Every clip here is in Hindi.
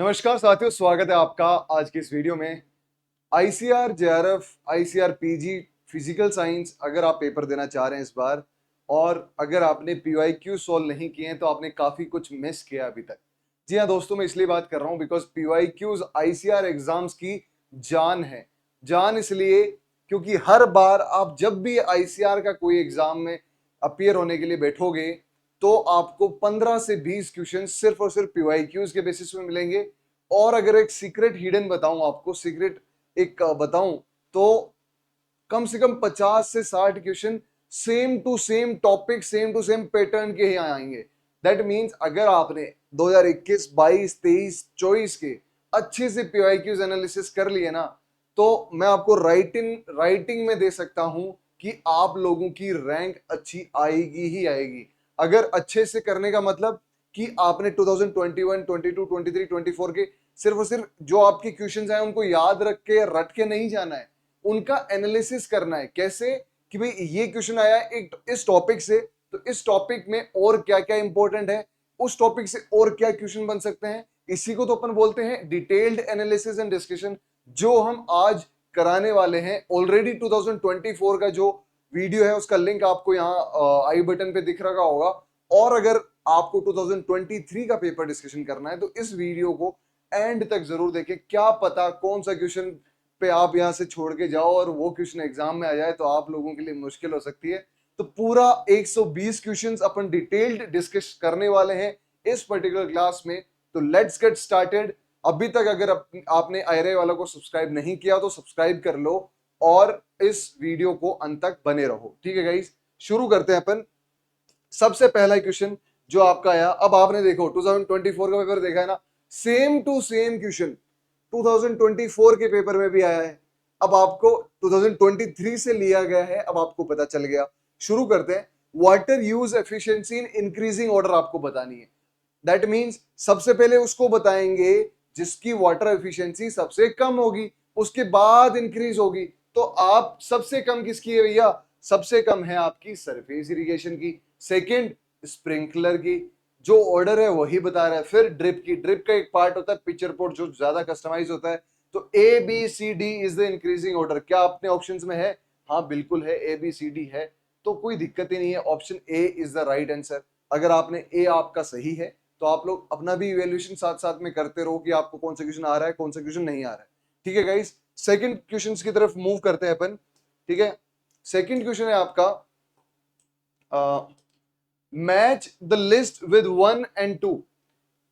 नमस्कार साथियों, स्वागत है आपका आज की इस वीडियो में। ICR JRF, ICR PG physical science अगर आप पेपर देना चाह रहे हैं इस बार, और अगर आपने पीवाईक्यू सॉल्व नहीं किए हैं तो आपने काफी कुछ मिस किया अभी तक। जी हाँ दोस्तों, मैं इसलिए बात कर रहा हूँ बिकॉज पीवाईक्यूज आईसीआर एग्जाम्स की जान है। जान इसलिए क्योंकि हर बार आप जब भी आईसीआर का कोई एग्जाम में अपियर होने के लिए बैठोगे तो आपको 15 से 20 क्वेश्चन सिर्फ और सिर्फ पीवाईक्यूज के बेसिस में मिलेंगे। और अगर एक सीक्रेट हिडन बताऊं आपको, सीक्रेट एक बताऊं, तो कम से कम 50 से 60 question same to same topic, same to same pattern के ही आएंगे। दैट मींस अगर आपने 2021, 22, 23, 24 के अच्छे से पीवाईक्यूज एनालिसिस कर लिए ना, तो मैं आपको राइटिंग में दे सकता हूं कि आप लोगों की रैंक अच्छी आएगी ही आएगी। अगर अच्छे से करने का मतलब कि आपने 2021, 22, 23, 24 के सिर्फ और सिर्फ जो आपके क्वेश्चंस हैं उनको याद रख के रट के नहीं जाना है, उनका एनालिसिस करना है। कैसे कि भाई ये क्वेश्चन आया है एक इस टॉपिक से, तो इस टॉपिक में और क्या क्या इंपॉर्टेंट है, उस टॉपिक से और क्या क्वेश्चन बन सकते हैं। इसी को तो अपन बोलते हैं डिटेल्ड एनालिसिस एंड डिस्कशन, जो हम आज कराने वाले हैं। ऑलरेडी 2024 का जो वीडियो है उसका लिंक आपको यहाँ आई बटन पे दिख रहा होगा। और अगर आपको 2023 का पेपर डिस्कशन करना है तो इस वीडियो को एंड तक जरूर देखें। क्या पता कौन सा क्वेश्चन पे आप यहां से छोड़ के जाओ और वो क्वेश्चन एग्जाम में आ जाए तो आप लोगों के लिए मुश्किल हो सकती है। तो पूरा 120 क्वेश्चंस अपन डिटेल्ड डिस्कस करने वाले हैं इस पर्टिकुलर क्लास में। तो लेट्स गेट स्टार्टेड। अभी तक अगर आपने आईरे वाला को सब्सक्राइब नहीं किया तो सब्सक्राइब कर लो और इस वीडियो को अंत तक बने रहो। ठीक है गाइस, शुरू करते हैं अपन। सबसे पहला क्वेश्चन जो आपका आया, अब आपने देखो 2024 का पेपर देखा है ना, सेम टू सेम क्वेश्चन 2024 के पेपर में भी आया है। अब आपको 2023 से लिया गया है, अब आपको पता चल गया। शुरू करते हैं। Water use efficiency in increasing order आपको बतानी है। दैट मींस सबसे पहले उसको बताएंगे जिसकी वाटर एफिशिएंसी सबसे कम होगी, उसके बाद इंक्रीज होगी। तो आप सबसे कम किसकी है भैया? सबसे कम है आपकी सरफेस इरिगेशन की। सेकंड स्प्रिंकलर की, जो ऑर्डर है वही बता रहा है। फिर ड्रिप की, ड्रिप का एक पार्ट होता है पिक्चर पोर्ट जो ज्यादा कस्टमाइज होता है। तो A B C D is the increasing order. क्या अपने ऑप्शंस में है? हाँ बिल्कुल है, ए बी सी डी है, तो कोई दिक्कत ही नहीं है। Option A is the right answer. अगर आपने ए आपका सही है तो आप लोग अपना भी इवेल्युएशन साथ साथ में करते रहो कि आपको कौन सा क्वेश्चन आ रहा है, कौन सा क्वेश्चन नहीं आ रहा है। ठीक है गाइस, सेकंड क्वेश्चन की तरफ मूव करते हैं अपन। ठीक है, सेकंड क्वेश्चन है आपका, match the list with 1 and 2।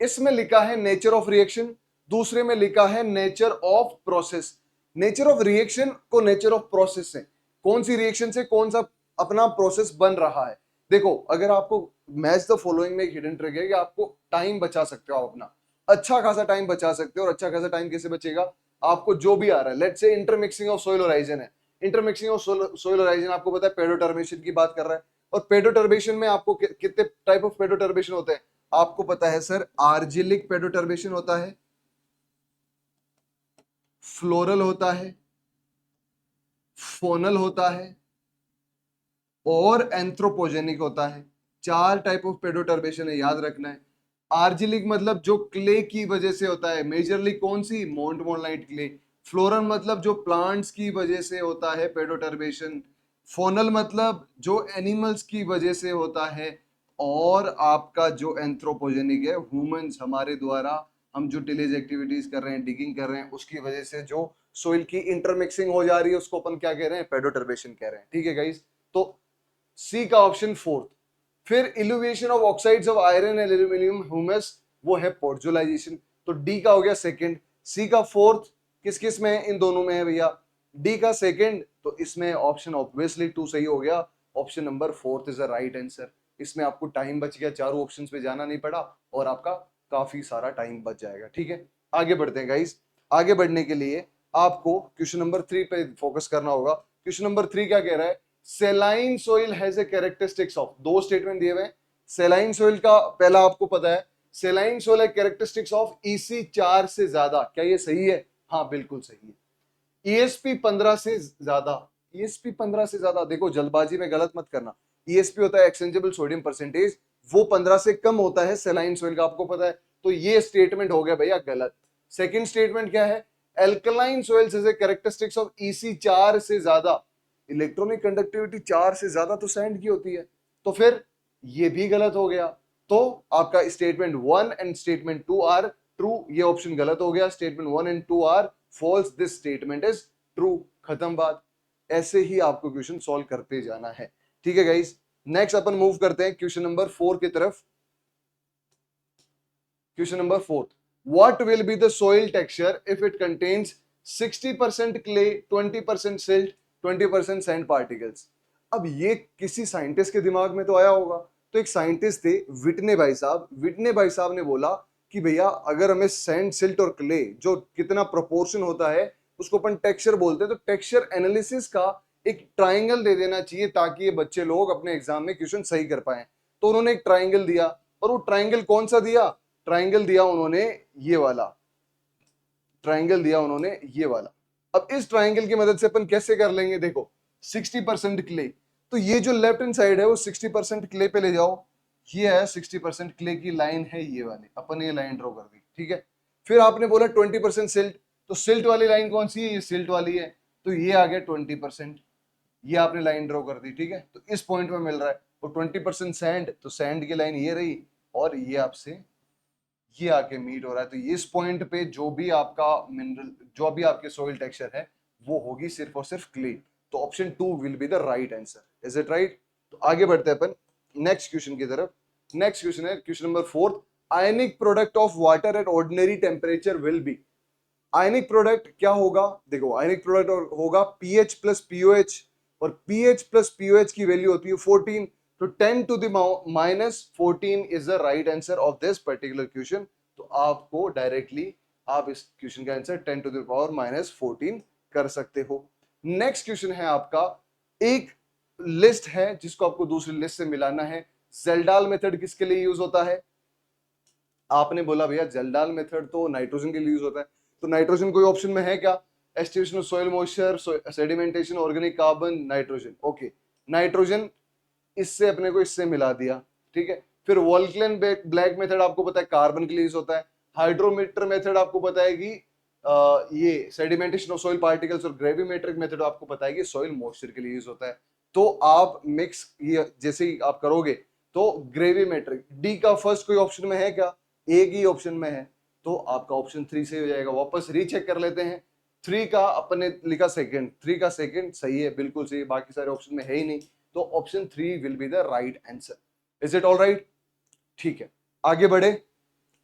इसमें लिखा है नेचर ऑफ रिएक्शन, दूसरे में लिखा है nature of process. Nature of reaction को नेचर ऑफ प्रोसेस से, कौन सी रिएक्शन से कौन सा अपना प्रोसेस बन रहा है। देखो, अगर आपको मैच द फॉलोइंग में एक हिडन ट्रिक है कि आपको टाइम बचा सकते हो, अपना अच्छा खासा टाइम बचा सकते हो। और अच्छा खासा टाइम कैसे बचेगा? आपको जो भी आ रहा है, let's say intermixing of soil horizon है, इंटरमिक्सिंग ऑफ सोइल होराइजन आपको पता है पेडोटर्मेशन की बात कर रहा है। और पेडोटर्मेशन में आपको कितने टाइप ऑफ पेडोटर्मेशन होते हैं आपको पता है सर? आर्जिलिक पेडोटर्मेशन होता है, फ्लोरल होता है, फोनल होता है और एंथ्रोपोजेनिक होता है। चार टाइप ऑफ पेडोटर्मेशन है, याद रखना है। आर्जिलिक मतलब जो क्ले की वजह से होता है, मेजरली कौन सी? मोन्टमोनलाइट क्ले। फ्लोरल मतलब जो प्लांट्स की वजह से होता है पेडोटर्मेशन। फोनल मतलब जो एनिमल्स की वजह से होता है। और आपका जो एंथ्रोपोजेनिक है, ह्यूमंस हमारे द्वारा, हम जो टिलेज एक्टिविटीज कर रहे हैं, डिगिंग कर रहे हैं, उसकी वजह से जो सोइल की इंटरमिक्सिंग हो जा रही है उसको अपन क्या कह रहे हैं? पेडोटर्मेशन कह रहे हैं। ठीक है गाइस, तो सी का ऑप्शन फोर्थ। फिर illuviation of oxides of iron and aluminium humus, वो है पोर्जुलाइजेशन। तो डी का हो गया सेकंड। सी का फोर्थ किस किस में है? इन दोनों में है भैया। डी का सेकंड, तो इसमें ऑप्शन ऑब्वियसली टू सही हो गया। Option number fourth is the right answer. इसमें आपको टाइम बच गया, चारों ऑप्शंस पे जाना नहीं पड़ा और आपका काफी सारा टाइम बच जाएगा। ठीक है, आगे बढ़ते हैं गाइस। आगे बढ़ने के लिए आपको क्वेश्चन नंबर 3 पे फोकस करना होगा। क्वेश्चन नंबर 3 क्या कह रहा है? सेलाइन soil has a characteristics of, दो स्टेटमेंट दिए हुए हैं। सेलाइन सोइल का पहला आपको पता है, सेलाइन सोइल है कैरेक्टरिस्टिक्स ऑफ ईसी 4 से ज्यादा। क्या ये सही है? हाँ बिल्कुल सही है। ईएसपी 15 से ज्यादा, ईएसपी 15 से ज्यादा, देखो जल्दबाजी में गलत मत करना। ईएसपी होता है एक्सचेंजेबल सोडियम परसेंटेज, वो 15 से कम होता है सेलाइन सोइल का, आपको पता है। तो ये स्टेटमेंट हो गया भैया गलत। सेकंड स्टेटमेंट क्या है, alkaline soils is a characteristics of EC 4 से ज्यादा, इलेक्ट्रॉनिक कंडक्टिविटी 4 से ज्यादा तो सैंड की होती है, तो फिर ये भी गलत हो गया। तो आपका statement 1 and statement 2 are true, ये ऑप्शन गलत हो गया। Statement 1 and 2 are false, this statement is true, खत्म बात। ऐसे ही आपको क्वेश्चन सॉल्व करते जाना है, ठीक है गाइस। नेक्स्ट अपन मूव करते हैं क्वेश्चन नंबर 4 की तरफ। Question number 4, what will be the soil texture if it contains 60% clay, 20% silt, 20% sand particles? अब ये किसी साइंटिस्ट के दिमाग में तो आया होगा। तो एक साइंटिस्ट थे विटने भाई साहब, विटने भाई साहब ने बोला कि भैया अगर हमें सैंड, सिल्ट और क्ले जो कितना प्रोपोर्शन होता है उसको अपन टेक्सचर बोलते हैं, तो टेक्सचर एनालिसिस का एक ट्राइंगल दे देना चाहिए ताकि ये बच्चे लोग अपने एग्जाम में क्वेश्चन सही कर पाए। तो उन्होंने एक ट्राइंगल दिया, और वो ट्राइंगल कौन सा दिया, ट्राइंगल दिया उन्होंने ये वाला, ट्राइंगल दिया उन्होंने ये वाला। अब इस ट्राइंगल की मदद से अपन कैसे कर लेंगे, देखो 60% क्ले, तो ये जो लेफ्ट हैंड साइड है वो 60% क्ले पे ले जाओ, ये है 60% क्ले की लाइन है ये वाली, अपन ये लाइन ड्रॉ कर दी, ठीक है। फिर आपने बोला 20% सिल्ट, तो सिल्ट वाली लाइन कौन सी है, ये सिल्ट वाली है, तो ये आ गया 20%, ये आपने लाइन ड्रॉ कर दी, ठीक है। तो इस पॉइंट में मिल रहा है, और 20% सैंड, तो सैंड की लाइन ये रही, और ये आपसे ये आके मीट हो रहा है। तो इस पॉइंट पे जो भी आपका मिनरल, जो भी आपके सॉइल टेक्सचर है वो होगी सिर्फ और सिर्फ क्ले। तो option 2 will be the right answer, is it right. तो आगे बढ़ते हैं अपन नेक्स्ट क्वेश्चन की तरफ। नेक्स्ट क्वेश्चन है question number 4, ionic product of water at ordinary temperature will be. Ionic product क्या होगा, देखो आयनिक प्रोडक्ट होगा पीएच प्लस पीओएच, और पीएच प्लस पीओएच की वैल्यू होती है 14, तो 10 to the -14 is the right answer of this particular question. तो आपको डायरेक्टली आप इस क्वेश्चन का आंसर 10 to the power -14 कर सकते हो। नेक्स्ट क्वेश्चन है आपका, एक लिस्ट है जिसको आपको दूसरी लिस्ट से मिलाना है। जेल्डाल मेथड किसके लिए यूज होता है, आपने बोला भैया जेल्डाल मेथड तो नाइट्रोजन के लिए यूज होता है, तो नाइट्रोजन कोई ऑप्शन में है क्या, estimation of soil moisture, sedimentation, organic carbon, nitrogen, okay nitrogen, इससे अपने को इससे मिला दिया, ठीक है। फिर वोल्केन ब्लैक मेथड आपको पता है कार्बन के लिए यूज होता है। हाइड्रोमीटर मेथड आपको पता है कि ये सेडिमेंटेशन ऑफ सॉइल पार्टिकल्स, और ग्रेविमेट्रिक मेथड आपको पता है कि सॉइल मॉइस्चर के लिए यूज होता है। तो आप मिक्स ये जैसे ही आप करोगे तो ग्रेविमेट्रिक, डी का फर्स्ट कोई ऑप्शन में है क्या, एक ही ऑप्शन में है, तो आपका ऑप्शन 3 से हो जाएगा। वापस रीचेक कर लेते हैं, 3 का अपने लिखा सेकंड, 3 का सेकंड सही है, बिल्कुल सही है, बाकी सारे ऑप्शन में है ही नहीं, तो option 3 will be the right answer, is it all right. ठीक है, आगे बढ़े।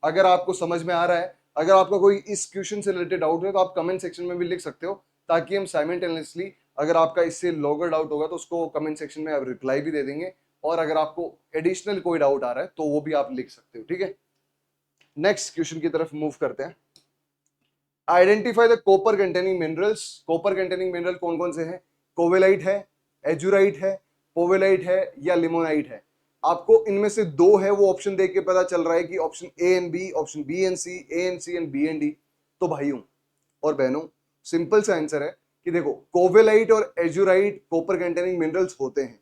अगर आपको समझ में आ रहा है, अगर आपका कोई इस क्वेश्चन से रिलेटेड डाउट है तो आप कमेंट सेक्शन में भी लिख सकते हो, ताकि हम साइमल्टेनियसली, अगर आपका इससे लॉगर डाउट होगा तो उसको कमेंट सेक्शन में आप रिप्लाई भी दे देंगे, और अगर आपको एडिशनल कोई डाउट आ रहा है तो वो भी आप लिख सकते हो, ठीक है। नेक्स्ट क्वेश्चन की तरफ मूव करते हैं। Identify the copper containing minerals. Copper containing mineral कौन कौन से हैं, कोवेलाइट है, एजुराइट है, पोवेलाइट है, या लिमोनाइट है। आपको इनमें से दो है, वो ऑप्शन देख के पता चल रहा है कि option A and B, option B and C, A and C and B and D. तो भाइयों और बहनों सिंपल सा आंसर है कि देखो कोवेलाइट और एजुराइट कॉपर कंटेनिंग मिनरल्स होते हैं।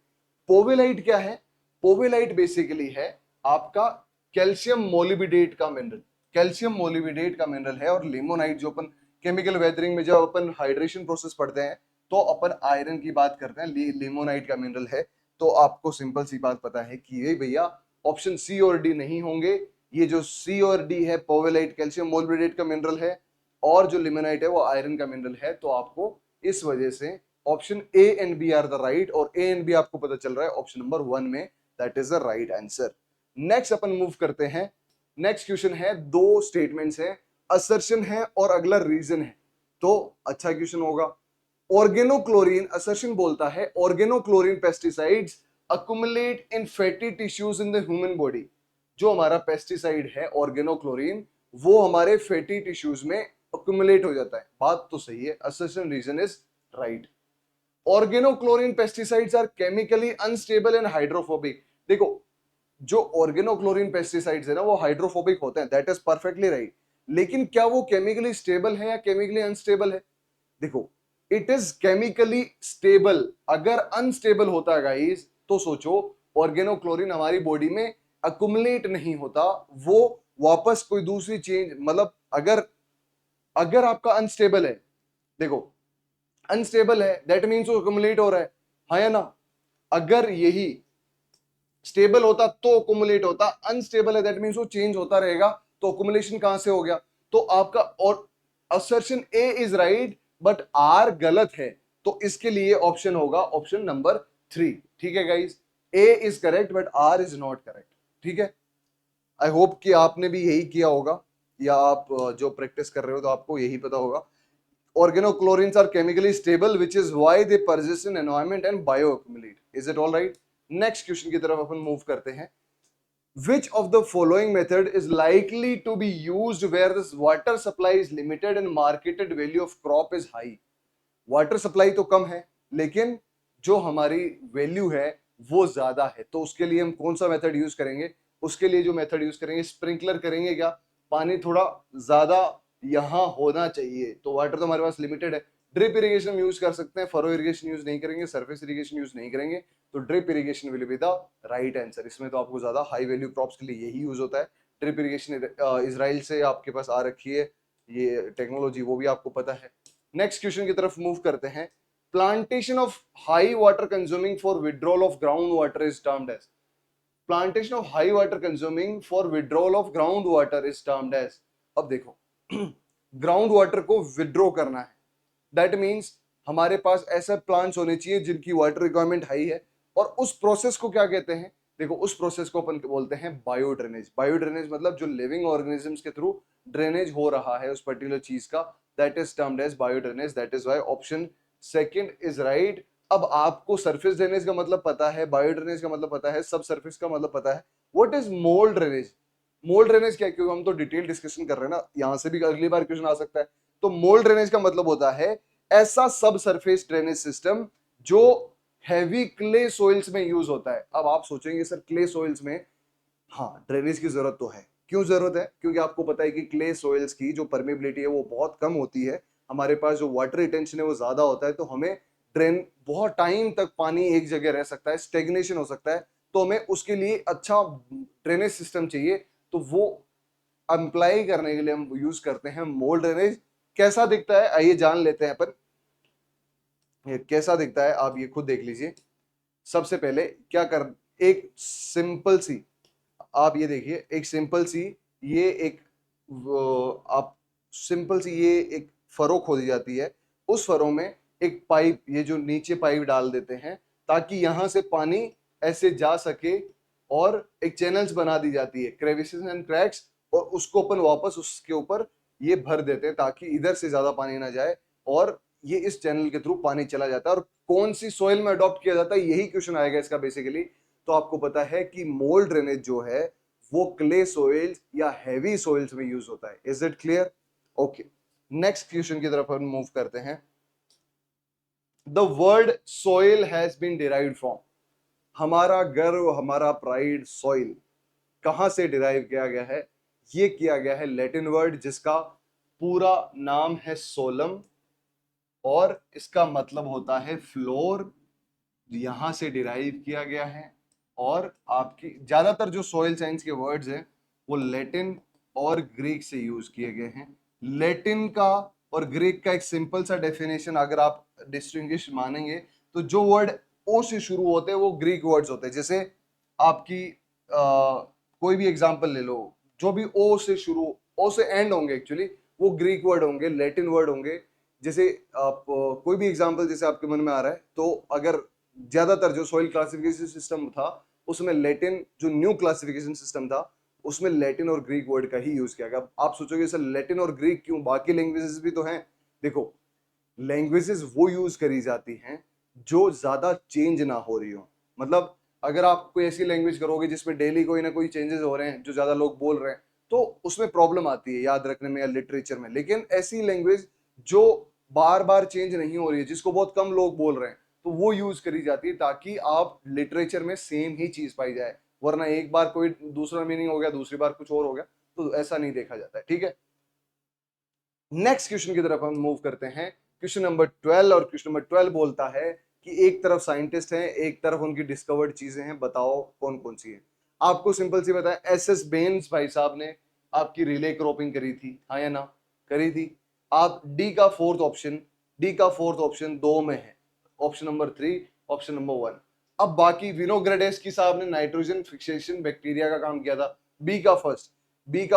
पोवेलाइट क्या है, पोवेलाइट बेसिकली है आपका कैल्शियम मोलिबिडेट का मिनरल, कैल्शियम मोलिबिडेट का मिनरल है। और लिमोनाइट जो अपन केमिकल वेदरिंग में जब अपन हाइड्रेशन प्रोसेस पढ़ते हैं तो अपन आयरन की बात करते हैं, लिमोनाइट का मिनरल है। तो आपको सिंपल सी बात पता है कि ये भैया ऑप्शन सी और डी नहीं होंगे, ये जो सी और डी है पोवेलाइट कैल्शियम मोलिबिडेट का मिनरल है, और जो लिमोनाइट है वो आयरन का मिनरल है। तो आपको इस वजह से option A and B are the right, और ए एंड बी आपको पता चल रहा है ऑप्शन नंबर 1 में, that is the right answer. Next अपन मूव करते हैं। नेक्स्ट क्वेश्चन है, दो स्टेटमेंट्स है, असर्शन है और अगला रीजन है, तो अच्छा क्वेश्चन होगा। ऑर्गेनोक्लोरीन, असर्शन बोलता है organochlorine pesticides accumulate in fatty tissues in the human body. जो हमारा पेस्टिसाइड है ऑर्गेनोक्लोरीन, वो हमारे फैटी टिश्यूज में अक्युमुलेट हो जाता है। बात तो सही है, assertion reason is right. Organochlorine pesticides are chemically unstable and hydrophobic. देखो जो ऑर्गेनोक्लोरीन पेस्टिसाइड्स है ना वो हाइड्रोफोबिक होते हैं, दैट इज परफेक्टली राइट, लेकिन क्या वो केमिकली स्टेबल है या केमिकली अनस्टेबल है, देखो इट इज केमिकली स्टेबल। अगर अनस्टेबल होता गाइस तो सोचो ऑर्गेनोक्लोरीन हमारी बॉडी में अकुमुलेट नहीं होता, वो वापस कोई दूसरी चेंज, मतलब अगर अगर आपका अनस्टेबल है, देखो अनस्टेबल है दैट मीन्स वो एक्युमुलेट हो रहा है, हाँ या ना। अगर यही स्टेबल होता तो एक्युमुलेट होता, अनस्टेबल है दैट मीन्स वो चेंज होता रहेगा, तो एक्युमुलेशन कहां से हो गया। तो आपका और assertion A is right but R गलत है, तो इसके लिए ऑप्शन होगा ऑप्शन नंबर 3। ठीक है guys, A is correct but R is not correct. ठीक है, आई होप कि आपने भी यही किया होगा, या आप जो प्रैक्टिस कर रहे हो तो आपको यही पता होगा। Organochlorines are chemically stable, which is why they persist in environment and bioaccumulate. Is it all right? Next question की तरफ अपन मूव करते हैं। Which of the following method is likely to be used where this water supply is limited and marketed value of crop is high? Water supply तो कम है लेकिन जो हमारी वैल्यू है वो ज्यादा है, तो उसके लिए हम कौन सा मेथड यूज करेंगे। उसके लिए जो मेथड यूज करेंगे, स्प्रिंकलर करेंगे, क्या पानी थोड़ा ज्यादा यहाँ होना चाहिए, तो वाटर तो हमारे पास लिमिटेड है। ड्रिप इरिगेशन यूज कर सकते हैं, फरो इरिगेशन यूज नहीं करेंगे, सरफेस इरिगेशन यूज नहीं करेंगे, तो drip irrigation will be the right answer. इसमें तो आपको ज्यादा हाई वैल्यू क्रॉप्स के लिए यही यूज होता है। ड्रिप इरिगेशन इजराइल से आपके पास आ रखी है ये टेक्नोलॉजी, वो भी आपको पता है। नेक्स्ट क्वेश्चन की तरफ मूव करते हैं। Plantation of high water consuming for withdrawal of ground water is termed as. Plantation of high water consuming for withdrawal of ground water is termed as. अब देखो ग्राउंड वाटर को विड्रॉ करना है, दैट मीन्स हमारे पास ऐसे प्लांट्स होने चाहिए जिनकी वाटर रिक्वायरमेंट हाई है, और उस प्रोसेस को क्या कहते हैं। देखो उस प्रोसेस को अपन बोलते हैं बायो ड्रेनेज। बायो ड्रेनेज मतलब जो लिविंग ऑर्गेनिजम्स के थ्रू ड्रेनेज हो रहा है उस पर्टिकुलर चीज का, that is termed as bio drainage. That is why option second is right. अब आपको सरफेस ड्रेनेज का मतलब पता है, बायो ड्रेनेज का मतलब पता है, सब सरफेस का मतलब पता है। What is mould drainage. Mould drainage क्या है, क्योंकि हम तो डिटेल डिस्कशन कर रहे हैं ना, यहां से भी अगली बार क्वेश्चन आ सकता है। तो मोल्ड ड्रेनेज का मतलब होता है ऐसा सब सरफेस ड्रेनेज सिस्टम जो हैवी क्ले सोइल्स में यूज होता है। अब आप सोचेंगे सर क्ले सोइल्स में, हाँ ड्रेनेज की जरूरत तो है। क्यों जरूरत है, क्योंकि आपको पता है कि क्ले सोइल्स की जो परमेबिलिटी है वो बहुत कम होती है, हमारे पास जो वाटर रिटेंशन है वो ज्यादा होता है, तो हमें ड्रेन बहुत टाइम तक पानी एक जगह रह सकता है, स्टेग्नेशन हो सकता है, तो हमें उसके लिए अच्छा ड्रेनेज सिस्टम चाहिए, तो वो अप्लाई करने के लिए हम यूज करते हैं मोल्ड ड्रेनेज। कैसा दिखता है आइए जान लेते हैं अपन, ये कैसा दिखता है आप ये खुद देख लीजिए। सबसे पहले क्या कर, एक सिंपल सी, आप ये देखिए एक सिंपल सी, ये एक आप सिंपल सी ये एक फरो खोदी जाती है, उस फरो में एक पाइप, ये जो नीचे पाइप डाल देते हैं ताकि यहां से पानी ऐसे जा सके, और एक चैनल्स बना दी जाती है क्रेविसेस एंड क्रैक्स, और उसको अपन वापस उसके ऊपर ये भर देते हैं ताकि इधर से ज्यादा पानी ना जाए, और ये इस चैनल के थ्रू पानी चला जाता है। और कौन सी सोइल में अडॉप्ट किया जाता है यही क्वेश्चन आएगा इसका बेसिकली। तो आपको पता है कि मोल्ड ड्रेनेज जो है वो क्ले सोइल्स या हैवी सोइल्स में यूज होता है। Is it clear? Okay, next question की तरफ हम मूव करते हैं। The word soil has been derived from. हमारा गर्व, हमारा प्राइड, सॉइल कहां से डिराइव किया गया है। ये किया गया है लैटिन वर्ड जिसका पूरा नाम है सोलम, और इसका मतलब होता है फ्लोर, यहां से डिराइव किया गया है। और आपकी ज्यादातर जो सॉइल साइंस के वर्ड्स हैं वो लैटिन और ग्रीक से यूज किए गए हैं। लैटिन का और ग्रीक का एक सिंपल सा डेफिनेशन अगर आप डिस्टिंग्विश मानेंगे, तो जो वर्ड ओ से शुरू होते हैं वो ग्रीक वर्ड्स होते हैं। जैसे आपकी कोई भी एग्जांपल ले लो, जो भी ओ से शुरू, ओ से एंड होंगे एक्चुअली, वो ग्रीक वर्ड होंगे, लैटिन वर्ड होंगे। जैसे आप कोई भी एग्जांपल जैसे आपके मन में आ रहा है, तो अगर ज्यादातर जो सॉइल क्लासिफिकेशन सिस्टम था उसमें लैटिन, जो न्यू क्लासिफिकेशन सिस्टम था उसमें लैटिन और ग्रीक वर्ड का ही यूज किया गया। आप सोचोगे सर लैटिन और ग्रीक क्यों, बाकी लैंग्वेजेस भी तो हैं। देखो लैंग्वेजेस वो यूज करी जाती हैं जो ज्यादा चेंज ना हो रही हो। मतलब अगर आप कोई ऐसी लैंग्वेज करोगे जिसमें डेली कोई ना कोई चेंजेस हो रहे हैं, जो ज्यादा लोग बोल रहे हैं, तो उसमें प्रॉब्लम आती है याद रखने में या लिटरेचर में। लेकिन ऐसी लैंग्वेज जो बार बार चेंज नहीं हो रही है, जिसको बहुत कम लोग बोल रहे हैं, तो वो यूज करी जाती है ताकि आप लिटरेचर में सेम ही चीज पाई जाए। वरना एक बार कोई दूसरा मीनिंग हो गया, दूसरी बार कुछ और हो गया, तो ऐसा नहीं देखा जाता है। ठीक है, नेक्स्ट क्वेश्चन की तरफ हम मूव करते हैं। क्वेश्चन नंबर 12, और क्वेश्चन नंबर 12 बोलता है कि एक तरफ साइंटिस्ट हैं, एक तरफ उनकी डिस्कवर्ड चीजें हैं, बताओ कौन कौन सी है। आपको सिंपल सी बताया, एस एस बेन्स भाई साहब ने आपकी रिले क्रॉपिंग करी थी, हाँ या ना, करी थी। आप डी का फोर्थ ऑप्शन 2 में है, ऑप्शन नंबर 3, ऑप्शन नंबर 1। अब बाकी विनोग्रेडेस्की साहब ने नाइट्रोजन फिक्सेशन बैक्टीरिया का काम किया था। बी का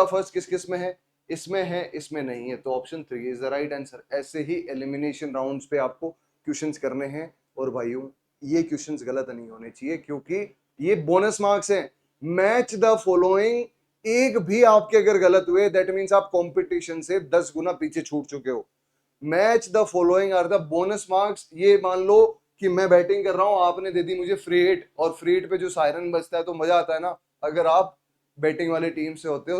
फर्स्ट किस किस में है? इसमें है, इसमें नहीं है, तो option 3 is the right answer. ऐसे ही एलिमिनेशन राउंड्स पे आपको क्वेश्चंस करने हैं। और भाइयों ये क्वेश्चंस गलत नहीं होने चाहिए, क्योंकि ये बोनस मार्क्स हैं। मैच द फॉलोइंग, एक भी आपके अगर गलत हुए दैट मींस आप कंपटीशन से 10 गुना पीछे छूट चुके हो। Match the following are the bonus marks. ये मान लो कि मैं बैटिंग कर रहा हूं, आपने दे दी मुझे फ्री हिट, और फ्री हिट पे जो सायरन बजता है तो मजा आता है ना, अगर आप बैटिंग वाली टीम से होते हो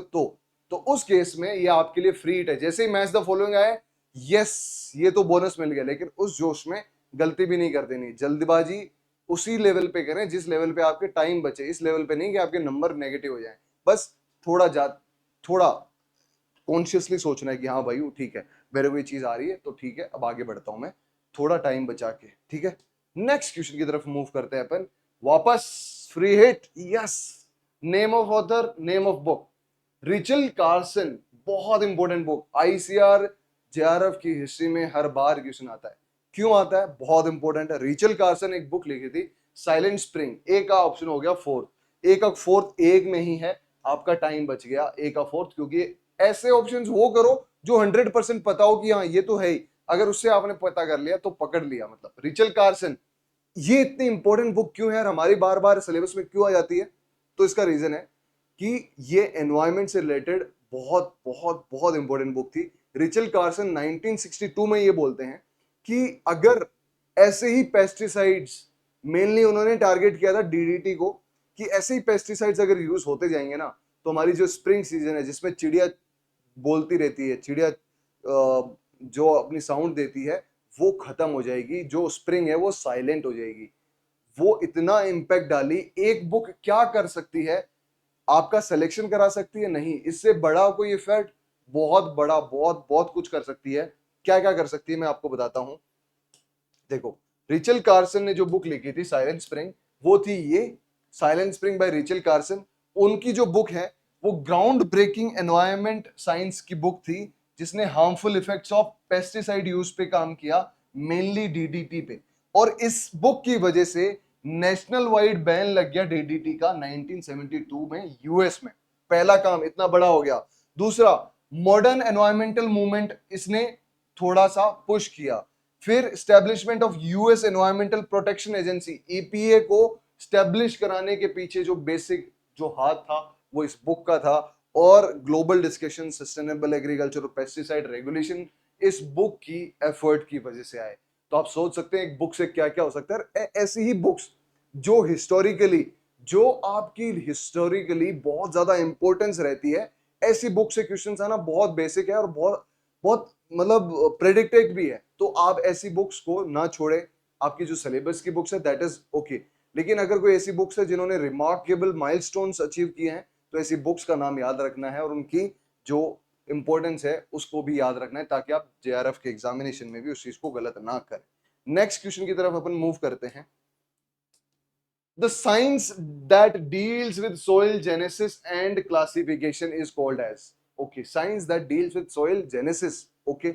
तो उस केस में ये आपके लिए फ्री हिट है। जैसे ही मैच द फॉलोइंग आए, यस ये तो बोनस मिल गया, लेकिन उस जोश में गलती भी नहीं कर देनी, जल्दबाजी उसी लेवल पे करें जिस लेवल पे आपके टाइम बचे, इस लेवल पे नहीं कि आपके नंबर नेगेटिव हो जाए। बस थोड़ा कॉन्शियसली सोचना है कि हाँ भाई ठीक है, मेरे को ये चीज आ रही है तो ठीक है, अब आगे बढ़ता हूं मैं थोड़ा टाइम बचा के, ठीक है। नेक्स्ट क्वेश्चन की तरफ मूव करते हैं अपन वापस। Free hit, yes. Name of author, name of book, Rachel Carson. बहुत इंपॉर्टेंट बुक, आईसीआर जेआरएफ की हिस्ट्री में हर बार क्वेश्चन आता है। क्यों आता है? बहुत इंपॉर्टेंट है। रिचल कार्सन एक बुक लिखी थी, साइलेंट स्प्रिंग। ए का ऑप्शन हो गया फोर्थ, ए का फोर्थ एक में ही है, आपका टाइम बच गया ए का फोर्थ, क्योंकि ऐसे ऑप्शंस वो करो जो 100% पता हो कि हाँ ये तो है ही, अगर उससे आपने पता कर लिया तो पकड़ लिया। मतलब रिचल कार्सन, ये इतनी इंपॉर्टेंट बुक क्यों है, हमारी बार बार सिलेबस में क्यों आ जाती है? तो इसका रीजन है कि ये एनवायरमेंट से रिलेटेड बहुत बहुत बहुत इंपॉर्टेंट बुक थी। रिचल कार्सन 1962 में ये बोलते हैं कि अगर ऐसे ही पेस्टिसाइड्स, मेनली उन्होंने टारगेट किया था डीडीटी को, कि ऐसे ही पेस्टिसाइड्स अगर यूज होते जाएंगे ना, तो हमारी जो स्प्रिंग सीजन है जिसमें चिड़िया बोलती रहती है, चिड़िया जो अपनी साउंड देती है वो खत्म हो जाएगी, जो स्प्रिंग है वो साइलेंट हो जाएगी। वो इतना इम्पैक्ट डाली। एक बुक क्या कर सकती है? आपका सिलेक्शन करा सकती है? नहीं, इससे बड़ा कोई इफेक्ट, बहुत बड़ा, बहुत बहुत कुछ कर सकती है। क्या क्या कर सकती है मैं आपको बताता हूं। देखो, रिचल कार्सन ने जो बुक लिखी थी साइलेंट स्प्रिंग, वो थी ये silent spring by Rachel Carson. उनकी जो बुक है वो ग्राउंड ब्रेकिंग एनवायरमेंट साइंस की बुक थी, जिसने harmful effects of pesticide use पे काम किया, मेनली डीडीटी पे। और इस बुक की वजह से नेशनल वाइड बैन लग गया डीडीटी का 1972 में यूएस में। पहला काम इतना बड़ा हो गया। दूसरा, मॉडर्न एनवायरमेंटल मूवमेंट इसने थोड़ा सा पुश किया। फिर establishment of US environmental protection agency, EPA को स्टैब्लिश कराने के पीछे जो बेसिक जो हाथ था वो इस बुक का था। और ग्लोबल डिस्कशन सस्टेनेबल एग्रीकल्चर और पेस्टिसाइड रेगुलेशन इस बुक की एफर्ट की वजह से आए। तो आप सोच सकते हैं एक बुक से क्या क्या हो सकता है। ऐसी ही बुक्स जो हिस्टोरिकली, जो आपकी हिस्टोरिकली बहुत ज्यादा इंपॉर्टेंस रहती है, ऐसी बुक से क्वेश्चंस आना बहुत बेसिक है और बहुत बहुत मतलब प्रेडिक्टेड भी है। तो आप ऐसी बुक्स को ना छोड़े। आपकी जो सिलेबस की बुक्स है दैट इज ओके, लेकिन अगर कोई ऐसी बुक्स है जिन्होंने रिमार्केबल माइलस्टोन्स अचीव किए हैं, तो ऐसी बुक्स का नाम याद रखना है और उनकी जो इंपॉर्टेंस है उसको भी याद रखना है, ताकि आप जेआरएफ के एग्जामिनेशन में भी उस चीज को गलत ना करें। नेक्स्ट क्वेश्चन की तरफ अपन मूव करते हैं। The science that deals with soil genesis and classification is called as, okay, science that deals with soil genesis, okay,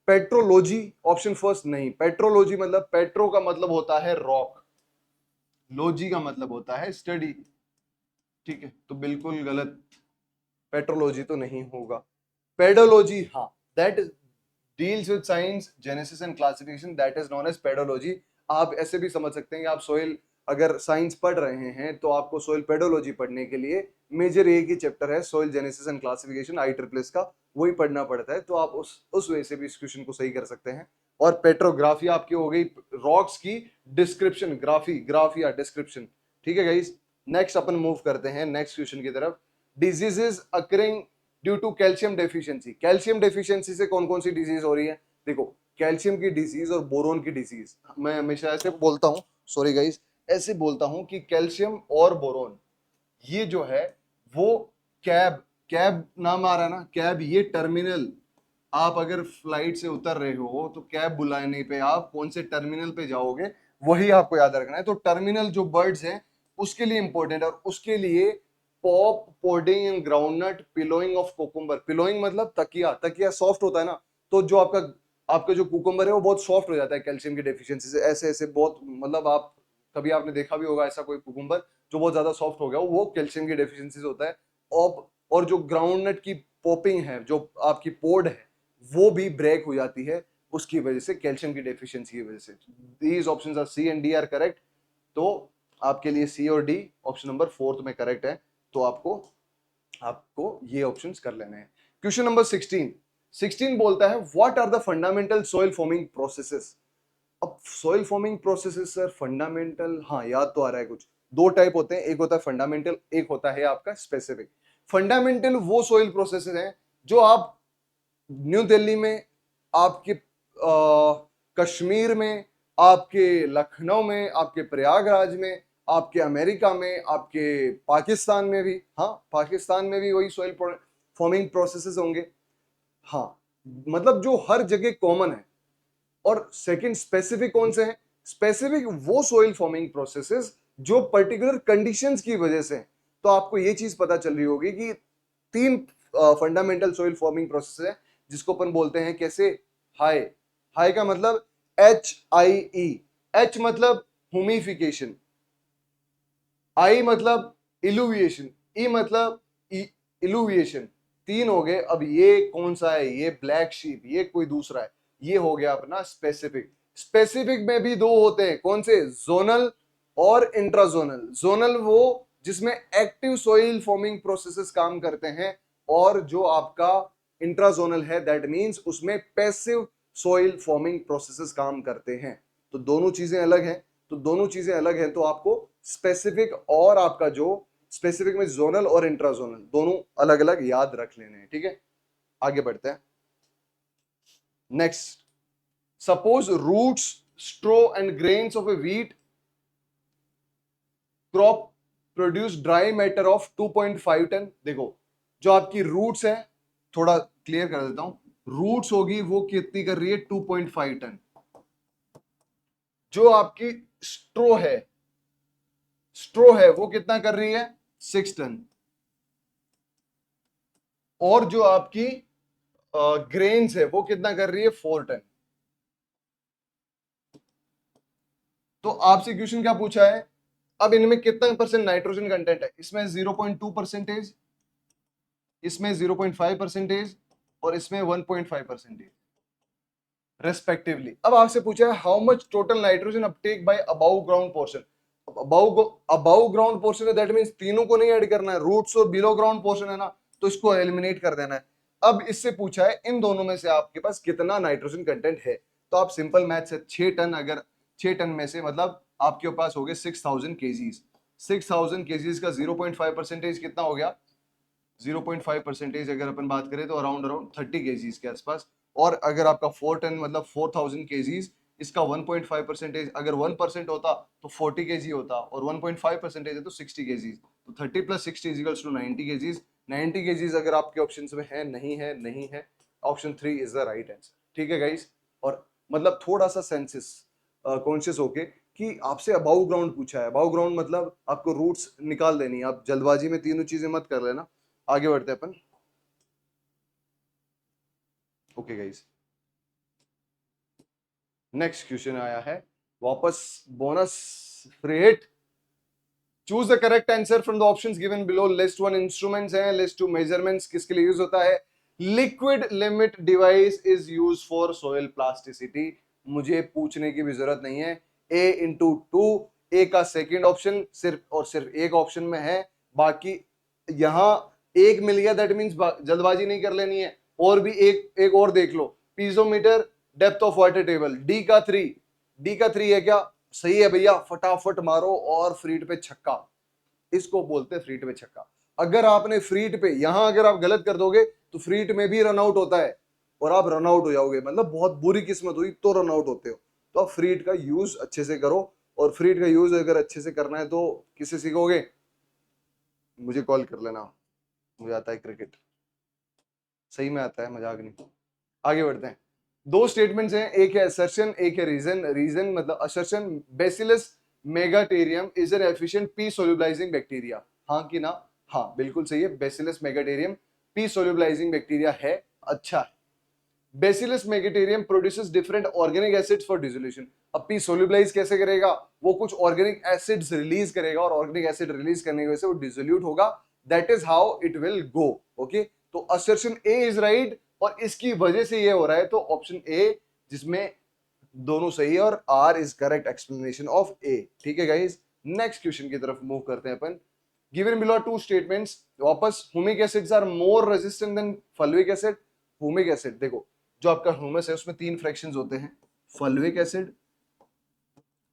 petrology. Option first नहीं, पेट्रोलॉजी मतलब पेट्रो का मतलब होता है रॉक, लॉजी का मतलब होता है स्टडी, ठीक है, तो बिल्कुल गलत, पेट्रोलॉजी तो नहीं होगा। पेडोलॉजी, हाँ, that deals with science genesis and classification, that is known as pedology. आप ऐसे भी समझ सकते हैं कि आप सोइल अगर साइंस पढ़ रहे हैं तो आपको सोइल पेडोलॉजी पढ़ने के लिए मेजर एक ही चैप्टर है soil genesis and classification IEEE का, वही पढ़ना पड़ता है। तो आप उस वजह से भी इस क्वेश्चन को सही कर सकते हैं। और पेट्रोग्राफी आपकी हो गई रॉक्स की डिस्क्रिप्शन, ग्राफ या डिस्क्रिप्शन, ठीक है गाइस। नेक्स्ट अपन मूव करते हैं नेक्स्ट क्वेश्चन की तरफ। Diseases occurring due to calcium deficiency, calcium deficiency से कौन कौन सी डिजीज हो रही है? देखो, कैल्शियम की डिजीज और बोरोन की डिजीज, मैं हमेशा ऐसे बोलता हूं, सॉरी गाइस, ऐसे बोलता हूं कि कैल्शियम और बोरोन ये जो है वो कैब, कैब नाम आ रहा है ना, कैब, ये टर्मिनल, आप अगर फ्लाइट से उतर रहे हो तो कैब बुलाने पे आप कौन से टर्मिनल पे जाओगे, वही आपको याद रखना है। तो टर्मिनल जो बर्ड्स हैं उसके लिए इंपॉर्टेंट है, और उसके लिए pop podding in groundnut pillowing of cucumber. Pillowing मतलब तकिया, तकिया सॉफ्ट होता है ना, तो जो आपका आपका जो कुकुम्बर है वो बहुत सॉफ्ट हो जाता है कैल्शियम की डेफिशिएंसी से। ऐसे ऐसे बहुत मतलब आप कभी आपने देखा भी होगा ऐसा कोई कुकुम्बर जो बहुत ज्यादा सॉफ्ट हो गया हो, वो कैल्शियम की डेफिशिएंसी से होता है। और जो ग्राउंडनट की पॉपिंग है, जो आपकी पोड है, वो भी ब्रेक हो जाती है उसकी वजह से, कैल्शियम की डेफिशिएंसी की वजह से। These options are C and D are correct. तो आपके लिए सी और डी ऑप्शन नंबर 4 में करेक्ट है। तो आपको आपको ये ऑप्शंस कर लेने हैं। क्वेश्चन नंबर 16 बोलता है what are the fundamental soil forming processes. अब soil forming processes sir fundamental, हाँ याद तो आ रहा है कुछ। दो टाइप होते हैं, एक होता है फंडामेंटल, एक होता है आपका स्पेसिफिक। फंडामेंटल वो सॉइल प्रोसेसेस हैं जो आप न्यू दिल्ली में, आपके कश्मीर में, आपके लखनऊ में, आपके प्रयागराज में, आपके अमेरिका में, आपके पाकिस्तान में भी, हाँ पाकिस्तान में भी वही सॉइल फॉर्मिंग प्रोसेसेस होंगे। हाँ मतलब जो हर जगह कॉमन है। और सेकंड स्पेसिफिक कौन से हैं? स्पेसिफिक वो सॉइल फॉर्मिंग प्रोसेसेस जो पर्टिकुलर कंडीशंस की वजह से। तो आपको ये चीज पता चल रही होगी कि तीन फंडामेंटल सॉइल फॉर्मिंग प्रोसेस है जिसको अपन बोलते हैं कैसे, हाई। हाई का मतलब HIE। एच मतलब ह्यूमिफिकेशन, आई मतलब इलुविएशन, ई मतलब इलुविएशन। तीन हो गए। अब ये कौन सा है? ये ब्लैक शीप, ये कोई दूसरा है। ये हो गया अपना स्पेसिफिक। स्पेसिफिक में भी दो होते हैं, कौन से? जोनल और इंट्राजोनल। जोनल वो जिसमें एक्टिव सोइल फॉर्मिंग प्रोसेसेस काम करते हैं, और जो आपका इंट्राजोनल है दैट मींस उसमें पैसिव सोइल फॉर्मिंग प्रोसेसेस काम करते हैं। तो दोनों चीजें अलग हैं। तो दोनों चीजें अलग हैं, तो आपको स्पेसिफिक और आपका जो स्पेसिफिक में जोनल और इंट्राजोनल दोनों अलग अलग याद रख लेने हैं। ठीक है, आगे बढ़ते हैं। Next, suppose roots, straw and grains of a wheat crop produce dry matter of 2.5 tonne. देखो जो आपकी रूट्स है, थोड़ा क्लियर कर देता हूं। रूट्स होगी वो कितनी कर रही है? 2.5 टन। जो आपकी स्ट्रो है, स्ट्रो है वो कितना कर रही है? 6 टन। और जो आपकी ग्रेन्स है वो कितना कर रही है? 4 टन। तो आपसे क्वेश्चन क्या पूछा है? अब इनमें कितना परसेंट नाइट्रोजन कंटेंट है? इसमें 0.2%, इसमें 0.5%, और इसमें 1.5% रेस्पेक्टिवली। अब आपसे पूछा है how much total nitrogen uptake by above ground portion. Above ground portion है दैट मींस तीनों को नहीं ऐड करना है। रूट्स और बिलो ग्राउंड पोर्शन है ना, तो इसको एलिमिनेट कर देना है। अब इससे पूछा है इन दोनों में से आपके पास कितना नाइट्रोजन कंटेंट है। तो आप सिंपल मैथ से 6 टन, अगर 6 टन में से मतलब आपके पास हो गए 6000 केजीज। 6000 केजीज का 0.5% कितना हो गया? 0.5% अगर अपन बात करें तो अराउंड अराउंड 30 केजीज के आसपास। और अगर आपका 4 टन मतलब 4000 केजीज, इसका 1.5% अगर 1% होता तो 40 केजी होता, और 1.5% है तो 60 केजीज। तो 30 plus 60 equals to 90 kgs. 90 kgs अगर आपके ऑप्शन में है, नहीं है, नहीं है, option 3 is the right answer. ठीक है गाइस। और मतलब थोड़ा सा सेंसिस कॉन्शियस होके कि आपसे अबाउ ग्राउंड पूछा है। अबाउ ग्राउंड मतलब आपको रूट्स निकाल देनी है। आप जल्दबाजी में तीनों चीजें मत कर लेना। आगे बढ़ते हैं अपन। ओके गाइस, नेक्स्ट क्वेश्चन आया है वापस bonus free hit. Choose the correct answer from the options given below. List 1 instruments हैं, लिस्ट 2 मेजरमेंट्स किसके लिए यूज होता है। Liquid limit device is use for soil plasticity. मुझे पूछने की भी जरूरत नहीं है। A/2, ए का सेकंड ऑप्शन सिर्फ और सिर्फ एक ऑप्शन में है। बाकी यहां एक मिल गया दैट मींस जल्दबाजी नहीं कर लेनी है। और भी एक और देख लो, piezometer, depth of water table. D का 3 है क्या? सही है भैया, फटाफट मारो और फ्रीट पे छक्का। इसको बोलते हैं फ्रीट पे छक्का। अगर आपने फ्रीट पे यहां अगर आप गलत कर दोगे तो फ्रीट में भी रन आउट होता है, और आप रन आउट हो जाओगे, मतलब बहुत बुरी किस्मत हुई तो रन आउट होते हो। तो आप फ्रीट का यूज अच्छे से करो। और फ्रीट का यूज अगर अच्छे से करना है तो किससे सीखोगे? मुझे कॉल कर लेना, मुझे आता है क्रिकेट, सही में आता है, मजाक नहीं। आगे बढ़ते हैं। दो स्टेटमेंट्स हैं, एक है असर्शन, एक है रीजन। रीजन मतलब assertion, Bacillus megaterium is an efficient P solubilizing bacteria. हाँ कि ना? हाँ बिल्कुल सही है, Bacillus megaterium P solubilizing bacteria है, अच्छा है। Bacillus megaterium produces different organic acids for dissolution. अब पी सोल्यूबलाइज कैसे करेगा, वो कुछ ऑर्गेनिक एसिड्स रिलीज करेगा और ऑर्गेनिक एसिड रिलीज करने की वजह से वो डिसोल्यूट होगा, that is how it will go. Okay, तो असर्शन ए इज राइट और इसकी वजह से ये हो रहा है, तो ऑप्शन ए जिसमें दोनों सही है और R is correct explanation of A. ठीक है गाइस, नेक्स्ट क्वेश्चन की तरफ मूव करते हैं अपन। गिवन बिलो टू स्टेटमेंट्स, वापस humic acids are more resistant than fulvic acid. Humic acid देखो, जो आपका ह्यूमस है उसमें 3 फ्रैक्शंस होते हैं, फल्विक एसिड,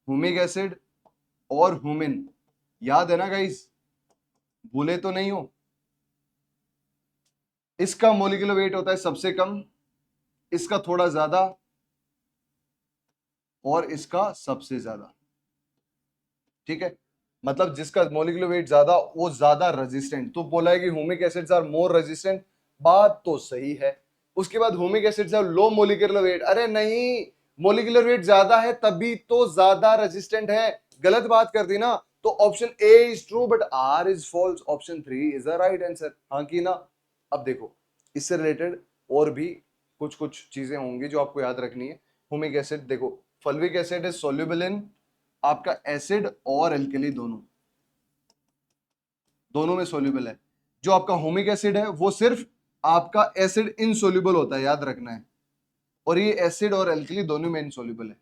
हुमिक एसिड और हुमिन। याद है ना गाइस, भूले तो नहीं हो। इसका मोलिकुलर वेट होता है सबसे कम, इसका थोड़ा ज्यादा और इसका सबसे ज्यादा। ठीक है, मतलब जिसका मोलिकुलर वेट ज्यादा वो ज्यादा रेजिस्टेंट। तो बोला है कि humic acids are more resistant, बात तो सही है। उसके बाद humic acids are low molecular weight, अरे नहीं, मोलिकुलर वेट ज्यादा है तभी तो ज्यादा रेजिस्टेंट है, गलत बात कर दी ना। तो option A is true but R is false, option 3 is the right answer. हाँ की ना। अब देखो, इससे रिलेटेड और भी कुछ कुछ चीजें होंगी जो आपको याद रखनी है। ह्यूमिक एसिड देखो, fulvic acid is soluble in आपका एसिड और एल्कली, दोनों दोनों में सोल्यूबल है। जो आपका होमिक एसिड है वो सिर्फ आपका एसिड इनसोल्यूबल होता है, याद रखना है। और ये एसिड और एल्कली दोनों में इनसोल्यूबल है,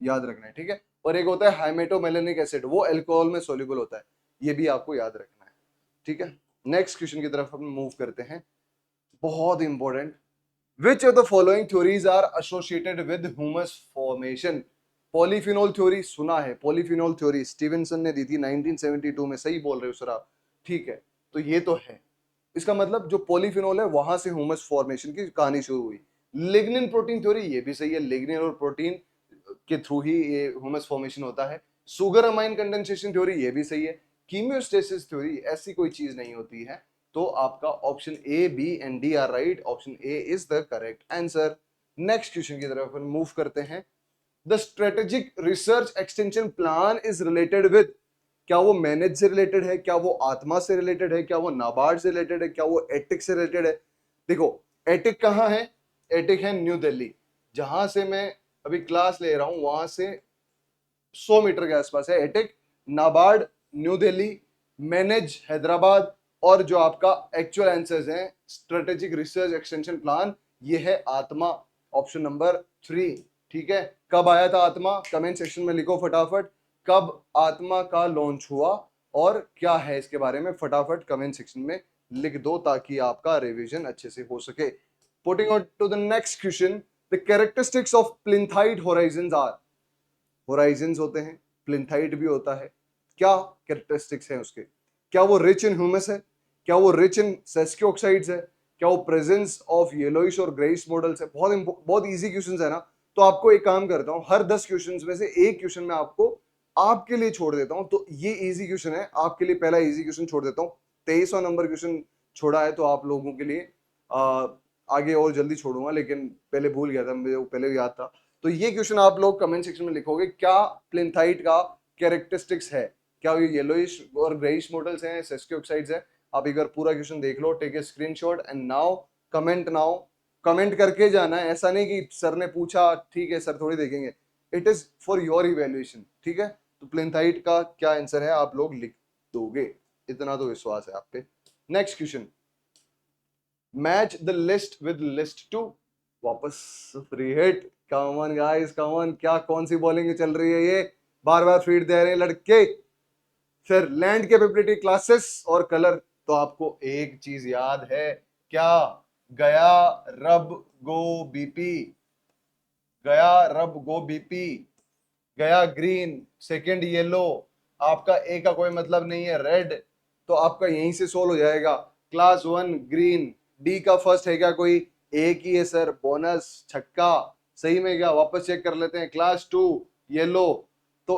याद रखना है। ठीक है, और एक होता है हाइमेटोमेलेनिक एसिड, वो अल्कोहल में सोल्यूबल होता है, ये भी आपको याद रखना है। ठीक है, नेक्स्ट क्वेश्चन की तरफ हम मूव करते हैं, बहुत important. Which of the following theories are associated with humus formation? Polyphenol theory सुना है, पॉलीफिनोल थ्योरी स्टीवेंसन ने दी थी 1972 में, सही बोल रहे हो सर आप। ठीक है, तो ये तो है, इसका मतलब जो पॉलीफिनोल है वहां से ह्यूमस फॉर्मेशन की कहानी शुरू हुई। लिग्निन प्रोटीन थ्योरी ये भी सही है, लिग्निन और प्रोटीन के थ्रू ही ये ह्यूमस फॉर्मेशन होता है। सुगर अमाइन कंडेंसेशन थ्योरी ये भी सही है। कीमियोस्टेसिस थ्योरी ऐसी कोई चीज नहीं होती है। तो आपका option A, B and D are right, option A is the correct answer. Next question की तरफ मूव करते हैं। The strategic research extension plan is related with, क्या वो मैनेज से रिलेटेड है, क्या वो आत्मा से रिलेटेड है, क्या वो नाबार्ड से रिलेटेड है, क्या वो एटिक से रिलेटेड है। देखो, एटिक कहाँ है, एटिक है न्यू दिल्ली, जहां से मैं अभी क्लास ले रहा हूं वहां से 100 मीटर के आसपास है attic. NABARD new Delhi, manage Hyderabad, और जो आपका एक्चुअल आंसर्स हैं स्ट्रेटेजिक रिसर्च एक्सटेंशन प्लान, ये है आत्मा, ऑप्शन नंबर 3। ठीक है, कब आया था आत्मा, कमेंट सेक्शन में लिखो फटाफट, कब आत्मा का लॉन्च हुआ और क्या है इसके बारे में, फटाफट कमेंट सेक्शन में लिख दो ताकि आपका रिवीजन अच्छे से हो सके। Putting on to the next question, the characteristics of plinthite horizons are, horizons होते हैं, प्लिंथाइट भी होता है, क्या कैरेक्टरिस्टिक्स हैं उसके, क्या वो रिच इन ह्यूमस है, क्या वो रिच इन सेस्कियो ऑक्साइड्स है, क्या वो प्रेजेंस ऑफ येलोइश और ग्रेइश मॉडल्स है। बहुत इजी क्वेश्चंस है ना। तो आपको एक काम करता हूं, हर 10 क्वेश्चंस में से एक क्वेश्चन मैं आपको आपके लिए छोड़ देता हूं। तो ये इजी क्वेश्चन है आपके लिए, पहला इजी क्वेश्चन छोड़ देता हूं। 23वां नंबर क्वेश्चन छोड़ा है तो आप लोगों के लिए आगे और जल्दी छोड़ूंगा, लेकिन पहले भूल गया था, मुझे पहले याद था। तो ये क्वेश्चन आप लोग कमेंट सेक्शन में लिखोगे, क्या प्लिंथाइट का कैरेक्टरिस्टिक्स है, क्या ये येलोइश और ग्रेइश मॉडल्स हैं, सेस्कियो ऑक्साइड्स हैं। आप एक बार पूरा क्वेश्चन देख लो, take a screenshot and now comment, now comment करके जाना है, ऐसा नहीं कि सर ने पूछा ठीक है सर थोड़ी देखेंगे, it is for your evaluation. ठीक है, तो प्लिंथाइट का क्या आंसर है आप लोग लिख दोगे, इतना तो विश्वास है आप पे। Next question, match the list with list two, वापस free hit, come on guys come on, क्या कौन सी बॉलिंग चल रही है ये, बार बार फीड दे रहे हैं लड़के। फिर लैंड कैपेबिलिटी क्लासेस और कलर, तो आपको एक चीज याद है क्या, गया रब गो बीपी, गया रब गो बीपी, गया ग्रीन, सेकंड येलो, आपका ए का कोई मतलब नहीं है रेड, तो आपका यहीं से सोल्व हो जाएगा। क्लास 1 ग्रीन, डी का फर्स्ट है क्या कोई, ए की है सर, बोनस छक्का, सही में क्या, वापस चेक कर लेते हैं। क्लास 2 येलो, तो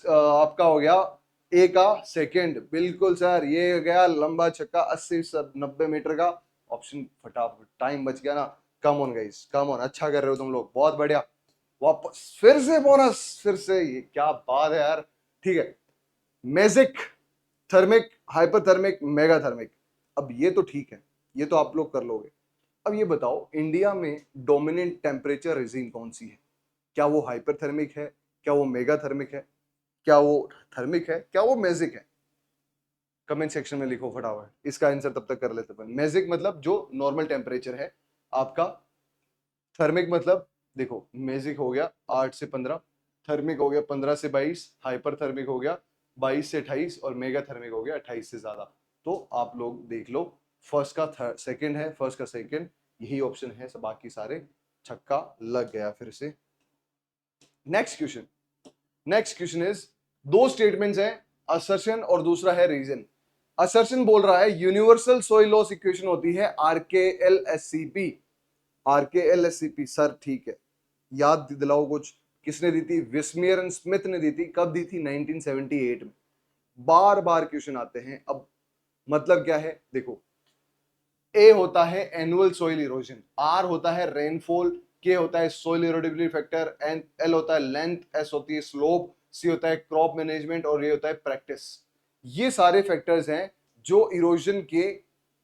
आपका हो गया ए का सेकंड, बिल्कुल सर, ये गया लंबा छक्का 80 90 मीटर का, ऑप्शन फटाफट, टाइम बच गया ना। कम ऑन गाइस कम ऑन, अच्छा कर रहे हो तुम लोग, बहुत बढ़िया। वापस फिर से बोनस, फिर से, ये क्या बात है यार। ठीक है, मैजिक थर्मिक, हाइपरथर्मिक, मेगाथर्मिक। अब ये तो ठीक है, ये तो आप लोग कर लोगे। अब ये बताओ इंडिया में डोमिनेंट टेम्परेचर रिजीम कौन सी है? क्या वो हाइपरथर्मिक है, क्या वो मेगाथर्मिक है, क्या वो थर्मिक है, क्या वो मेजिक है? कमेंट सेक्शन में लिखो फटाफट, इसका आंसर तब तक कर लेते अपन। मेजिक मतलब जो नॉर्मल टेम्परेचर है आपका, थर्मिक मतलब देखो मेजिक हो गया 8 से 15, थर्मिक हो गया 15 से 22, हाइपर थर्मिक हो गया 22 से 28 और मेगा थर्मिक हो गया 28 से ज्यादा। तो आप लोग देख लो, फर्स्ट का सेकंड है, फर्स्ट का सेकंड, यही ऑप्शन है, सब बाकी सारे छक्का लग गया फिर से। Next question, next question is, दो स्टेटमेंट्स हैं, असर्शन और दूसरा है रीजन। असर्शन बोल रहा है यूनिवर्सल सोइल लॉस इक्वेशन होती है आरकेएलएससीपी। आरकेएलएससीपी सर ठीक है, याद दिलाओ कुछ, किसने दी थी? विस्मियर एंड स्मिथ ने दी थी। कब दी थी? 1978 में। बार बार क्वेश्चन आते हैं। अब मतलब क्या है देखो, ए होता है एनुअल सोइल इरोजन, आर होता है रेनफॉल, के होता है सोइल इरोडेबिलिटी फैक्टर, एन एल होता है लेंथ, एस होती है स्लोप, सी होता है क्रॉप मैनेजमेंट और ये होता है प्रैक्टिस। ये सारे फैक्टर्स हैं जो इरोजन के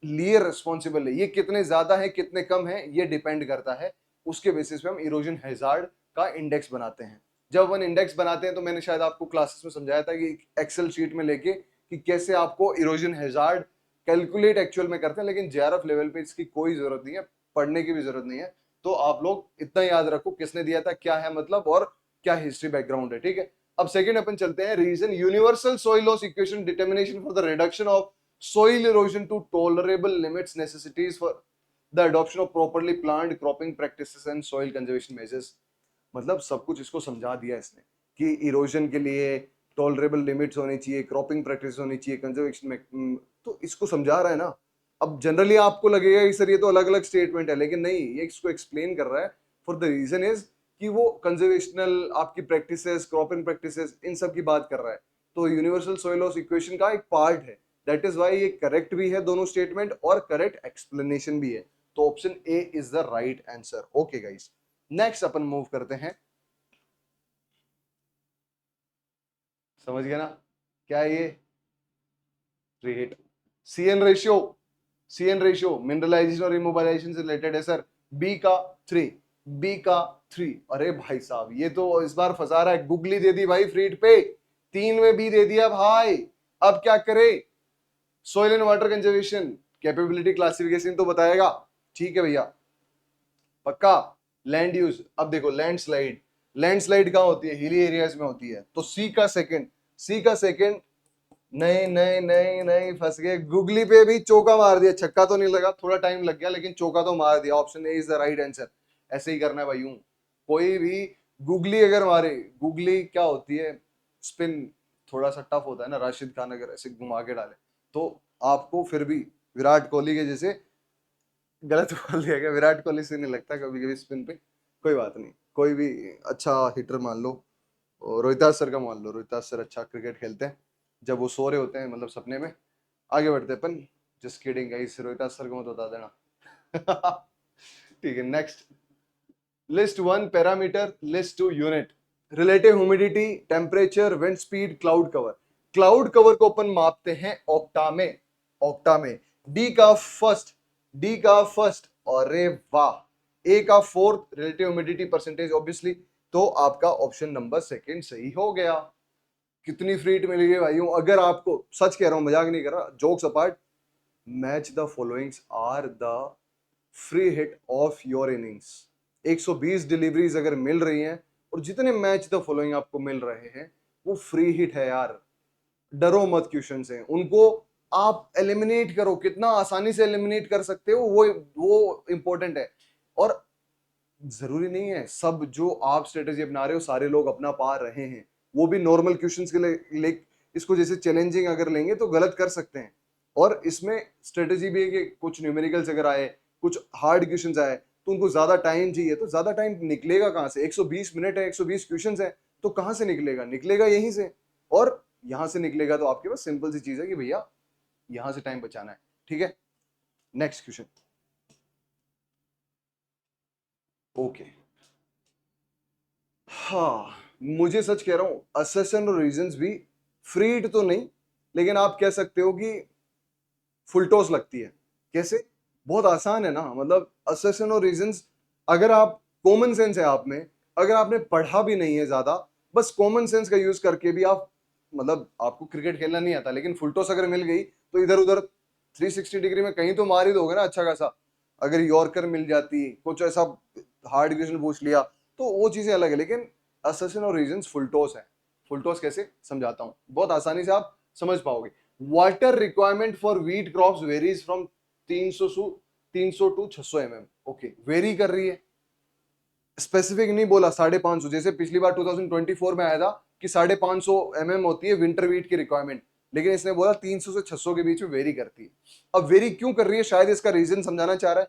लिए रिस्पॉन्सिबल है। ये कितने ज्यादा है कितने कम है ये डिपेंड करता है, उसके बेसिस पे हम इरोजन हैजार्ड का इंडेक्स बनाते हैं। जब अपन इंडेक्स बनाते हैं तो मैंने शायद आपको क्लासेस में समझाया था कि एक्सेल शीट में लेके कि कैसे आपको इरोजन हैजार्ड कैलकुलेट एक्चुअल में करते हैं, लेकिन जेआरएफ लेवल पे इसकी कोई जरूरत नहीं है, पढ़ने की भी जरूरत नहीं है। तो आप लोग इतना याद रखो किसने दिया था, क्या है मतलब, और क्या हिस्ट्री बैकग्राउंड है, ठीक है। अब सेकंड अपन चलते हैं, reason universal soil loss equation determination for the reduction of soil erosion to tolerable limits necessities for the adoption of properly planned cropping practices and soil conservation measures। मतलब सब कुछ इसको समझा दिया इसने कि इरोजन के लिए टॉलरेबल लिमिट्स होनी चाहिए, क्रॉपिंग प्रैक्टिस होनी चाहिए, कंजर्वेशन में, तो इसको समझा रहा है ना। अब जनरली आपको लगेगा कि सर ये तो अलग अलग स्टेटमेंट है, लेकिन नहीं, ये इसको एक्सप्लेन कर रहा है। फॉर द रीजन इज कि वो कंजर्वेशनल आपकी प्रैक्टिसेस, क्रॉपिंग प्रैक्टिसेस, इन सब की बात कर रहा है। तो यूनिवर्सल सोइल लॉस इक्वेशन का एक पार्ट है। दैट इज वाई ये करेक्ट भी है दोनों स्टेटमेंट और करेक्ट एक्सप्लेनेशन भी है। तो option A is the right answer. Okay guys, next अपन मूव करते हैं। समझ गया ना क्या है ये? Rate, CN ratio, CN ratio mineralization और इमोबाइलाइजेशन से रिलेटेड है सर। बी का 3, बी का 3। अरे भाई साहब ये तो इस बार फंसा रहा है, गुगली दे दी भाई फ्रीड पे, 3 में बी दे दिया भाई। अब क्या करे? Soil and water conservation capability classification तो बताएगा, ठीक है भैया पक्का। लैंड यूज, अब देखो लैंडस्लाइड, लैंडस्लाइड कहाँ होती है? हिली एरियाज में होती है। तो सी का सेकंड, सी का सेकंड, नहीं नहीं नहीं नहीं, फंस गए। गुगली पे भी चौका मार दिया, छक्का तो नहीं लगा, थोड़ा टाइम लग गया लेकिन चौका तो मार दिया। Option A is the right answer. ऐसे ही करना है भाई, यूं कोई भी गुगली अगर मारे, गुगली क्या होती है? स्पिन थोड़ा सा टफ होता है ना, राशिद खान अगर ऐसे घुमा के डाले तो आपको फिर भी विराट कोहली के जैसे, गलत बोल दिया गया, विराट कोहली से नहीं लगता कभी कभी स्पिन पे। कोई बात नहीं, कोई भी अच्छा हिटर मान लो, और रोहिताज सर का मान लो, रोहिताज सर अच्छा क्रिकेट खेलते हैं जब वो सो रहे होते हैं, मतलब सपने में। आगे बढ़ते हैं अपन, just kidding guys, Rohitaj sir को मत बता देना। ठीक है, next, list 1 parameter, list 2 unit. Relative humidity, temperature, wind speed, cloud cover. Cloud cover को अपन मापते हैं ऑक्टा में, ऑक्टा में। डी का फर्स्ट, डी का फर्स्ट, अरे वाह। ए का fourth, relative humidity percentage obviously. तो आपका ऑप्शन नंबर सेकंड सही हो गया। कितनी फ्री हिट मिलेगी भाइयों अगर आपको, सच कह रहा हूं, मजाक नहीं कर रहा, jokes apart, match the followings are the free hit of your innings. 120 deliveries अगर मिल रही हैं और जितने मैच द फॉलोइंग आपको मिल रहे हैं वो फ्री हिट है यार। डरो मत, क्वेश्चन हैं उनको आप एलिमिनेट करो, कितना आसानी से एलिमिनेट कर सकते हो वो इंपॉर्टेंट है। और जरूरी नहीं है सब जो आप स्ट्रेटेजी अपना रहे हो सारे लोग अपना पा रहे हैं, वो भी नॉर्मल क्वेश्चंस के लिए इसको जैसे चैलेंजिंग अगर लेंगे तो गलत कर सकते हैं। और इसमें स्ट्रेटेजी भी है कि कुछ न्यूमेरिकल्स अगर आए, कुछ हार्ड क्वेश्चंस आए तो उनको ज्यादा टाइम चाहिए, तो ज्यादा टाइम निकलेगा कहां से? 120 मिनट है, 120 क्वेश्चंस है, तो कहां से निकलेगा? निकलेगा यहीं से। और यहां से निकलेगा तो आपके पास सिंपल सी चीज है कि भैया यहां से टाइम बचाना है, ठीक है। Next question, okay. हाँ, मुझे सच कह रहा हूं, असेसन और रीजंस भी फ्रीड तो नहीं, लेकिन आप कह सकते हो कि फुलटोस लगती है। कैसे? बहुत आसान है ना, मतलब असर्शन और रीजंस, अगर आप कॉमन सेंस है आप में, अगर आपने पढ़ा भी नहीं है ज्यादा, बस कॉमन सेंस का यूज करके भी आप, मतलब आपको क्रिकेट खेलना नहीं आता लेकिन फुलटोस अगर मिल गई तो इधर उधर 360 डिग्री में कहीं तो मार ही दोगे ना अच्छा खासा। अगर यॉर्कर मिल जाती, कुछ ऐसा हार्ड क्वेश्चन पूछ लिया, तो वो चीजें अलग है, लेकिन असर्शन और रीजंस फुलटोस है। फुलटोस कैसे समझाता हूं, बहुत आसानी से आप समझ पाओगे। Water requirement for wheat crops varies from 300 to 600 mm। Okay, vary कर रही है, स्पेसिफिक नहीं बोला 550, जैसे पिछली बार 2024 में आया था कि 550 mm होती है विंटर व्हीट की रिक्वायरमेंट, लेकिन इसने बोला 300 से 600 के बीच में वेरी करती है। अब वेरी क्यों कर रही है, शायद इसका रीजन समझाना चाह रहा है।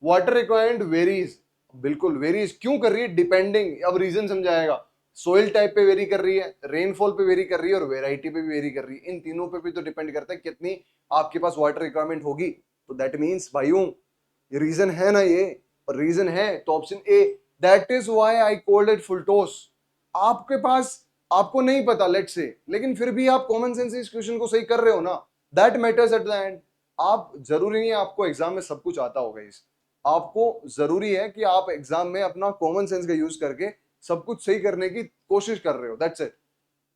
वाटर रिक्वायरमेंट वेरीज, बिल्कुल वेरीज क्यों कर रही है, डिपेंडिंग, अब रीजन समझाएगा। सोइल टाइप पे वेरी कर रही है, रेनफॉल पे वेरी कर रही है, और वेराइटी पे भी वेरी कर रही है। इन तीनों पे भी तो डिपेंड करता है कितनी आपके पास वाटर रिक्वायरमेंट होगी। तो दैट मीन्स भाइयों, ये रीजन है ना, ये रीजन है, तो option A, that is why I called it full toss. आपके पास, आपको नहीं पता लेट से, लेकिन फिर भी आप कॉमन सेंस से इस क्वेश्चन को सही कर रहे हो ना, that matters at the end. आप, जरूरी नहीं है आपको एग्जाम में सब कुछ आता होगा, इस आपको जरूरी है कि आप एग्जाम में अपना कॉमन सेंस का यूज करके सब कुछ सही करने की कोशिश कर रहे हो, दैट्स इट।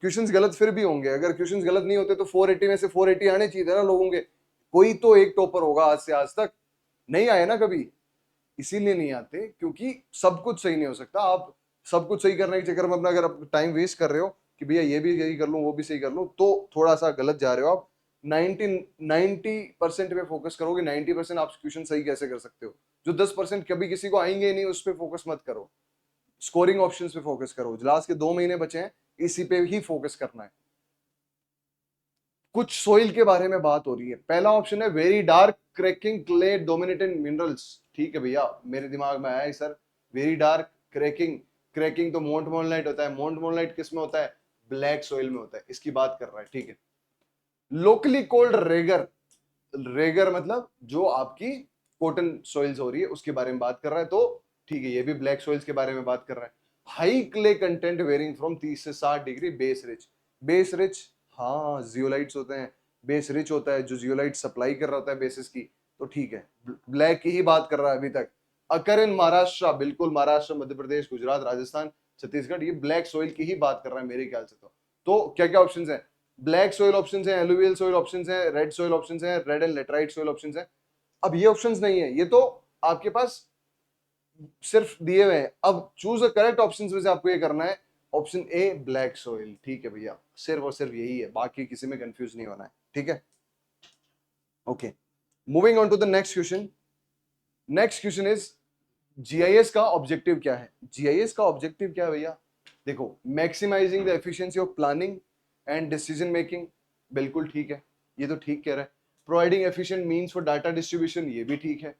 क्वेश्चंस गलत फिर भी होंगे, अगर क्वेश्चंस गलत नहीं होते तो 480 में से 480 आने चाहिए थे ना लोगों के। कोई तो एक टॉपर होगा आज से आज तक, नहीं आए ना कभी, इसीलिए नहीं आते क्योंकि सब कुछ सही नहीं हो सकता। आप सब कुछ सही करने के चक्कर में अपना अगर टाइम वेस्ट कर रहे हो कि भैया ये भी सही कर लूं वो भी सही कर लूं, तो थोड़ा सा गलत जा रहे हो आप। 90% पे फोकस करोगे, 90% आप क्वेश्चन सही कैसे कर सकते हो। जो 10% कभी किसी को आएंगे ही नहीं, उस पर फोकस मत करो, स्कोरिंग ऑप्शंस पे फोकस करो। लास्ट के 2 महीने बचे हैं, इसी पे ही फोकस करना है। कुछ सोइल के बारे में बात हो रही है। पहला ऑप्शन है very dark cracking clay dominated minerals. ठीक है भैया, मेरे दिमाग में आया है sir, very dark cracking. Cracking तो मोंट मोनलाइट होता है, मोंट मोनलाइट किस में होता है, ब्लैक सोइल में होता है, इसकी बात कर रहा है। ठीक है, लोकली कोल्ड रेगर, रेगर मतलब जो आपकी कॉटन सॉइल्स हो रही है उसके बारे में बात कर रहा है, तो ठीक है, ये भी ब्लैक सॉइल्स के बारे में बात कर रहा है। High clay content varying from 30 से 60 degree, base rich. Base rich, हाँ जियोलाइट्स होते हैं, बेस रिच होता है, जो जियोलाइट सप्लाई कर रहा होता है बेसिस की, तो ठीक है। ब्लैक की ही बात कर रहा है अभी तक। अकर इन महाराष्ट्र, बिल्कुल महाराष्ट्र, मध्य प्रदेश, गुजरात, राजस्थान, छत्तीसगढ़, ये ब्लैक सॉइल की ही बात कर रहा है मेरे ख्याल से। तो क्या क्या ऑप्शंस हैं, ब्लैक सोइल ऑप्शंस हैं, एलुवियल सोइल ऑप्शंस हैं, रेड सोइल ऑप्शंस हैं, red and laterite soil options हैं। अब ये ऑप्शंस नहीं है, ये तो आपके पास सिर्फ दिए हुए हैं। अब चूज अ करेक्ट ऑप्शंस में से आपको ये करना है, ऑप्शन ए ब्लैक सोइल। ठीक है भैया, सिर्फ और सिर्फ यही है, बाकी किसी में कंफ्यूज नहीं होना है। ठीक है, okay, moving on to the next question. Next question is, GIS का ऑब्जेक्टिव क्या है। जीआईएस का ऑब्जेक्टिव क्या है भैया, देखो, maximizing the efficiency of planning and decision making, बिल्कुल ठीक है, ये तो ठीक कह रहा है। Providing efficient means for data distribution, ये भी ठीक है।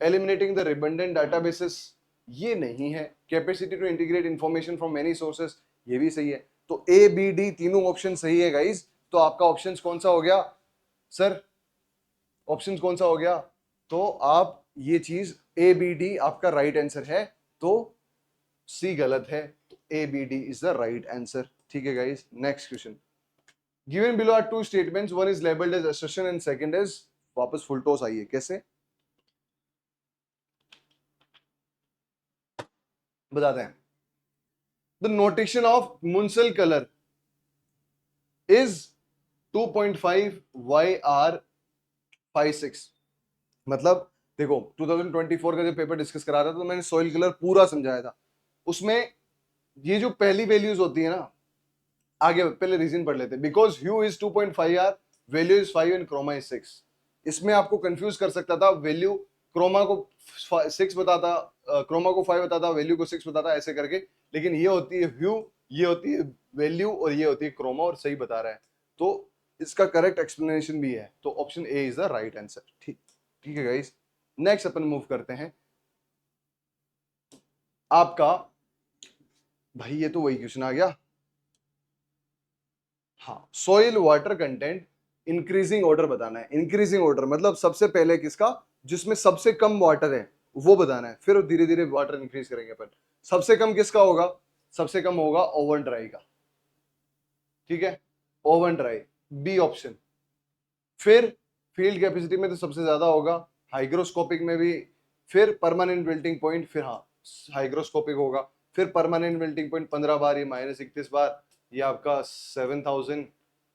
एलिमिनेटिंग द रिडंडेंट डाटाबेसेस, ये नहीं है। Capacity to integrate information from many sources, ये भी सही है। तो ए बी डी तीनों ऑप्शन सही है गाइस। तो आपका ऑप्शन कौन सा हो गया सर, ऑप्शन कौन सा हो गया, तो आप ये चीज ए बी डी आपका राइट आंसर है, तो सी गलत है, A B D is the right answer. ठीक है guys, next question. Given below are two statements, one is labelled as assertion and second is, वापस फुल टॉस आई है, कैसे बताते हैं। The notation of Munsell colour is 2.5 YR56। मतलब देखो, 2024 का जो पेपर डिस्कस करा था तो मैंने सॉइल कलर पूरा समझाया था। उसमें ये जो पहली वैल्यूज होती है ना, आगे पहले रीजन पढ़ लेते हैं। Because hue is 2.5 R, value is 5 and chroma is 6। इसमें आपको कंफ्यूज कर सकता था, वैल्यू क्रोमा को 6 बताता, क्रोमा को 5 बताता, वैल्यू को 6 बताता, ऐसे करके। लेकिन ये होती है ह्यू, ये होती है वैल्यू, और ये होती है क्रोमा, और सही बता रहा है। तो इसका करेक्ट एक्सप्लेनेशन भी है, तो option A is the right answer. ठीक, ठीक है गाइस, नेक्स्ट अपन मूव करते हैं। आपका भाई ये तो वही क्वेश्चन आ गया, हाँ, soil water content increasing order बताना है। इंक्रीजिंग ऑर्डर मतलब सबसे पहले किसका, जिसमें सबसे कम वाटर है वो बताना है, फिर धीरे धीरे वाटर इंक्रीज करेंगे अपन। सबसे कम किसका होगा, सबसे कम होगा ओवन ड्राई का। ठीक है, ओवन ड्राई। B option. फिर फील्ड कैपेसिटी में तो सबसे ज्यादा होगा, हाइग्रोस्कोपिक में भी, फिर परमानेंट मेल्टिंग पॉइंट, फिर हाँ हाइग्रोस्कोपिक होगा, फिर परमानेंट मेल्टिंग पॉइंट 15 बार, ये -31 बार, ये आपका 7000,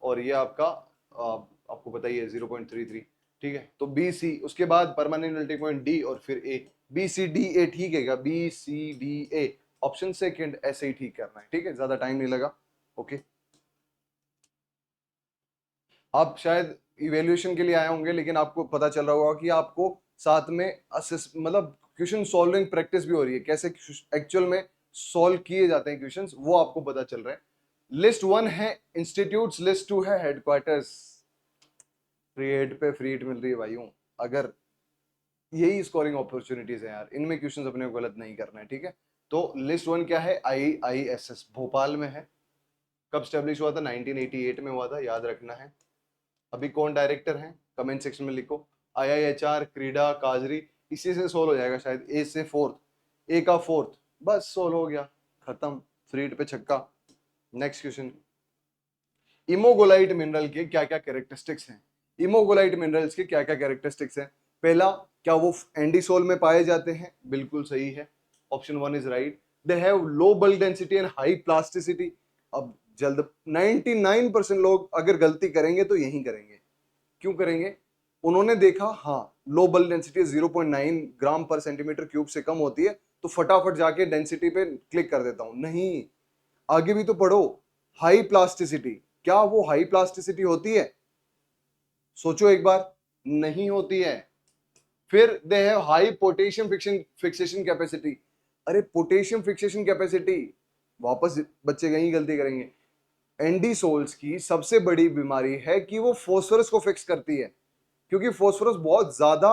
और ये आपका आपको पता ही है 0.33। ठीक है, तो बी सी, उसके बाद परमानेंट मेल्टिंग पॉइंट डी, और फिर ए। बी सी डी ए ठीक है, B C D A option second, ऐसे ही ठीक करना है। ठीक है, ज्यादा टाइम नहीं लगा। ओके, आप शायद इवेल्युएशन के लिए आए होंगे, लेकिन आपको पता चल रहा होगा कि आपको साथ में असिस्ट मतलब क्वेश्चन सॉल्विंग प्रैक्टिस भी हो रही है, कैसे एक्चुअल में सॉल्व किए जाते हैं क्वेश्चंस, वो आपको पता चल रहा है। लिस्ट 1 है इंस्टीट्यूट्स, लिस्ट 2 है हेडक्वार्टर्स। फ्री हेड पे फ्री हिट मिल रही है भाइयों, अगर यही स्कोरिंग अपॉर्चुनिटीज है यार, इनमें क्वेश्चंस अपने को गलत नहीं करना है। ठीक है, तो लिस्ट 1 क्या है, IISS भोपाल में है। कब स्टेब्लिश हुआ था, 1988 में हुआ था, याद रखना है। अभी कौन डायरेक्टर हैं, कमेंट सेक्शन में लिखो। IIHR, क्रीडा, काजरी, इसी से सोल्व हो जाएगा शायद, ए से फोर्थ, ए का फोर्थ, बस सोल्व हो गया, खत्म, फ्री हिट पे छक्का। नेक्स्ट क्वेश्चन, इमोगोलाइट मिनरल के क्या क्या कैरेक्टरिस्टिक्स हैं। इमोगोलाइट मिनरल्स के क्या क्या कैरेक्टरिस्टिक्स हैं। पहला, क्या वो एंडीसोल में पाए जाते हैं, बिल्कुल सही है, option 1 is right. They have low bulk density and high plasticity. अब जल्द 99% लोग अगर गलती करेंगे तो यही करेंगे। क्यों करेंगे, उन्होंने देखा हाँ लो बल्क डेंसिटी 0.9 ग्राम पर सेंटीमीटर क्यूब से कम होती है, तो फटाफट जाके डेंसिटी पे क्लिक कर देता हूं। नहीं, आगे भी तो पढ़ो। हाई प्लास्टिसिटी, क्या वो हाई प्लास्टिसिटी होती है, सोचो एक बार, नहीं होती है। फिर they have high potassium fixation capacity. अरे पोटेशियम फिक्सेशन कैपेसिटी, वापस बच्चे यही गलती करेंगे। एंडीसोल्स की सबसे बड़ी बीमारी है कि वो फास्फोरस को फिक्स करती है, क्योंकि फास्फोरस बहुत ज्यादा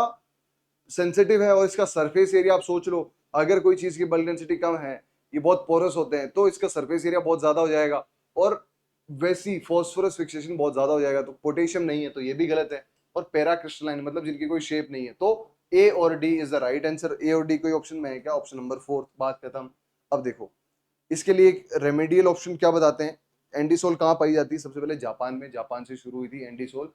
सेंसिटिव है, और इसका सरफेस एरिया आप सोच लो, अगर कोई चीज की बल्क डेंसिटी कम है, ये बहुत पोरस होते हैं, तो इसका सरफेस एरिया बहुत ज्यादा हो जाएगा, और वैसी फास्फोरस फिक्सेशन बहुत ज्यादा हो जाएगा। तो पोटेशियम नहीं है तो ये भी गलत है, और पैरा क्रिस्टलाइन मतलब जिनकी कोई शेप नहीं है, तो ए और D is the right answer. A और डी कोई ऑप्शन में है क्या, ऑप्शन नंबर 4, बात खत्म। अब देखो, इसके लिए एक रेमेडियल ऑप्शन क्या बताते हैं। एंडीसोल कहाँ पाई जाती है, सबसे पहले जापान में, जापान से शुरू हुई थी एंडीसोल,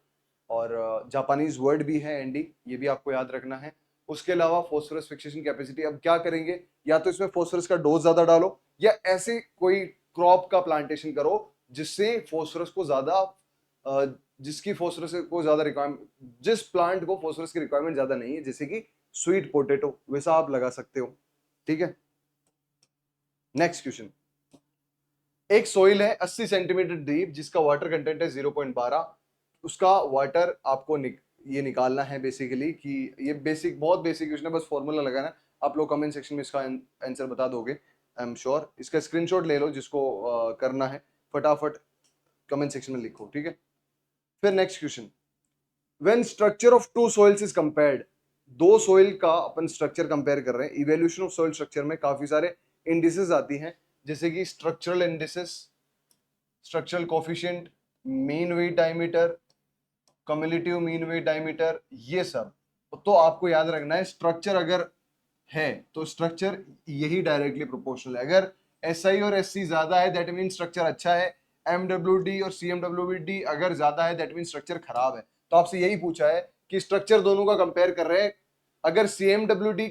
और जापानीज वर्ड भी है एंडी, ये भी आपको याद रखना है। उसके अलावा फास्फोरस फिक्सेशन कैपेसिटी, अब क्या करेंगे, या तो इसमें फास्फोरस का डोज ज्यादा डालो, या ऐसे कोई क्रॉप का प्लांटेशन करो जिससे फास्फोरस को ज्यादा जिसकी फास्फोरस को ज्यादा रिक्वायरमेंट, जिस प्लांट को फास्फोरस की रिक्वायरमेंट ज्यादा नहीं है, जैसे कि स्वीट पोटैटो, वैसा आप लगा सकते हो। ठीक है, नेक्स्ट क्वेश्चन, एक सोइल है 80 सेंटीमीटर डीप जिसका वाटर कंटेंट है 0.12, उसका वाटर आपको ये निकालना है बेसिकली, कि ये बेसिक, बहुत बेसिक क्वेश्चन है, बस फॉर्मूला लगाना है। आप लोग कमेंट सेक्शन में इसका आंसर बता दोगे, आई एम श्योर। इसका स्क्रीनशॉट ले लो जिसको करना है, फटाफट कमेंट सेक्शन में लिखो। ठीक है, फिर next question, when structure of two soils is compared, दो सॉइल का अपन स्ट्रक्चर कंपेयर कर रहे हैं, इवोल्यूशन ऑफ सॉइल स्ट्रक्चर में काफी सारे इंडिसेस आती हैं, जैसे कि structural indices, structural coefficient, mean weight diameter, cumulative mean weight diameter, ये सब। तो आपको याद रखना है, स्ट्रक्चर अगर है तो स्ट्रक्चर यही डायरेक्टली प्रोपोर्शनल है। अगर SI और SC ज्यादा है दैट मीन स्ट्रक्चर अच्छा है, MWD और CMWD अगर ज्यादा है दैट मीन स्ट्रक्चर खराब है। तो आपसे यही पूछा है कि स्ट्रक्चर दोनों का कंपेयर कर रहे हैं, अगर CMWD,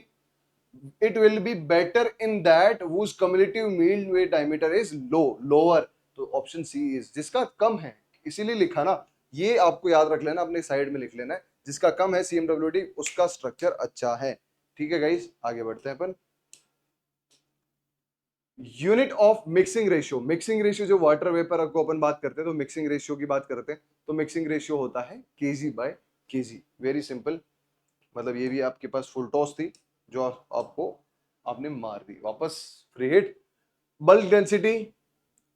it will be better in that whose cumulative mean weight diameter is lower, तो ऑप्शन सी इज, जिसका कम है, इसीलिए लिखा ना, ये आपको याद रख लेना, अपने साइड में लिख लेना है, जिसका कम है CMWD उसका स्ट्रक्चर अच्छा है। ठीक है गाइस, आगे बढ़ते हैं अपन। Unit of mixing ratio, mixing ratio जो वाटर वेपर को अपन बात करते हैं, तो मिक्सिंग रेशियो की बात करते हैं, तो मिक्सिंग रेशियो होता है kg/kg, वेरी सिंपल। मतलब ये भी आपके पास फुल टॉस थी जो आपको आपने मार दी, वापस फ्री हिट। बल्क डेंसिटी,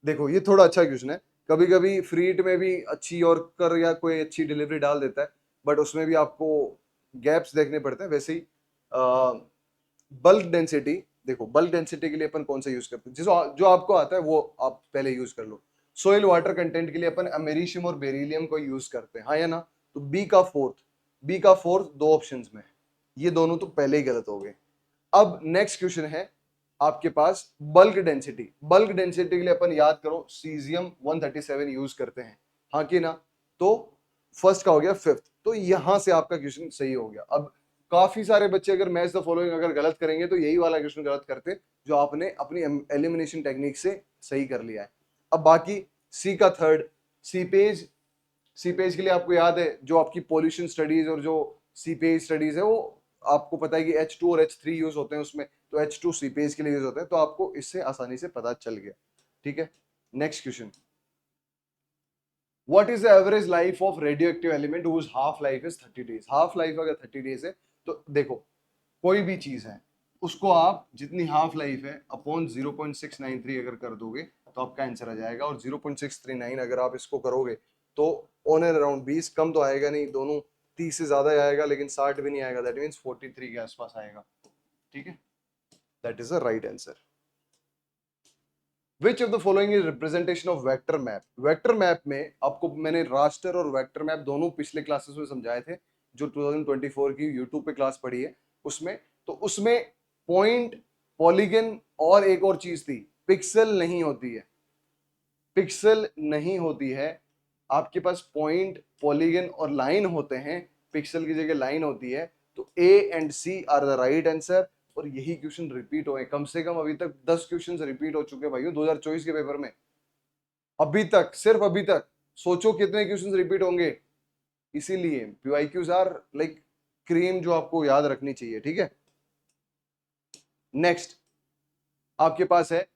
देखो ये थोड़ा अच्छा क्वेश्चन है, कभी कभी फ्री हिट में भी अच्छी और कर या कोई अच्छी डिलीवरी डाल देता है, बट उसमें भी आपको गैप्स देखने पड़ते हैं। वैसे ही बल्क डेंसिटी, देखो बल्क डेंसिटी के लिए अपन कौन सा यूज करते हैं, जो आपको आता है वो आप पहले यूज कर लो। सोइल वाटर कंटेंट के लिए अपन अमेरिशियम और बेरिलियम को यूज करते हैं, हाँ या ना, तो बी का फोर्थ दो ऑप्शंस में है, ये दोनों तो पहले ही गलत हो गए। अब नेक्स्ट क्वेश्चन है आपके पास बल्क डेंसिटी, बल्क डेंसिटी के लिए अपन याद करो सीजियम 137 यूज करते हैं, हाँ कि ना। तो फर्स्ट का हो गया फिफ्थ, तो यहां से आपका क्वेश्चन सही हो गया। अब काफी सारे बच्चे अगर मैच द फॉलोइंग अगर गलत करेंगे तो यही वाला क्वेश्चन गलत करते जो आपने अपनी एलिमिनेशन टेक्निक से सही कर लिया है। अब बाकी सी का थर्ड, सीपेज के लिए आपको याद है जो आपकी पॉल्यूशन स्टडीज और जो सीपेज स्टडीज है वो आपको पता है कि H2 और H3 यूज होते हैं उसमें, तो H2 सीपेज के लिए यूज होते हैं, तो आपको इससे आसानी से पता चल गया। ठीक है, next question, what is the average life of radioactive element whose half life is 30 days. Half life अगर 30 डेज है तो देखो कोई भी चीज है उसको आप जितनी हाफ लाइफ है अपॉन 0.693 अगर कर दोगे तो आपका आंसर आ जाएगा, और 0.639 अगर आप इसको करोगे तो ऑन एंड अराउंड 20, कम तो आएगा नहीं, दोनों 30 से ज्यादा आएगा लेकिन 60 भी नहीं आएगा, दैट मींस 43 के आसपास आएगा। ठीक है, that is the right answer. Which of the following is representation of vector map? Vector map में आपको मैंने रास्टर और वेक्टर मैप दोनों पिछले क्लासेस में समझाए थे, जो 2024 की यूट्यूब पे क्लास पढ़ी है उसमें। तो उसमें पॉइंट, पॉलीगन और एक और चीज थी, पिक्सल नहीं होती है, पिक्सल नहीं होती है। आपके पास पॉइंट, पॉलीगन और लाइन होते हैं, पिक्सल की जगह लाइन होती है। तो A and C are the right answer, और यही क्वेश्चन रिपीट हुए, कम से कम अभी तक 10 क्वेश्चन रिपीट हो चुके हैं भाइयों 2024 के पेपर में। अभी तक, सिर्फ अभी तक सोचो कितने क्वेश्चन रिपीट होंगे। इसीलिए पीवाईक्यूज आर लाइक क्रीम जो आपको याद रखनी चाहिए। ठीक है, नेक्स्ट आपके पास है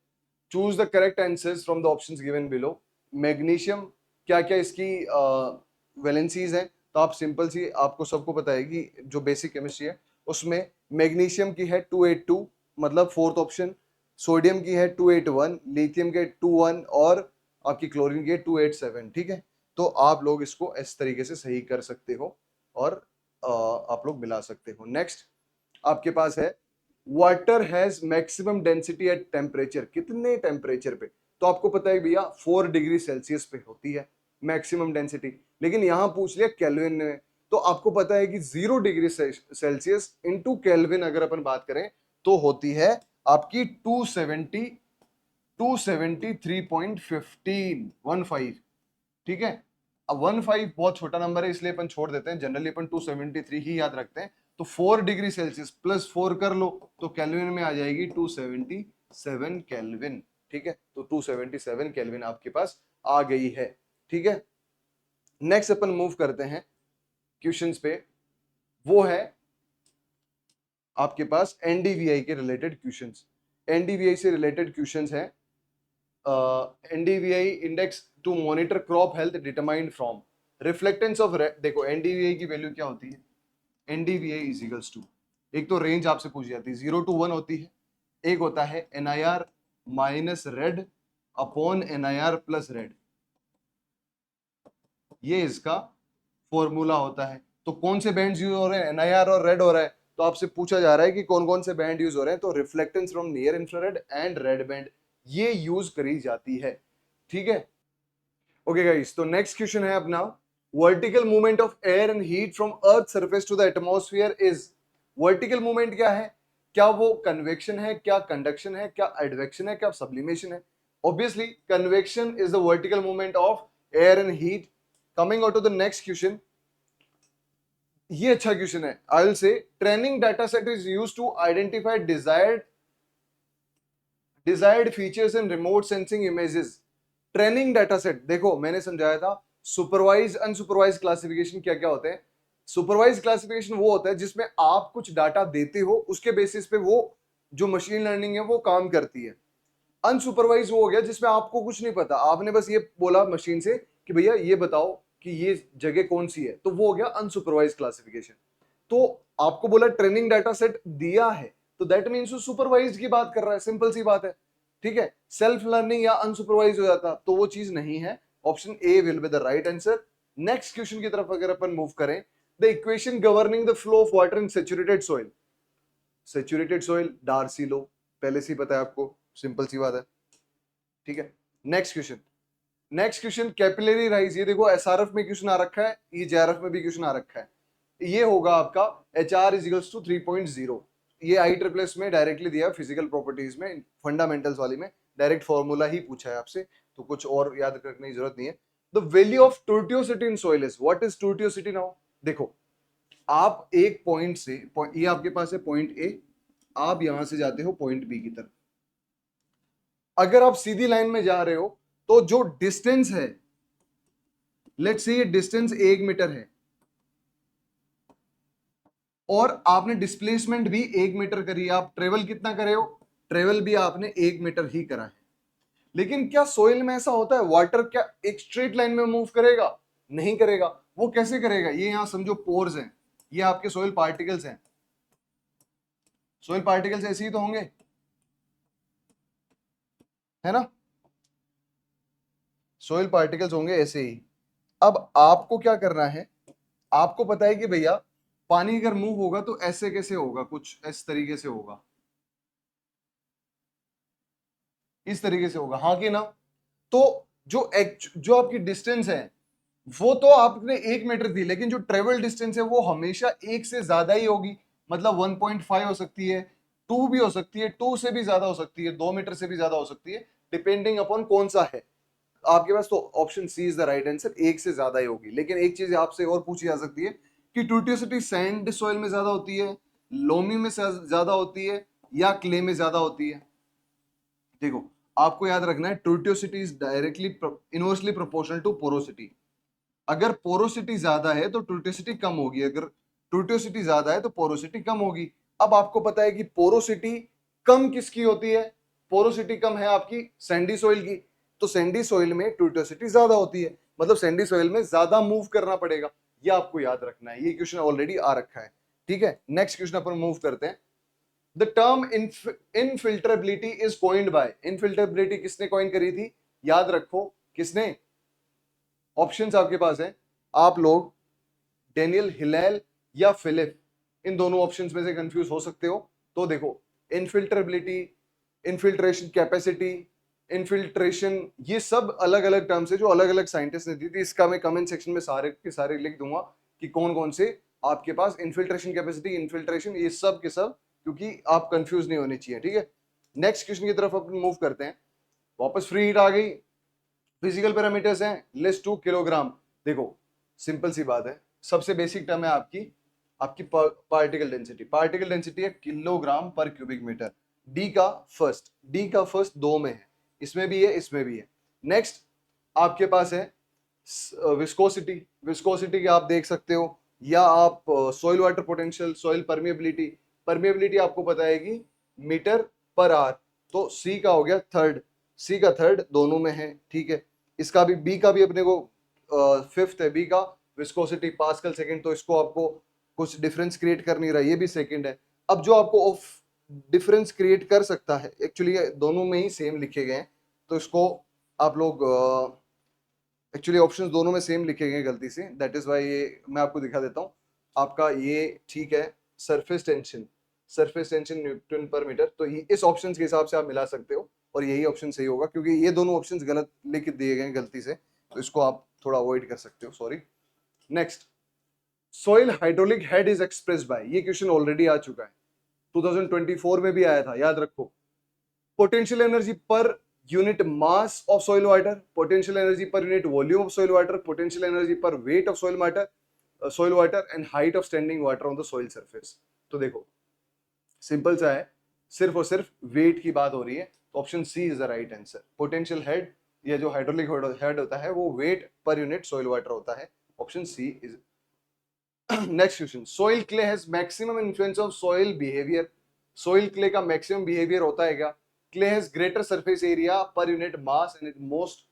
choose the correct answers from the options given below. Magnesium क्या क्या इसकी वैलेंसीज हैं, तो आप सिंपल सी, आपको सबको पता है कि जो बेसिक केमिस्ट्री है उसमें मैग्नीशियम की है 282, मतलब फोर्थ ऑप्शन। सोडियम की है 281, लिथियम के 21 और आपकी क्लोरीन की है 287। ठीक है, तो आप लोग इसको इस तरीके से सही कर सकते हो और आप लोग मिला सकते हो। नेक्स्ट आपके पास है water has maximum density at temperature, कितने टेम्परेचर पे, तो आपको पता है भैया 4 डिग्री सेल्सियस पे होती है मैक्सिमम डेंसिटी, लेकिन यहां पूछ लिया केल्विन में, तो आपको पता है कि 0 डिग्री सेल्सियस इंटू केल्विन अगर अपन बात करें तो होती है आपकी 273.15। ठीक है, अब 15 बहुत छोटा नंबर है इसलिए अपन छोड़ देते हैं, जनरली अपन 273 ही याद रखते हैं। तो 4 डिग्री सेल्सियस प्लस 4 कर लो तो केल्विन में आ जाएगी 277 केल्विन। ठीक है, तो 277 केल्विन आपके पास आ गई है। ठीक है, नेक्स्ट अपन मूव करते हैं क्वेश्चंस पे, वो है आपके पास एनडीवीआई के रिलेटेड क्वेश्चंस। एनडीवीआई से रिलेटेड क्वेश्चंस है, NDVI index to monitor crop health determined from reflectance of, देखो एनडीवीआई की वैल्यू क्या होती है, एनडीवीआई इज इक्वल्स टू, एक तो रेंज आपसे पूछी जाती है 0 to 1 होती है, एक होता है NIR minus red upon NIR plus red, ये इसका फॉर्मूला होता है। तो कौन से बैंड यूज हो रहे हैं, एनआईआर और रेड हो रहा है, तो आपसे पूछा जा रहा है कि कौन कौन से बैंड यूज हो रहे हैं, तो reflectance from near infrared and red band ये यूज करी जाती है। ठीक है, ओके गाइस, तो नेक्स्ट क्वेश्चन है अपना, vertical movement of air and heat from earth surface to the atmosphere is. Vertical movement क्या है, क्या वो कन्वेक्शन है, क्या कंडक्शन है, क्या एडवेक्शन है, क्या सब्लिमेशन है। Obviously convection is the vertical movement of air and heat. Coming out to the next question, ये अच्छा क्वेश्चन है, I will say training data set is used to identify desired features in remote sensing images. Training data set, देखो मैंने समझाया था सुपरवाइज अनसुपरवाइज क्लासिफिकेशन क्या क्या होते हैं। सुपरवाइज क्लासिफिकेशन वो होता है जिसमें आप कुछ डाटा देते हो, उसके बेसिस पे वो जो मशीन लर्निंग है वो काम करती है। अनसुपरवाइज वो हो गया जिसमें आपको कुछ नहीं पता, आपने बस ये बोला मशीन से कि भैया ये बताओ कि ये जगह कौन सी है, तो वो हो गया अनसुपरवाइज क्लासिफिकेशन। तो आपको बोला ट्रेनिंग डाटा सेट दिया है तो दैट मीन्स वो सुपरवाइज की बात कर रहा है, सिंपल सी बात है। ठीक है, सेल्फ लर्निंग या अनसुपरवाइज हो जाता तो वो चीज नहीं है, option A will be the right answer. Next question की तरफ अगर अपन मूव करें, the equation governing the flow of water in saturated soil. Saturated soil Darcy law पहले से ही पता है आपको, सिंपल सी बात है। ठीक है, next question, next question capillary rise, ये देखो एसआरएफ में क्वेश्चन आ रखा है, ये जेआरएफ में भी क्वेश्चन आ रखा है। ये होगा आपका H R is equals to 3.0, ये आई ट्रिपल एस में डायरेक्टली दिया फिजिकल प्रॉपर्टीज में फंडामेंटल्स वाली में डायरेक्ट फॉर्मूला ही पूछा है आपसे, तो कुछ और याद रखने की जरूरत नहीं है। The value of tortuosity in soil is, what is tortuosity now? देखो, आप एक पॉइंट से, ये आपके पास है पॉइंट ए, आप यहां से जाते हो पॉइंट बी की तरफ। अगर आप सीधी लाइन में जा रहे हो तो जो डिस्टेंस है, लेट्स से ये डिस्टेंस 1 मीटर है और आपने डिस्प्लेसमेंट भी 1 मीटर करी है, आप ट्रेवल कितना करे हो? ट्रेवल भी आपने 1 मीटर ही करा है। लेकिन क्या सोइल में ऐसा होता है, वाटर क्या एक स्ट्रेट लाइन में मूव करेगा? नहीं करेगा। वो कैसे करेगा? ये यहां समझो पोर्स हैं, ये आपके सोइल पार्टिकल्स हैं। सोइल पार्टिकल्स ऐसे ही तो होंगे, है ना? सोइल पार्टिकल्स होंगे ऐसे ही। अब आपको क्या करना है, आपको पता है कि भैया पानी अगर मूव होगा तो ऐसे कैसे होगा, कुछ इस तरीके से होगा, इस तरीके से होगा, हाँ कि ना? तो जो आपकी डिस्टेंस है वो तो आपने 1 मीटर दी, लेकिन जो ट्रेवल डिस्टेंस है वो हमेशा 1 से ज्यादा ही होगी। मतलब 1.5 हो सकती है, 2 भी हो सकती है, 2 से भी ज्यादा हो सकती है, 2 मीटर से भी ज्यादा हो सकती है, डिपेंडिंग अपॉन कौन सा है आपके पास। तो option C is the right answer, 1 से ज्यादा ही होगी। लेकिन एक चीज आपसे और पूछी जा सकती है कि टूटियोसिटी सैंड सॉइल में ज्यादा होती है, लोमी में ज्यादा होती है, या क्ले में ज्यादा होती है? देखो, आपको याद रखना है tortuosity is directly inversely proportional to porosity. अगर पोरोसिटी ज्यादा है तो टूटियोसिटी कम होगी, अगर टूटियोसिटी ज्यादा है तो पोरोसिटी कम होगी। अब आपको पता है कि पोरोसिटी कम किसकी होती है? पोरोसिटी कम है आपकी सैंडी सॉइल की। तो सैंडी सॉइल में टूटियोसिटी ज्यादा होती है, मतलब सैंडी सॉइल में ज्यादा मूव करना पड़ेगा। ये आपको याद रखना है, ये क्वेश्चन ऑलरेडी आ रखा है। ठीक है, नेक्स्ट क्वेश्चन अपन मूव करते हैं। The term infiltrability is coined by, infiltrability किसने कॉइन करी थी? याद रखो, किसने? ऑप्शंस आपके पास है, आप लोग डेनियल हिलेल या फिलिप, इन दोनों ऑप्शंस में से कंफ्यूज हो सकते हो। तो देखो, इनफिल्ट्रेबिलिटी, इनफिल्ट्रेशन कैपेसिटी, इनफिल्ट्रेशन, ये सब अलग अलग टर्म्स है जो अलग अलग साइंटिस्ट ने दी थी। इसका मैं कमेंट सेक्शन में सारे के सारे लिख दूंगा कि कौन कौन से आपके पास इनफिल्ट्रेशन कैपेसिटी, इनफिल्ट्रेशन, ये सब के सब, क्योंकि आप कंफ्यूज नहीं होने चाहिए। ठीक है, नेक्स्ट क्वेश्चन की तरफ अपन मूव करते हैं। वापस फ्री हीट आ गई, फिजिकल पैरामीटर्स हैं, लिस्ट 2 किलोग्राम। देखो, सिंपल सी बात है, सबसे बेसिक टर्म है आपकी आपकी पार्टिकल डेंसिटी। पार्टिकल डेंसिटी है किलोग्राम पर क्यूबिक मीटर। डी का फर्स्ट दो में है, इसमें भी है, इसमें भी है। नेक्स्ट आपके पास है विस्कोसिटी। विस्कोसिटी की आप देख सकते हो, या आप soil water potential, soil permeability. Permeability आपको पता है कि मीटर पर आवर। तो सी का हो गया थर्ड, सी का थर्ड दोनों में है। ठीक है, इसका भी, बी का भी अपने को फिफ्थ है, बी का विस्कोसिटी पास्कल सेकंड। तो इसको आपको कुछ डिफरेंस क्रिएट कर नहीं रहा, ये भी सेकंड है। अब जो आपको ऑफ डिफरेंस क्रिएट कर सकता है, एक्चुअली दोनों में ही सेम लिखे गए हैं, तो इसको आप लोग एक्चुअली ऑप्शंस दोनों में सेम लिखे गए गलती से, दैट इज वाई ये मैं आपको दिखा देता हूँ आपका ये। ठीक है, surface tension, surface tension Newton पर मीटर, तो ये इस ऑप्शन के हिसाब से आप मिला सकते हो और यही ऑप्शन सही होगा, क्योंकि ये दोनों ऑप्शंस गलत लिख दिए गए गलती से, तो इसको आप थोड़ा अवॉइड कर सकते हो, sorry. Next, soil hydraulic head is express by, ये क्वेश्चन ऑलरेडी आ चुका है, 2024 में भी आया था, याद रखो। Potential energy per unit mass of soil water, potential energy per unit volume of soil water, potential energy per weight of soil water and height of standing water on the soil surface. तो देखो, सिंपल सा है, सिर्फ और सिर्फ वेट की बात हो रही है, तो option C is the right answer. Potential head, या जो हाइड्रोलिक हेड होता है वो wait per unit soil water होता है, option C is. Next question, soil clay has maximum influence of soil behaviour. Soil clay का मैक्सिमम बिहेवियर होता है क्या? Clay has greater surface area per unit mass and it most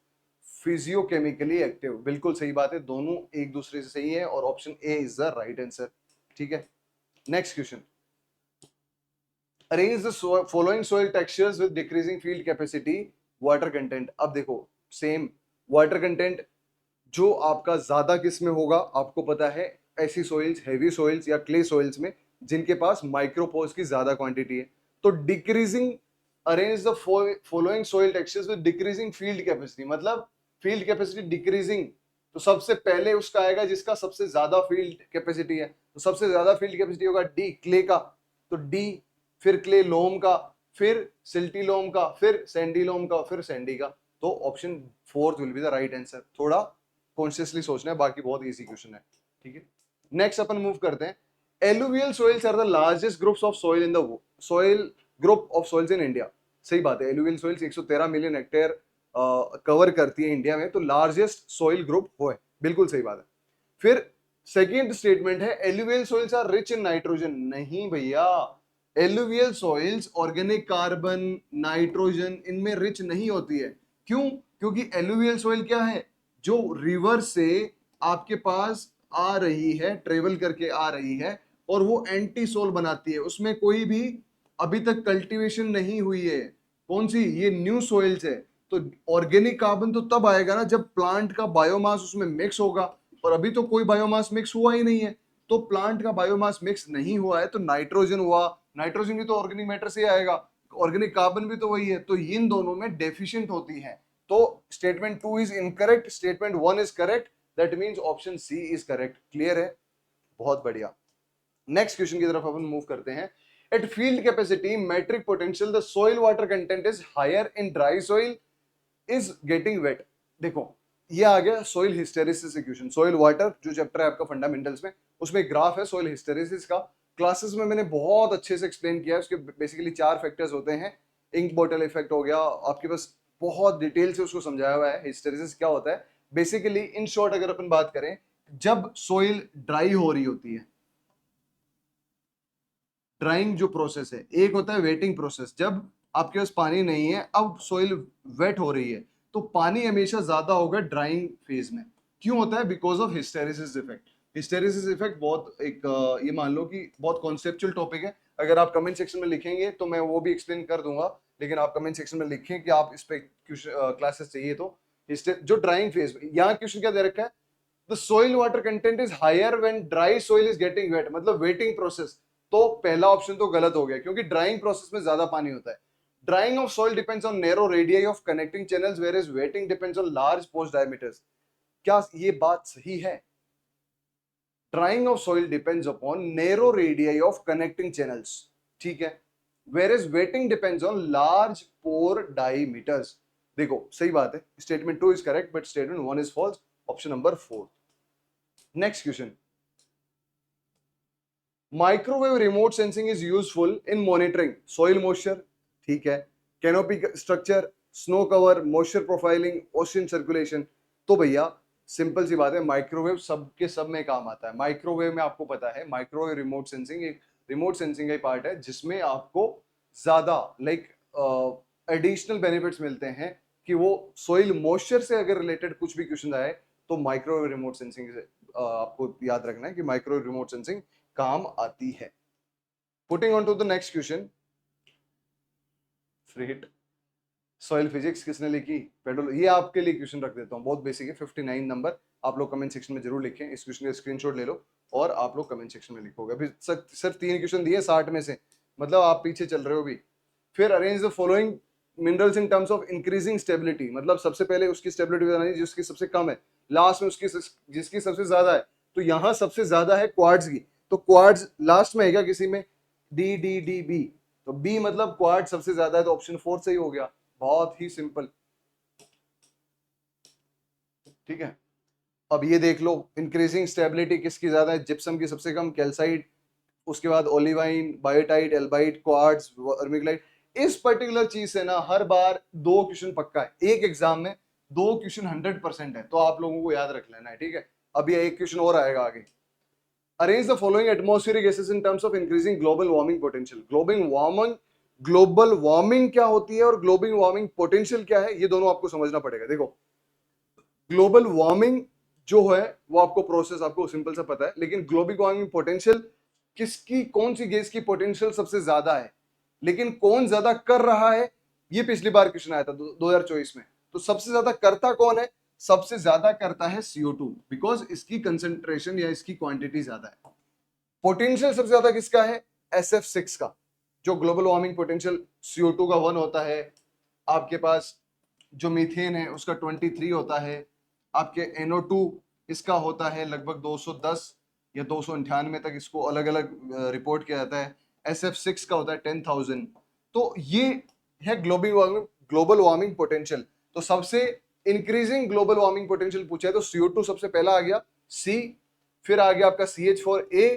physicochemically active. बिल्कुल सही बात है, दोनों एक दूसरे से सही है और option A is the right answer. ठीक है, next question, arrange the following soil textures with decreasing field capacity water content. अब देखो, सेम वाटर कंटेंट जो आपका ज्यादा किस में होगा, आपको पता है ऐसी सॉइल्स, हैवी सॉइल्स या क्ले सॉइल्स में जिनके पास माइक्रोपोर्स की ज्यादा क्वांटिटी है। तो decreasing, arrange the following soil textures with decreasing field capacity, मतलब फील्ड कैपेसिटी डिक्रीजिंग, तो सबसे पहले उसका आएगा जिसका सबसे ज्यादा फील्ड कैपेसिटी है। तो सबसे ज्यादा फील्ड कैपेसिटी होगा डी, क्ले का, तो डी, फिर क्ले लोम का, फिर सिल्टी लोम का, फिर सैंडी लोम का, फिर सैंडी का। तो option fourth will be the right answer. थोड़ा कॉन्शियसली सोचना है, बाकी बहुत इजी क्वेश्चन है, ठीक है। नेक्स्ट अपन मूव करते हैं। Alluvial soils are the largest groups of soil in the soil group of soils in India. सही बात है, alluvial soils 113 million hectare cover करती है इंडिया में, तो लार्जेस्ट सॉइल ग्रुप वो है, बिल्कुल सही बात है। फिर सेकेंड स्टेटमेंट है alluvial soils are rich in nitrogen. नहीं भैया, alluvial soils organic carbon, nitrogen इनमें रिच नहीं होती है। क्यों? क्योंकि एलुवियल सॉइल क्या है, जो रिवर से आपके पास आ रही है, ट्रेवल करके आ रही है, और वो एंटी सोल बनाती है, उसमें कोई भी अभी तक कल्टीवेशन नहीं हुई है। कौन सी? ये न्यू सॉइल्स है। तो ऑर्गेनिक कार्बन तो तब आएगा ना जब प्लांट का बायोमास उसमें मिक्स होगा, और अभी तो कोई बायोमास मिक्स हुआ ही नहीं है। तो प्लांट का बायोमास मिक्स नहीं हुआ है तो नाइट्रोजन हुआ, नाइट्रोजन भी तो ऑर्गेनिक मैटर से आएगा, ऑर्गेनिक कार्बन भी तो वही है, तो इन दोनों में डेफिशिएंट होती है। तो statement 2 is incorrect, statement 1 is correct, that means option C is correct. Clear है? बहुत बढ़िया। नेक्स्ट क्वेश्चन की तरफ अपन मूव करते हैं। At field capacity metric potential the soil water content is higher in dry soil is getting wet. देखो ये आ गया soil hysteresis equation. Soil water जो चैप्टर है आपका फंडामेंटल्स में, उसमें ग्राफ है सॉइल हिस्टेरिसिस का। क्लासेस में मैंने बहुत अच्छे से एक्सप्लेन किया है। उसके बेसिकली 4 फैक्टर्स होते हैं। इंक बॉटल इफेक्ट हो गया, आपके पास बहुत डिटेल से उसको समझाया हुआ है। हिस्टेरिसिस क्या होता है बेसिकली, इन शॉर्ट अगर अपन बात करें, जब सॉइल ड्राई हो रही होती है, ड्राइंग जो प्रोसेस है, एक होता है वेटिंग प्रोसेस, जब आपके पास पानी नहीं है, अब सॉइल वेट हो रही है, तो पानी हमेशा ज्यादा होगा ड्राइंग फेज में। क्यों होता है? Because of hysteresis effect. Hysteresis effect बहुत एक ये मान लो कि बहुत कॉन्सेप्चुअल टॉपिक है। अगर आप कमेंट सेक्शन में लिखेंगे तो मैं वो भी एक्सप्लेन कर दूंगा, लेकिन आप कमेंट सेक्शन में लिखें कि आप इस पे क्लासेस चाहिए तो। जो ड्राइंग फेज, यहाँ क्वेश्चन क्या दे रखा है, the soil water content is higher when dry soil is getting wet, मतलब वेटिंग प्रोसेस। तो पहला ऑप्शन तो गलत हो गया, क्योंकि ड्राइंग प्रोसेस में ज्यादा पानी होता है। Drying of soil depends on narrow radii of connecting channels where is wetting depends on large पोस्ट डायमीटर्स। क्या ये बात सही है? Drying of soil depends upon narrow radii of connecting channels, ठीक है, where is wetting depends on large pore diameters. देखो सही बात है, statement 2 is correct but statement 1 is false, option number 4। Next question, microwave remote sensing is useful in monitoring soil moisture, ठीक है, canopy structure, snow cover, moisture profiling, ocean circulation. तो भैया सिंपल सी बात है, माइक्रोवेव सब के सब में काम आता है। माइक्रोवेव में आपको पता है, माइक्रोवेव रिमोट सेंसिंग एक रिमोट सेंसिंग का पार्ट है जिसमें आपको ज्यादा लाइक एडिशनल बेनिफिट्स मिलते हैं, कि वो सॉइल मॉइस्चर से अगर रिलेटेड कुछ भी क्वेश्चन आए तो माइक्रोवेव रिमोट सेंसिंग से आपको याद रखना है कि माइक्रोवेव रिमोट सेंसिंग काम आती है। Putting on to the next question, freet soil physics किसने लिखी? पेट्रोल। ये आपके लिए क्वेश्चन रख देता हूँ, बहुत बेसिक है, 59 नंबर। आप लोग कमेंट सेक्शन में जरूर लिखें, इस क्वेश्चन का स्क्रीनशॉट ले लो और आप लोग कमेंट सेक्शन में लिखोगे। अभी सिर्फ 3 क्वेश्चन दिए 60 में से, मतलब आप पीछे चल रहे हो भी। फिर arrange the following minerals in terms of increasing stability, मतलब सबसे पहले उसकी स्टेबिलिटी बतानी जिसकी सबसे कम है, लास्ट में उसकी जिसकी सबसे ज्यादा है। तो यहाँ सबसे ज्यादा है क्वार्ट्ज की, तो क्वार्ट्ज लास्ट में है क्या किसी में? डी डी डी बी, तो बी मतलब क्वार्ट्ज सबसे ज्यादा है, तो ऑप्शन 4 सही हो गया। बहुत ही सिंपल, ठीक है। अब ये देख लो, इंक्रीजिंग स्टेबिलिटी किसकी ज्यादा है? जिप्सम की सबसे कम, कैल्साइट, उसके बाद olivine, biotite, albite, quartz, vermiculite. इस पर्टिकुलर चीज से ना हर बार 2 क्वेश्चन पक्का है, एक एग्जाम में 2 क्वेश्चन 100% है, तो आप लोगों को याद रख लेना है, ठीक है। अब ये एक क्वेश्चन और आएगा आगे। Arrange the following atmospheric gases in terms of increasing global warming potential. Global warming क्या होती है और ग्लोबल वार्मिंग पोटेंशियल क्या है, ये दोनों आपको समझना पड़ेगा। देखो ग्लोबल वार्मिंग जो है वो आपको प्रोसेस आपको सिंपल सा पता है, लेकिन ग्लोबल वार्मिंग पोटेंशियल किसकी, कौन सी गैस की पोटेंशियल सबसे ज्यादा है, लेकिन कौन ज्यादा कर रहा है, ये पिछली बार क्वेश्चन आया था 2024 में। तो सबसे ज्यादा करता कौन है? सबसे ज्यादा करता है CO2, बिकॉज इसकी कंसेंट्रेशन या इसकी क्वांटिटी ज्यादा है। पोटेंशियल सबसे ज्यादा किसका है? SF6 का। जो ग्लोबल वार्मिंग पोटेंशियल CO2 का 1 होता है, आपके पास जो मीथेन है उसका 23 होता है, आपके NO2 इसका होता है लगभग 210 या 298 तक, इसको अलग अलग रिपोर्ट किया जाता है। SF6 का होता है 10,000। तो ये है ग्लोबल वार्मिंग पोटेंशियल। तो सबसे इंक्रीजिंग ग्लोबल वार्मिंग पोटेंशियल पूछा है तो CO2 सबसे पहला आ गया, सी, फिर आ गया आपका CH4A,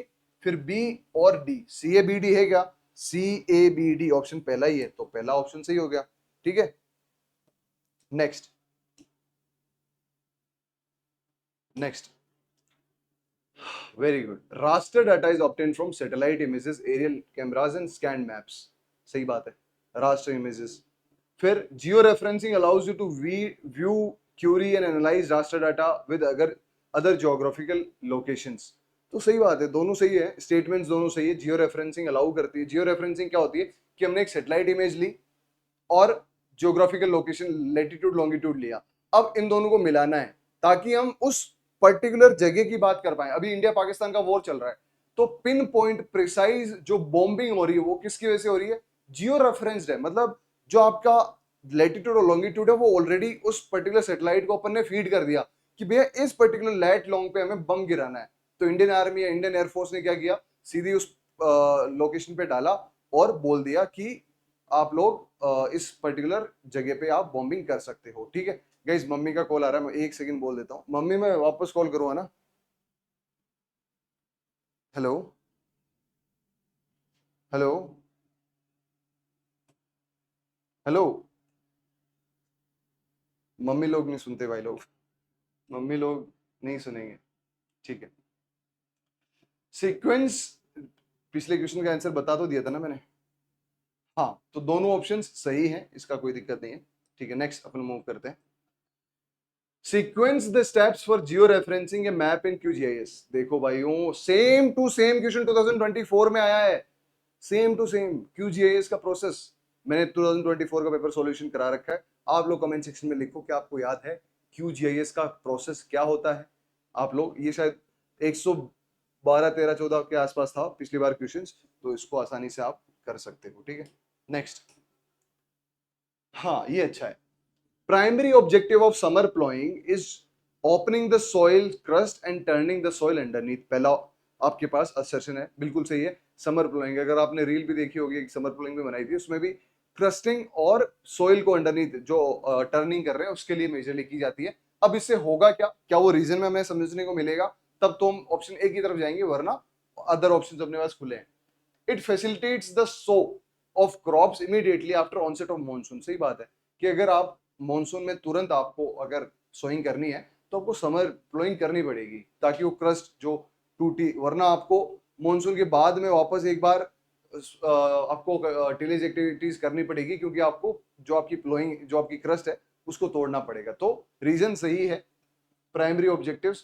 फिर बी और डी। CABD है क्या? CABD ऑप्शन पहला ही है, तो पहला ऑप्शन सही हो गया। ठीक है, next next, very good. Raster data is obtained from satellite images, aerial cameras and scan maps. सही बात है, रास्टर इमेजेस। फिर georeferencing allows you to view, query and analyse raster data with अगर अदर ज्योग्राफिकल लोकेशंस। तो सही बात है, दोनों सही है, स्टेटमेंट्स दोनों सही है। जियो रेफरेंसिंग अलाउ करती है। जियो रेफरेंसिंग क्या होती है कि हमने एक सैटेलाइट इमेज ली और ज्योग्राफिकल लोकेशन लेटीट्यूड लॉन्गिट्यूड लिया, अब इन दोनों को मिलाना है ताकि हम उस पर्टिकुलर जगह की बात कर पाए। अभी इंडिया पाकिस्तान का वॉर चल रहा है, तो पिन पॉइंट प्रिसाइज जो बॉम्बिंग हो रही है वो किसकी वजह से हो रही है? जियो रेफरेंस्ड है। मतलब जो आपका लेटीट्यूड और लॉन्गिट्यूड है वो ऑलरेडी उस पर्टिकुलर सैटेलाइट को अपन ने फीड कर दिया कि भैया इस पर्टिकुलर लैट लॉन्ग पे हमें बम गिराना है। तो इंडियन आर्मी या इंडियन एयरफोर्स ने क्या किया, सीधी उस लोकेशन पे डाला और बोल दिया कि आप लोग इस पर्टिकुलर जगह पे आप बॉम्बिंग कर सकते हो। ठीक है गाइस, मम्मी का कॉल आ रहा है, मैं एक सेकंड बोल देता हूँ। मम्मी मैं वापस कॉल करूँगा ना? Hello hello hello. मम्मी लोग नहीं सुनते भाई लोग, मम्मी लोग नहीं सुनेंगे। ठीक है, सीक्वेंस, पिछले क्वेश्चन का आंसर बता तो दिया था ना मैंने। हाँ, तो दोनों ऑप्शंस सही हैं, इसका कोई दिक्कत नहीं है। ठीक है, नेक्स्ट अपन मूव करते हैं। Sequence the steps for geo referencing A map in QGIS। देखो भाइयों, सेम टू सेम क्वेश्चन 2024 में आया है, सेम टू सेम QGIS का प्रोसेस। मैंने 2024 का पेपर सॉल्यूशन करा रखा है। आप लोग कमेंट सेक्शन में लिखो कि आपको याद है QGIS का प्रोसेस क्या होता है। आप लोग, ये शायद 112, 13, 14 के आसपास था पिछली बार क्वेश्चंस, तो इसको आसानी से आप कर सकते हो। ठीक है, नेक्स्ट। हाँ, ये अच्छा है। Primary objective of summer ploughing is opening the soil crust and turning the soil underneath. पहला आपके पास असर्शन है, बिल्कुल सही है। समर प्लॉइंग, अगर आपने रील भी देखी होगी, समर प्लॉइंग भी बनाई थी, उसमें भी क्रस्टिंग और सॉइल को अंडरनीथ जो टर्निंग कर रहे हैं उसके लिए मेजरली की जाती है। अब इससे होगा क्या, क्या वो रीजन में हमें समझने को मिलेगा? तब तो हम ऑप्शन ए की तरफ जाएंगे, वरना अदर ऑप्शन अपने पास खुले हैं। It facilitates the sow of crops immediately after onset of monsoon. सही बात है कि अगर आप मॉनसून में तुरंत आपको अगर सोइंग करनी है तो आपको समर प्लोइंग करनी पड़ेगी ताकि वो क्रस्ट जो टूटी, वरना आपको मॉनसून के बाद में वापस एक बार आपको टिलेज एक्टिविटीज करनी पड़ेगी, क्योंकि आपको जो आपकी प्लोइंग जो आपकी क्रस्ट है उसको तोड़ना पड़ेगा। तो रीजन सही है, प्राइमरी ऑब्जेक्टिव्स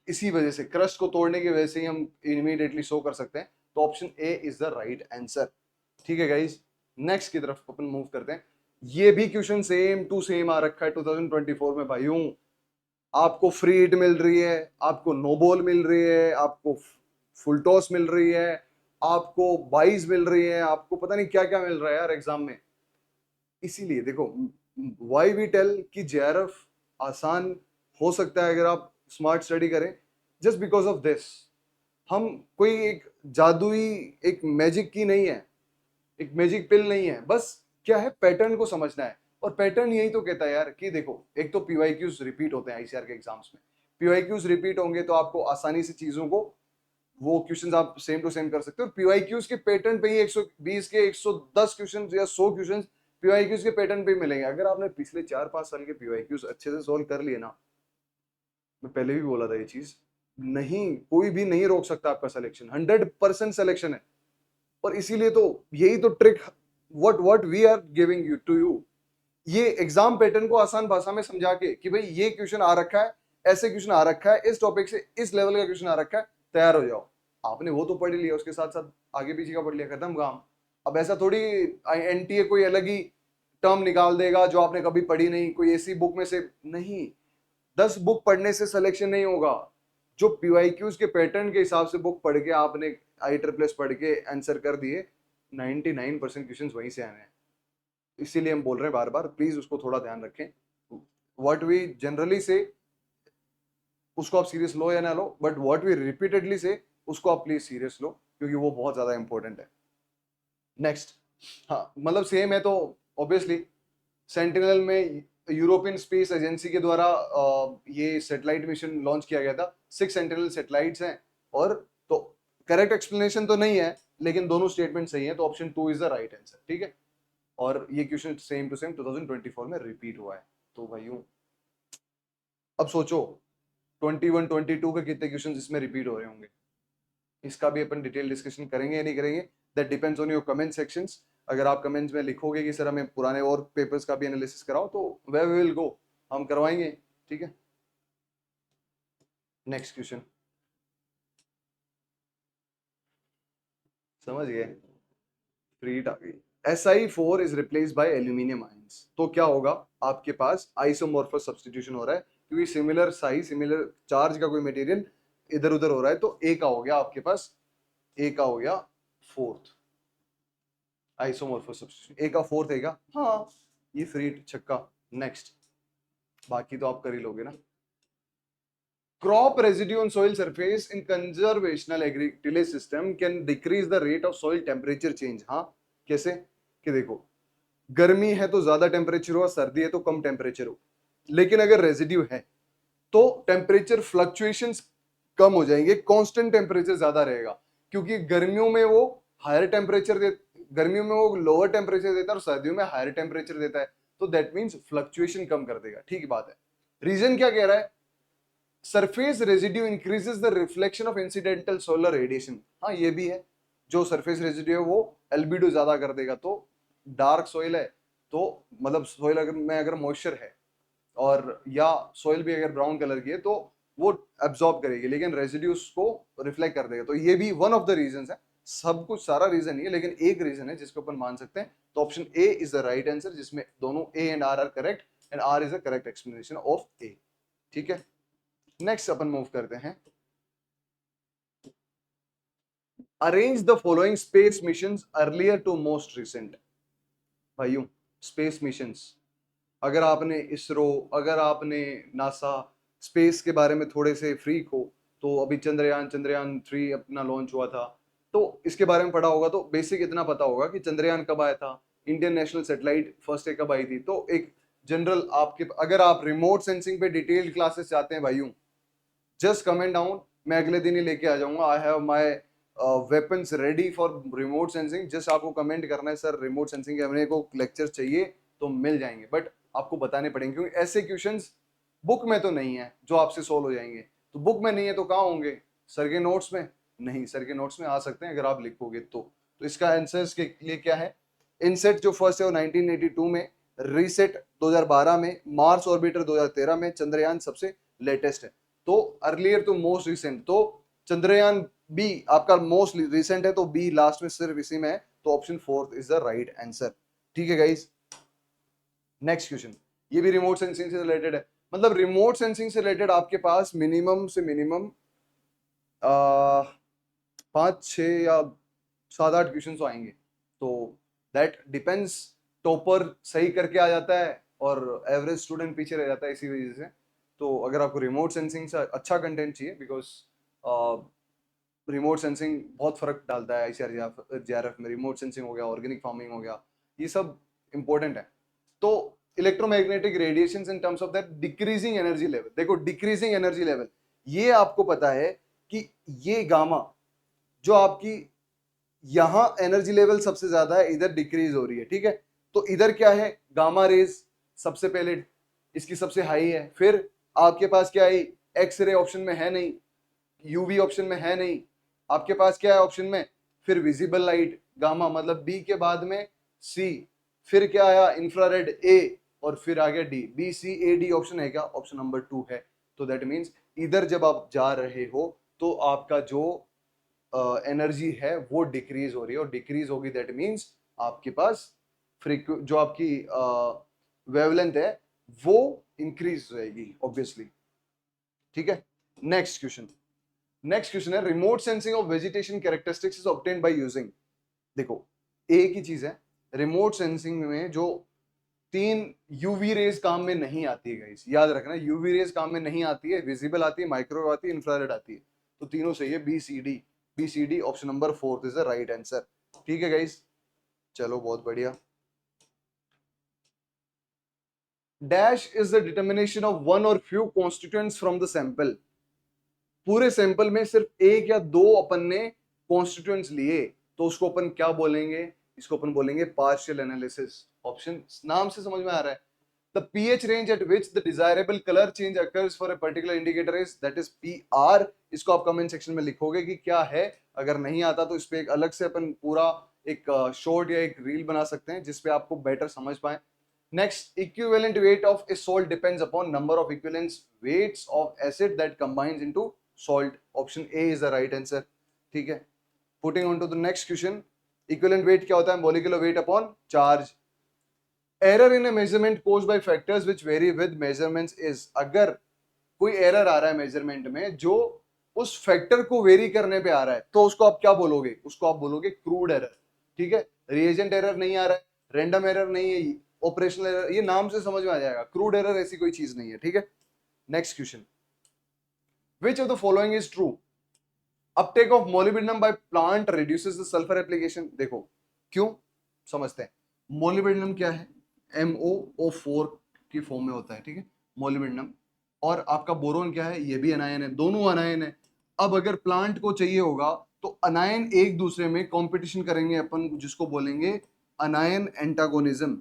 इसी वजह से, क्रस्ट को तोड़ने की वजह से ही हम इमीडिएटली शो कर सकते हैं। तो option A is the right answer. ठीक है गाइस, नेक्स्ट की तरफ अपन मूव करते हैं। ये भी क्वेश्चन सेम टू सेम आ रखा है 2024 में भाइयों। आपको फ्री हिट मिल रही है, आपको नो बॉल मिल रही है, आपको फुल टॉस मिल रही है, आपको बाइज मिल रही है, आपको पता नहीं क्या क्या मिल रहा है यार एग्जाम में। इसीलिए देखो, वाई वी टेल कि JRF आसान हो सकता है अगर आप स्मार्ट स्टडी करें, जस्ट बिकॉज ऑफ दिस। हम कोई एक जादुई एक मैजिक की नहीं है, एक मैजिक पिल नहीं है, बस क्या है, पैटर्न को समझना है। और पैटर्न यही तो कहता है यार कि देखो, एक तो PYQs रिपीट होते हैं ICR के एग्जाम्स में। PYQs रिपीट होंगे तो आपको आसानी से चीजों को, वो क्वेश्चंस आप सेम टू सेम कर सकते हो। और PYQs के पैटर्न पे ही 120 के 110 क्वेश्चन या 100 क्वेश्चन PYQs के पैटर्न पे मिलेंगे। अगर आपने पिछले 4-5 साल के PYQs अच्छे से सोल्व कर लिए ना, मैं पहले भी बोला था ये चीज, नहीं, कोई भी नहीं रोक सकता आपका सिलेक्शन, 100% सिलेक्शन है। और इसीलिए तो यही तो trick, what we are giving you to you, ये एग्जाम पैटर्न को आसान भाषा में समझा के कि भाई ये क्वेश्चन आ रखा है, ऐसे क्वेश्चन आ रखा है, इस टॉपिक से इस लेवल का क्वेश्चन आ रखा है, तैयार हो जाओ। आपने वो तो पढ़ लिया, उसके साथ साथ आगे पीछे का पढ़ लिया, खत्म काम। अब ऐसा थोड़ी NTA कोई अलग ही टर्म निकाल देगा जो आपने कभी पढ़ी नहीं, कोई ऐसी बुक में से नहीं। 10 बुक पढ़ने से सिलेक्शन नहीं होगा। जो PYQs के पैटर्न के हिसाब से बुक पढ़ के आपने IEEE पढ़ के आंसर कर दिए, 99% क्वेश्चन वहीं से आने हैं। इसीलिए हम बोल रहे हैं बार बार, प्लीज उसको थोड़ा ध्यान रखें। व्हाट वी जनरली से उसको आप सीरियस लो या ना लो, बट व्हाट वी रिपीटेडली से उसको आप प्लीज सीरियस लो, क्योंकि वो बहुत ज्यादा इंपॉर्टेंट है। नेक्स्ट, हाँ मतलब सेम है तो ऑब्वियसली सेंटिनल में यूरोपियन स्पेस एजेंसी के द्वारा ये सैटेलाइट मिशन लॉन्च किया गया था। 6 सेंटिनल सैटेलाइट्स हैं। और तो करेक्ट एक्सप्लेनेशन तो नहीं है, लेकिन दोनों स्टेटमेंट सही है, तो option 2 is the right answer. ठीक है, और ये क्वेश्चन सेम टू सेम 2024 में रिपीट हुआ है। तो भाइयों अब सोचो 21 22 के कितने क्वेश्चन इसमें रिपीट हो रहे होंगे। इसका भी अपन डिटेल डिस्कशन करेंगे या नहीं करेंगे, that depends on your comment sections. अगर आप कमेंट्स में लिखोगे कि सर हमें पुराने और पेपर्स का भी एनालिसिस कराओ, तो वे विल गो, हम करवाएंगे। ठीक है, नेक्स्ट क्वेश्चन समझ गए, फ्रीट आ गई। Si4 is replace by aluminium ions, तो क्या होगा, आपके पास आइसोमॉर्फस सब्स्टिट्यूशन हो रहा है, क्योंकि सिमिलर साइज सिमिलर चार्ज का कोई मटेरियल इधर उधर हो रहा है, तो ए का हो गया आपके पास, ए का हो गया फोर्थ आइसोमॉर्फस सब्स्टिट्यूशन, ए का फोर्थ है क्या? हाँ, ये फ्रीट छक्का। नेक्स्ट, बाकी तो आप कर ही लोगे ना। Crop residue on soil surface in conservational agri-tillage system can decrease the rate of soil temperature change। हाँ, कैसे? कि देखो, गर्मी है तो ज्यादा टेम्परेचर हो, सर्दी है तो कम टेम्परेचर हो, लेकिन अगर रेजिड्यू है तो टेम्परेचर फ्लक्चुएशंस कम हो जाएंगे, कांस्टेंट टेम्परेचर ज्यादा रहेगा, क्योंकि गर्मियों में वो हायर टेम्परेचर दे, गर्मियों में वो लोअर टेम्परेचर देता है और सर्दियों में हायर टेम्परेचर देता है, तो दैट मींस फ्लक्चुएशन कम कर देगा। ठीक बात है। रीजन क्या कह रहा है? Surface residue increases the reflection of incidental solar radiation. हाँ, ये भी है, जो सरफेस रेजिड्यू है वो एल्बिडो ज्यादा कर देगा। तो डार्क सोइल है तो मतलब सोइल अगर में अगर मॉइस्चर है, और या सोइल भी अगर ब्राउन कलर की है, तो वो एब्जॉर्ब करेगी, लेकिन रेजिड्यूस को रिफ्लेक्ट कर देगा। तो ये भी वन ऑफ द रीजन है। सब कुछ सारा रीजन नहीं है, लेकिन एक रीजन है जिसको अपन मान सकते हैं। तो option A is the right answer, जिसमें दोनों A and R correct, and R is the correct explanation of A. ठीक है, नेक्स्ट अपन मूव करते हैं। Arrange the following space missions earlier to most recent. भाइयों, स्पेस मिशंस, अगर आपने इसरो, अगर आपने नासा, स्पेस के बारे में थोड़े से फ्रीक हो, तो अभी चंद्रयान 3 अपना लॉन्च हुआ था, तो इसके बारे में पढ़ा होगा। तो बेसिक इतना पता होगा कि चंद्रयान कब आया था, Indian national satellite first day कब आई थी। तो एक जनरल आपके, अगर आप रिमोट सेंसिंग पे डिटेल्ड क्लासेस चाहते हैं भाइयों, जस्ट कमेंट डाउन, मैं अगले दिन ही लेके आ जाऊंगा। I have my weapons ready for remote sensing. Just आपको कमेंट करना है, सर रिमोट सेंसिंग के अपने को लेक्चर चाहिए, तो मिल जाएंगे, बट आपको बताने पड़ेंगे, क्योंकि ऐसे क्वेश्चंस बुक में तो नहीं है जो आपसे सोल्व हो जाएंगे। तो बुक में नहीं है तो कहाँ होंगे? सर के नोट्स में? नहीं, सर के नोट्स में आ सकते हैं अगर आप लिखोगे तो इसका आंसर के लिए क्या है? इनसेट जो फर्स्ट है वो 1982 में, रीसेट 2012 में, मार्स ऑर्बिटर 2013 में, चंद्रयान सबसे लेटेस्ट है। तो अर्लियर टू मोस्ट रिसेंट, तो चंद्रयान बी आपका मोस्ट रिसेंट है, तो बी लास्ट में सिर्फ इसी में है, तो option fourth is the right answer. ठीक है गाइस, नेक्स्ट क्वेश्चन, ये भी रिमोट सेंसिंग से रिलेटेड है। मतलब रिमोट सेंसिंग से रिलेटेड आपके पास मिनिमम से मिनिमम 5 6 या 7 8 क्वेश्चन तो आएंगे। तो दैट डिपेंड्स, टॉपर सही करके आ जाता है और एवरेज स्टूडेंट पीछे रह जाता है, इसी वजह से। तो अगर आपको रिमोट सेंसिंग से अच्छा कंटेंट चाहिए, बिकॉज रिमोट सेंसिंग बहुत फर्क डालता है आईसीआर जेआरएफ में, रिमोट सेंसिंग हो गया, ऑर्गेनिक फार्मिंग हो गया, ये सब इंपॉर्टेंट है। तो electromagnetic radiations in terms of that decreasing energy level, देखो डिक्रीजिंग एनर्जी लेवल, ये आपको पता है कि ये गामा जो आपकी यहां एनर्जी लेवल सबसे ज्यादा है, इधर डिक्रीज हो रही है। ठीक है, तो इधर क्या है? गामा रेज सबसे पहले इसकी सबसे हाई है, फिर आपके पास क्या है? एक्स रे ऑप्शन में है नहीं, यूवी ऑप्शन में है नहीं, आपके पास क्या है ऑप्शन में? फिर विजिबल लाइट गामा, मतलब बी के बाद में सी, फिर क्या आया? इंफ्रारेड ए, और फिर आ गया D. B C A D option है क्या? ऑप्शन नंबर 2 है। तो दैट मीन्स इधर जब आप जा रहे हो तो आपका जो एनर्जी है वो डिक्रीज हो रही है, और डिक्रीज होगी दैट मीन्स आपके पास जो आपकी वेवलेंथ है वो इंक्रीज जाएगी ऑब्वियसली। ठीक है, नेक्स्ट क्वेश्चन, नेक्स्ट क्वेश्चन है remote sensing of vegetation characteristics is obtained by using. देखो, एक ही चीज है, रिमोट सेंसिंग में जो 3 यूवी रेज काम में नहीं आती है गाइस, याद रखना, यूवी रेज काम में नहीं आती है, विजिबल आती है, माइक्रोवेव आती है, इंफ्रारेड आती है। तो तीनों सही है, B C D, B C D option number 4 is the right answer. ठीक है गाइस, चलो बहुत बढ़िया। Dash is the determination of one और few constituents from the sample. पूरे सैंपल में सिर्फ एक या दो अपन ने कॉन्स्टिट्यूएंट्स लिए, तो उसको अपन क्या बोलेंगे? इसको अपन बोलेंगे पार्शियल एनालिसिस। ऑप्शन नाम से समझ में आ रहा है। The pH range at which the desirable colour change occurs for a particular indicator is, that is PR. इसको आप कमेंट सेक्शन में लिखोगे कि क्या है। अगर नहीं आता तो इस पे एक अलग से अपन पूरा एक शॉर्ट या एक रील बना सकते हैं जिसपे आपको बेटर समझ पाए। Next, equivalent weight of a salt depends upon number of equivalent weights of acid that combines into salt. Option A is the right answer. ठीक है. Putting on to the next question. Equivalent weight क्या होता है? Molecular weight upon charge. Error in a measurement caused by factors which vary with measurements is, अगर कोई एरर आ रहा है मेजरमेंट में जो उस फैक्टर को वेरी करने पे आ रहा है, तो उसको आप क्या बोलोगे? उसको आप बोलोगे क्रूड एरर। ठीक है. रिएजेंट एरर नहीं आ रहा है, रैंडम एरर नहीं है, ऑपरेशनल एरर, ये नाम से समझ में आ जाएगा। क्रूड एरर ऐसी कोई चीज नहीं है। ठीक है. Next question, which of the following is true? Uptake of molybdenum by plant reduces the sulphur application. देखो क्यों, समझते हैं। मोलिब्डेनम क्या है? MoO4 की फॉर्म में होता है। ठीक है, मोलिब्डेनम। और आपका बोरोन क्या है? ये भी अनायन है, दोनों अनायन है। अब अगर प्लांट को चाहिए होगा तो अनायन एक दूसरे में कंपटीशन करेंगे अपन, जिसको बोलेंगे अनायन एंटागोनिज्म।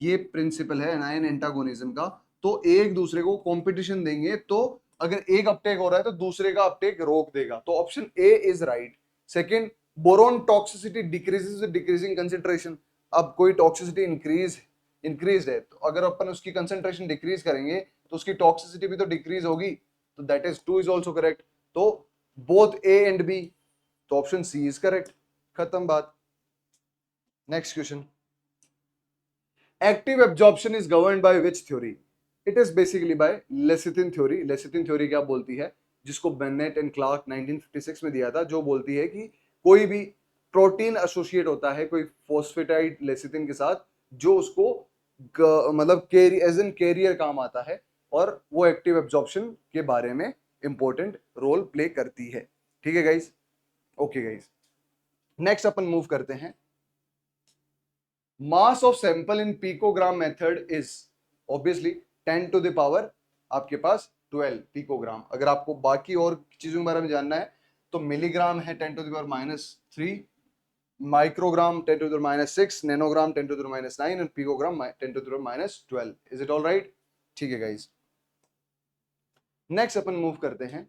ये प्रिंसिपल है अनायन एंटागोनिज्म का। तो एक दूसरे को कंपटीशन देंगे, तो अगर एक अपटेक हो रहा है तो दूसरे का अपटेक रोक देगा। तो option A is right. Second, boron toxicity decreases with decreasing concentration. अब कोई टॉक्सिसिटी इंक्रीज है, तो अगर अपन उसकी कंसंट्रेशन डिक्रीज करेंगे तो उसकी टॉक्सिसिटी भी तो डिक्रीज होगी। तो that is 2 is also correct. तो बोथ ए एंड बी, तो ऑप्शन सी इज करेक्ट। खत्म बात। Next question, active absorption is governed by which theory? It is basically by lecithin theory. Lecithin theory क्या बोलती है, जिसको बेनेट एंड क्लार्क 1956 में दिया था, जो बोलती है कि कोई भी प्रोटीन एसोसिएट होता है कोई फॉस्फेटाइड लेसिथिन के साथ, जो उसको मतलब एज एन कैरियर काम आता है, और वो एक्टिव एब्जॉर्प्शन के बारे में इंपॉर्टेंट रोल प्ले करती है। ठीक है गाइस, ओके गाइस। नेक्स्ट अपन मूव करते हैं। Mass of sample in picogram method is obviously 10 to the power आपके पास 12 पिकोग्राम। अगर आपको बाकी और चीजों के बारे में जानना है तो मिलीग्राम है 10 to the power -3, microgram 10 to the power -6, nanogram 10 to the power -9 और picogram 10 to the power -12। Is it all right? ठीक है गाइस। नेक्स्ट अपन मूव करते हैं।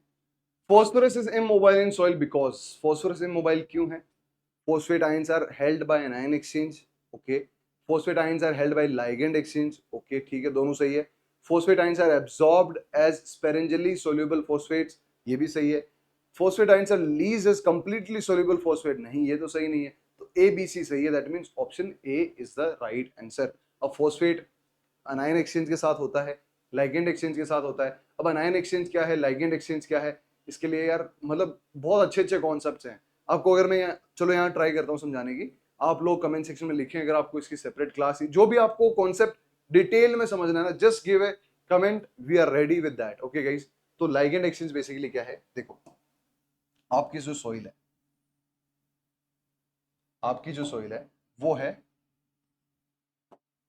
Phosphorus is immobile in soil because, phosphorus immobile क्यों है? Phosphate ions are held by an ion exchange. Okay. Phosphate ions are held by ligand exchange. Okay, ठीक है, दोनों सही है। Phosphate ions are absorbed as sparingly soluble phosphates. ये भी सही है। Phosphate ions are released as completely soluble phosphate. नहीं, ये तो सही नहीं है। तो A, B, C सही है। That means option A is the right answer. अब phosphate अनायन एक्सचेंज के साथ होता है, लाइगेंड एक्सचेंज के साथ होता है। अब अनायन एक्सचेंज क्या है, लाइगेंड एक्सचेंज क्या है, इसके लिए यार मतलब बहुत अच्छे अच्छे कॉन्सेप्ट्स हैं। आपको अगर मैं चलो यहाँ ट्राई करता हूँ समझाने की, आप लोग कमेंट सेक्शन में लिखें अगर आपको इसकी सेपरेट क्लास, जो भी आपको कॉन्सेप्ट डिटेल में समझना है ना, just give a comment, we are ready with that. Okay guys, तो लाइगेंड एक्सचेंज बेसिकली क्या है? देखो, आपकी जो सोइल है, आपकी जो सोइल है वो है,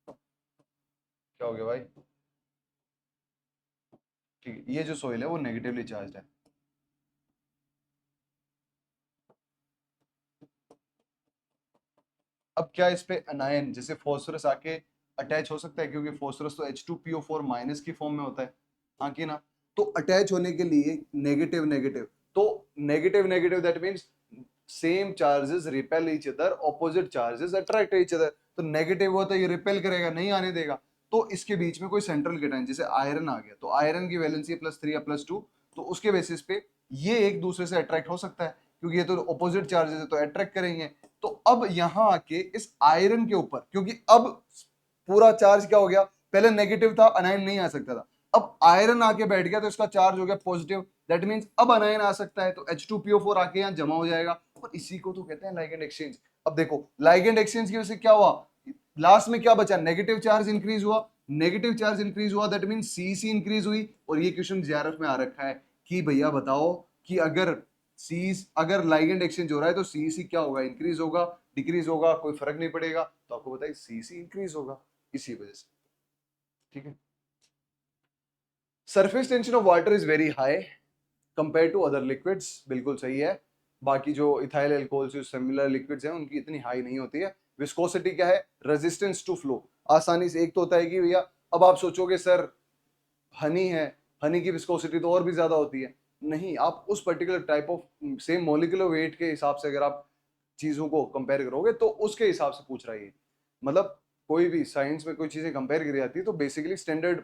क्या हो गया भाई? ठीक है, ये जो सोइल है वो नेगेटिवली चार्ज है। अब क्या इस पे अनायन जैसे फॉस्फोरस आके अटैच हो सकता है? क्योंकि फॉस्फोरस तो H2PO4 माइनस की फॉर्म में होता है, हाँ कि ना? तो अटैच होने के लिए नेगेटिव नेगेटिव, तो negative negative that means same charges repel each other, opposite charges attract each other. तो नेगेटिव हुआ तो ये रिपेल करेगा, नहीं आने देगा। तो इसके बीच में कोई सेंट्रल केटायन जैसे आयरन आ गया, तो आयरन की वैलेंसी +3 या +2, तो उसके बेसिस पे ये एक दूसरे से अट्रैक्ट हो सकता है, क्योंकि ये तो ऑपोजिट चार्जेस है तो अट्रैक्ट करेंगे। तो अब यहां आके इस आयरन के ऊपर, क्योंकि अब पूरा चार्ज क्या हो गया, पहले नेगेटिव था, अनायन नहीं आ सकता था, अब आयरन आके बैठ गया तो इसका चार्ज हो गया पॉजिटिव। दैट मींस अब अनायन आ सकता है, तो H2PO4 आके यहाँ जमा हो जाएगा, और इसी को तो कहते हैं लाइगेंड एक्सचेंज। अब देखो लाइगेंड एक्सचेंज की वजह से क्या हुआ, लास्ट में क्या बचा, नेगेटिव चार्ज इंक्रीज हुआ, नेगेटिव चार्ज इंक्रीज हुआ, दैट मींस CC इंक्रीज हुई। और ये क्वेश्चन JRF में आ रखा है कि भैया बताओ कि अगर लाइगेंड एक्सचेंज हो रहा है तो CC क्या होगा, इंक्रीज होगा, डिक्रीज होगा, कोई फर्क नहीं पड़ेगा। तो आपको बताइए CC इंक्रीज होगा, इसी वजह से। ठीक है। Surface tension of water is very high compare to other liquids, बिल्कुल सही है। बाकी जो इथाइल अल्कोहल से सिमिलर लिक्विड्स हैं उनकी इतनी हाई नहीं होती है। विस्कोसिटी क्या है? रेजिस्टेंस टू फ्लो, आसानी से। एक तो होता है कि भैया अब आप सोचोगे सर हनी है, हनी की विस्कोसिटी तो और भी ज्यादा होती है। नहीं, आप उस particular type of same molecular weight के हिसाब से अगर आप चीजों को कंपेयर करोगे तो उसके हिसाब से पूछ रहा है ये। मतलब कोई भी साइंस में कोई चीजें कंपेयर करी जाती है तो बेसिकली स्टैंडर्ड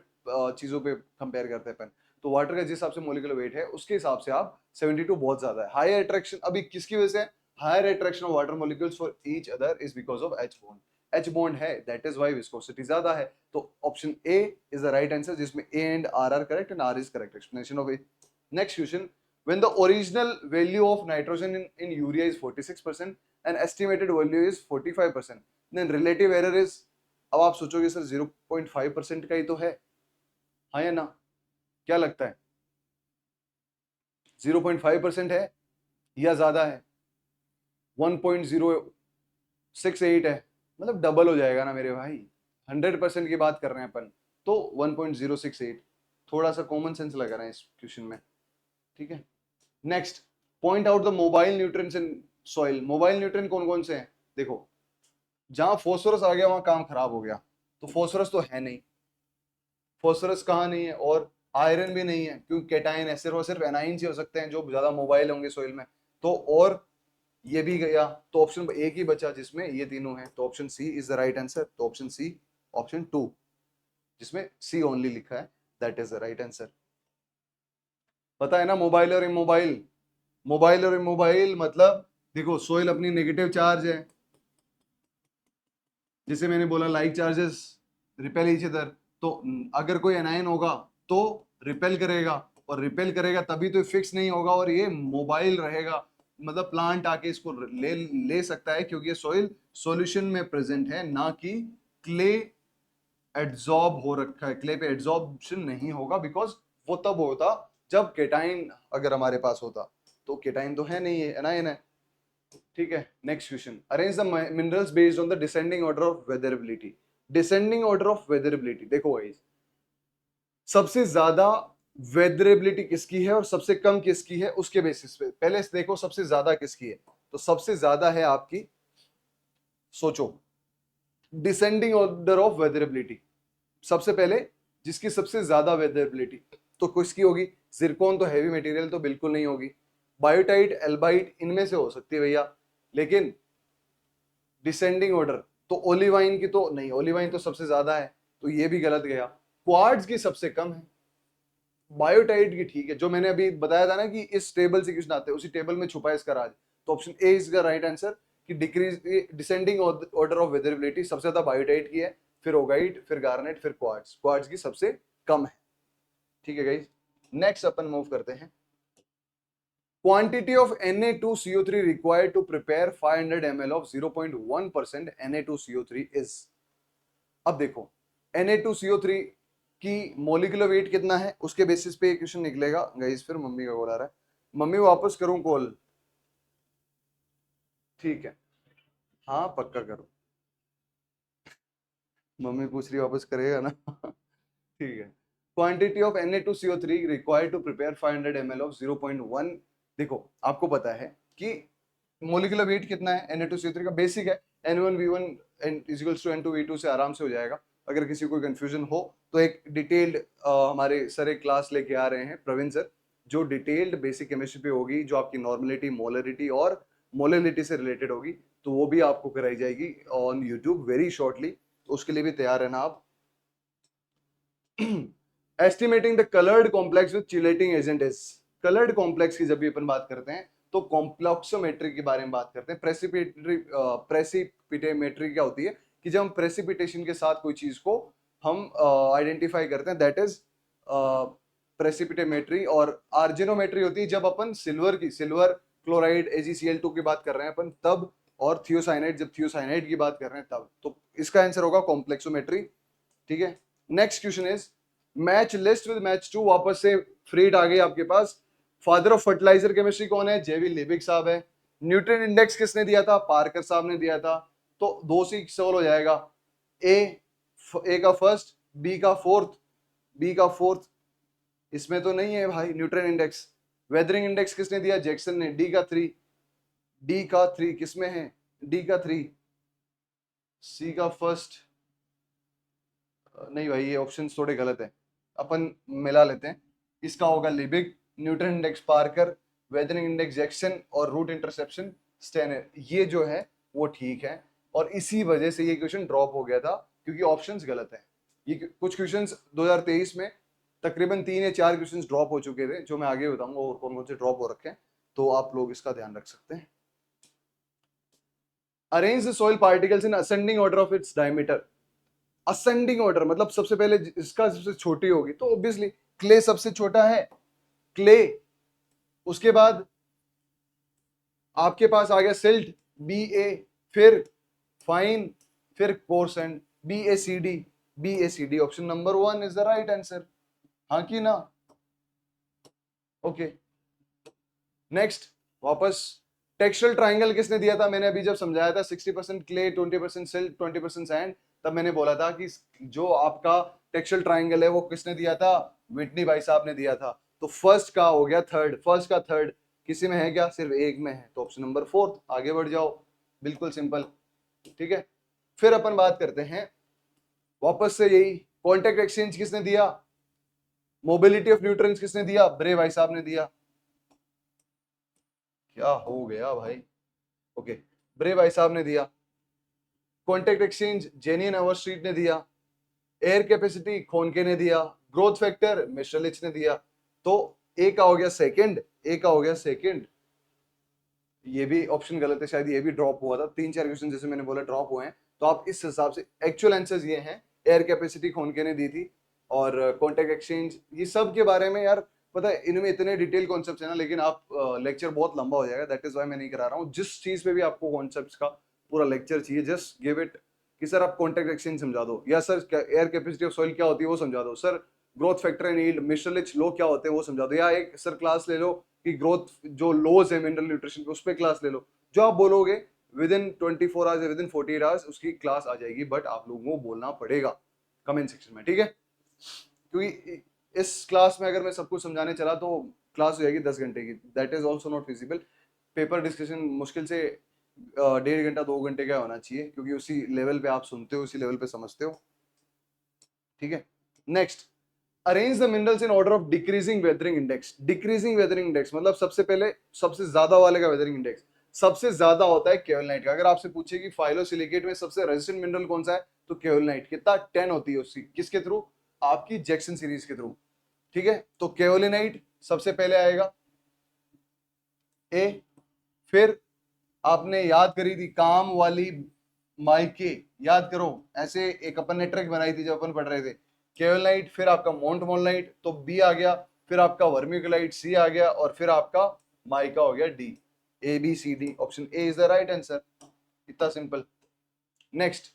चीजों पे कंपेयर करते हैं अपन। तो वाटर का जिस हिसाब से मोलिकुलर वेट है उसके हिसाब से आप 72 बहुत ज्यादा है। हायर अट्रैक्शन अभी किसकी वजह से? Higher attraction of water molecules for each other is because of H bond. H bond है, दैट इज व्हाई विस्कोसिटी ज्यादा है। तो option A is the right answer, जिसमें A and R correct and R is correct explanation of A. Next question, when the original value of nitrogen in urea is 46% and estimated value is 45%, then relative error is, अब आप सोचोगे सर 0.5% का ही तो है, हाँ या ना? क्या लगता है 0.5% है या ज्यादा है? 1.068 है, मतलब डबल हो जाएगा ना मेरे भाई। 100% की बात कर रहे हैं अपन, तो 1.068। थोड़ा सा कॉमन सेंस लगा रहे हैं इस क्वेश्चन में, ठीक है। Next, point out the mobile nutrients in soil. Mobile nutrient कौन कौन से हैं? देखो, जहां फोस्फोरस आ गया वहां काम खराब हो गया, तो फोस्फोरस तो है नहीं। फोस्फोरस कहाँ नहीं है? और आयरन भी नहीं है, क्योंकि कैटायन है, सिर्फ एनाइन से हो सकते हैं जो ज्यादा मोबाइल होंगे सॉइल में। तो और ये भी गया, तो ऑप्शन एक ही बचा जिसमें ये तीनों हैं, तो option C is the right answer. तो ऑप्शन सी, ऑप्शन 2 जिसमें सी ओनली लिखा है, that is the right answer. पता है ना, मोबाइल और इमोबाइल, मोबाइल और इमोबाइल मतलब देखो सोइल अपनी नेगेटिव चार्ज है, जैसे मैंने बोला like charges repel each other. तो अगर कोई एनायन होगा तो रिपेल करेगा, और रिपेल करेगा तभी तो फिक्स नहीं होगा और ये मोबाइल रहेगा। मतलब प्लांट आके इसको ले ले सकता है, क्योंकि ये सोइल सॉल्यूशन में प्रेजेंट है, ना कि क्ले एड्सॉर्ब हो रखा है। क्ले पे एड्सॉर्प्शन नहीं होगा, बिकॉज वो तब होता जब केटाइन अगर हमारे पास होता, तो केटाइन तो है नहीं है, एनायन है, ठीक है। Next question, arrange the minerals based on the descending order of weatherability. Descending order of weatherability, देखो गाइस, सबसे ज्यादा वेदरेबिलिटी किसकी है और सबसे कम किसकी है, उसके बेसिस पे पहले देखो सबसे ज्यादा किसकी है। तो सबसे ज्यादा है आपकी, सोचो, डिसेंडिंग ऑर्डर ऑफ वेदरेबिलिटी, सबसे पहले जिसकी सबसे ज्यादा वेदरेबिलिटी, तो किसकी होगी? जिरकॉन तो हैवी मटेरियल तो बिल्कुल नहीं होगी। बायोटाइट, एल्बाइट, इनमें से हो सकती है भैया, लेकिन डिसेंडिंग ऑर्डर तो ओलिवाइन की तो नहीं, ओलिवाइन तो सबसे ज्यादा है, तो ये भी गलत गया। क्वार्ट्ज की सबसे कम है, बायोटाइट की ठीक है, जो मैंने अभी बताया था ना कि इस टेबल से क्वेश्चन आते हैं, उसी टेबल में छुपा है इसका राज। तो option A is the right answer कि डिक्रीज डिसेंडिंग ऑर्डर ऑफ वेदरेबिलिटी सबसे ज्यादा बायोटाइट की है, फिर ओगाइट, फिर गार्नेट, फिर क्वार्ट्ज। क्वार्ट्ज की सबसे कम है, ठीक है गाइस। नेक्स्ट अपन मूव करते हैं। Quantity of Na2CO3 required to prepare 500 ml of 0.1% Na2CO3 is। अब देखो Na2CO3 की मोलिकुलर वेट कितना है, उसके बेसिस पे क्वेश्चन निकलेगा गाइस। फिर मम्मी का कॉल आ रहा है, मम्मी वापस करूं कॉल? ठीक है, हाँ पक्का करो, मम्मी पूछ रही वापस करेगा ना? ठीक है। Quantity of Na2CO3 required to prepare 500 ml of 0.1। देखो आपको पता है कि मोलिकुलर वेट कितना है Na2CO3 का, बेसिक है N1V1 = N2V2 से आराम से हो जाएगा। अगर किसी को कंफ्यूजन हो तो एक डिटेल्ड हमारे सर एक क्लास लेके आ रहे हैं, प्रवीण सर, जो डिटेल्ड बेसिक केमिस्ट्री पे होगी, जो आपकी नॉर्मलिटी, मोलरिटी और मोलिलिटी से रिलेटेड होगी, तो वो भी आपको कराई जाएगी ऑन यूट्यूब वेरी शॉर्टली। तो उसके लिए भी तैयार रहना आप। Estimating the coloured complex with chelating agent is. Coloured complex की जब भी अपन बात करते हैं तो कॉम्प्लेक्सोमेट्री के बारे में बात करते हैं। प्रेसिपिटेमेट्री क्या होती है कि जब हम प्रेसिपिटेशन के साथ कोई चीज को हम आइडेंटिफाई करते हैं, दैट इज प्रेसिपिटेमेट्री। और आर्जिनोमेट्री होती है जब अपन सिल्वर क्लोराइड AgCl2 की बात कर रहे हैं अपन तब, और थियोसाइनाइड जब थियोसाइनाइड की बात कर रहे हैं तब। तो इसका आंसर होगा कॉम्प्लेक्सोमेट्री, ठीक है। Next question is match list with match two. वापस से फ्रीड आ गई आपके पास। फादर ऑफ फर्टिलाइजर केमिस्ट्री कौन है? जेवी लिबिक साहब है। न्यूट्रिएंट इंडेक्स किसने दिया था? पार्कर साहब ने दिया था। तो दो से सवाल हो जाएगा, ए का फर्स्ट, बी का फोर्थ इसमें तो नहीं है भाई न्यूट्रन इंडेक्स। वेदरिंग इंडेक्स किसने दिया? जैक्सन ने। डी का थ्री किसमें है? डी का थ्री। सी का फर्स्ट नहीं भाई, ये ऑप्शन थोड़े गलत है, अपन मिला लेते हैं। इसका होगा Liebig, nutrient index Parker, weathering index Jackson और रूट इंटरसेप्शन स्टेनर। ये जो है वो ठीक है, और इसी वजह से ये क्वेश्चन ड्रॉप हो गया था क्योंकि ऑप्शंस गलत हैं। ये कुछ क्वेश्चंस 2023 में तकरीबन 3 या 4 क्वेश्चंस ड्रॉप हो चुके थे, जो मैं आगे बताऊंगा और कौन कौन से ड्रॉप हो रखे हैं, तो आप लोग इसका ध्यान रख सकते हैं। Arrange the soil particles in ascending order of its diameter. Ascending order मतलब सबसे पहले इसका सबसे छोटी होगी, तो ऑब्वियसली क्ले सबसे छोटा है, क्ले। उसके बाद आपके पास आ गया सिल्ट, बी ए, फिर फाइन, फिर coarse and B A C D. B A C D option number 1 is the right answer, हाँ कि ना? ओके नेक्स्ट, वापस टेक्सचरल ट्राइंगल किसने दिया था? मैंने अभी जब समझाया था 60% क्ले, 20% सिल्ट, 20% सैंड, तब मैंने बोला था कि जो आपका टेक्सचरल ट्राइंगल है वो किसने दिया था? विटनी भाई साहब ने दिया था। तो फर्स्ट का हो गया थर्ड, फर्स्ट का थर्ड किसी में है क्या? सिर्फ एक में है, तो ऑप्शन नंबर 4। आगे बढ़ जाओ, बिल्कुल सिंपल, ठीक है। फिर अपन बात करते हैं वापस से यही, कॉन्टेक्ट एक्सचेंज किसने दिया? मोबिलिटी ऑफ न्यूट्रॉन्स किसने दिया? ब्रे भाई साहब ने दिया। क्या हो गया भाई? ओके, ब्रे भाई साहब ने दिया। कॉन्टेक्ट एक्सचेंज जेनियन ओवरस्ट्रीट ने दिया। एयर कैपेसिटी खोनके ने दिया। ग्रोथ फैक्टर मिश्रलिच ने दिया। तो ए का हो गया सेकंड, ए का हो गया सेकंड। ये भी ऑप्शन गलत है, शायद ये भी ड्रॉप हुआ था। 3-4 क्वेश्चन जैसे मैंने बोला ड्रॉप हुए हैं, तो आप इस हिसाब से एक्चुअल आंसर्स ये हैं। एयर कैपेसिटी खोनके ने दी थी, और कॉन्टेक्ट एक्सचेंज, ये सब के बारे में यार पता है, इनमें इतने डिटेल कॉन्सेप्ट्स है ना, लेकिन आप लेक्चर बहुत लंबा हो जाएगा, दैट इज व्हाई मैं नहीं करा रहा हूँ। जिस चीज पे भी आपको कॉन्सेप्ट्स का पूरा लेक्चर चाहिए, जस्ट गिव इट कि सर आप कॉन्टेक्ट एक्सचेंज समझा दो, या sir air capacity of soil क्या होती है वो समझा दो, sir growth factor and yield Mitscherlich law क्या होते हैं वो समझा दो, या एक सर क्लास ले लो कि ग्रोथ जो लोज है मिनरल न्यूट्रिशन पे उस पर क्लास ले लो। जो आप बोलोगे विद इन 24 आवर्स या विद इन 48 आवर्स उसकी क्लास आ जाएगी, बट आप लोगों को बोलना पड़ेगा कमेंट सेक्शन में, ठीक है? क्योंकि इस क्लास में अगर मैं सब कुछ समझाने चला तो क्लास हो जाएगी 10 घंटे की, that is also not feasible. Paper discussion मुश्किल से 1.5 घंटा 2 घंटे का होना चाहिए, क्योंकि उसी लेवल पे आप सुनते हो, उसी लेवल पे समझते हो, ठीक है। Next, arrange the minerals in order of decreasing weathering index. Decreasing weathering index मतलब सबसे पहले सबसे ज्यादा वाले का वेदरिंग इंडेक्स सबसे ज्यादा होता है केवलनाइट का। अगर आपसे पूछे कि फाइलोसिलिकेट में सबसे रेजिस्टेंट मिनरल कौन सा है, तो केवलनाइट। कितना? 10 होती है उसकी, किसके थ्रू? आपकी जैक्सन सीरीज के थ्रू, ठीक है। तो केवलिनाइट सबसे पहले आएगा, ए। फिर आपने याद करी थी काम वाली माइके, याद करो, ऐसे एक अपन ने ट्रिक बनाई थी जब अपन पढ़ रहे थे। केवलाइट, फिर आपका मोन्टमोलाइट, तो बी आ गया, फिर आपका वर्मिकुलाइट सी आ गया, और फिर आपका माइका हो गया D. A B C D, option A is the right answer, इतना simple. Next,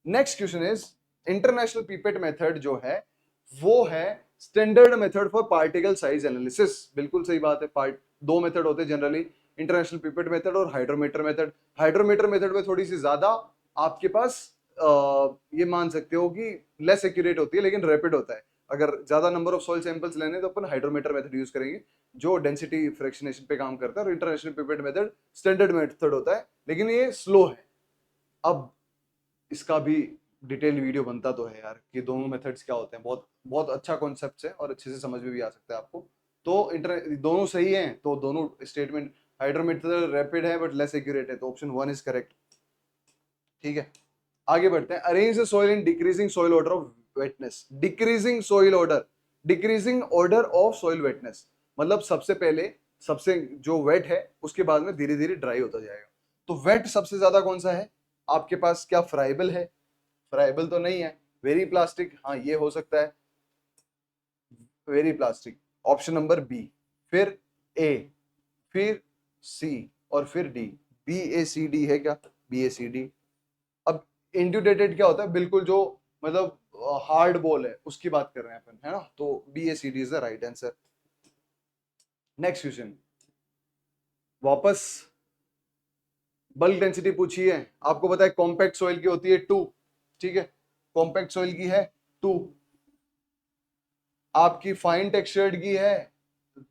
next question is international pipette method जो है वो है standard method for particle size analysis. बिल्कुल सही बात है, पार्ट दो मेथड होते हैं जनरली, इंटरनेशनल पीपेट मेथड और हाइड्रोमीटर मेथड। हाइड्रोमीटर मेथड में थोड़ी सी ज्यादा आपके पास ये मान सकते हो कि लेस एक्यूरेट होती है, लेकिन रैपिड होता है। अगर ज्यादा नंबर ऑफ सॉइल सैंपल्स लेने तो अपन हाइड्रोमीटर मेथड यूज करेंगे, जो डेंसिटी फ्रैक्शनेशन पे काम करता है। और international pipette method standard method होता है, लेकिन ये स्लो है। अब इसका भी डिटेल वीडियो बनता तो है यार कि दोनों मेथड्स क्या होते हैं, बहुत बहुत अच्छा कॉन्सेप्ट है और अच्छे से समझ में भी आ सकता है आपको। तो दोनों सही हैं, तो दोनों स्टेटमेंट, हाइड्रोमीटर रैपिड है बट लेस एक्यूरेट है, तो ऑप्शन 1 इज करेक्ट, ठीक है। आगे बढ़ते हैं, arrange the soil in decreasing soil order of वेटनेस। Decreasing soil order, decreasing order of soil वेटनेस मतलब सबसे पहले सबसे जो वेट है उसके बाद में धीरे धीरे ड्राई होता जाएगा। तो वेट सबसे ज्यादा कौन सा है आपके पास? क्या फ्राइबल है? फ्राइबल तो नहीं है। वेरी प्लास्टिक, हाँ ये हो सकता है, very plastic, option number B. फिर ए, फिर सी, और फिर D. B A C D है क्या? B A C D. अब इंड्यूटेटेड क्या होता है? बिल्कुल जो मतलब हार्ड बॉल है उसकी बात कर रहे हैं अपन, है ना? तो B A C D is the right answer. Next question, वापस बल्क डेंसिटी पूछी है। आपको पता है कॉम्पैक्ट सॉइल की होती है 2, ठीक है, कॉम्पैक्ट सॉइल की है 2। आपकी फाइन टेक्सचर्ड की है,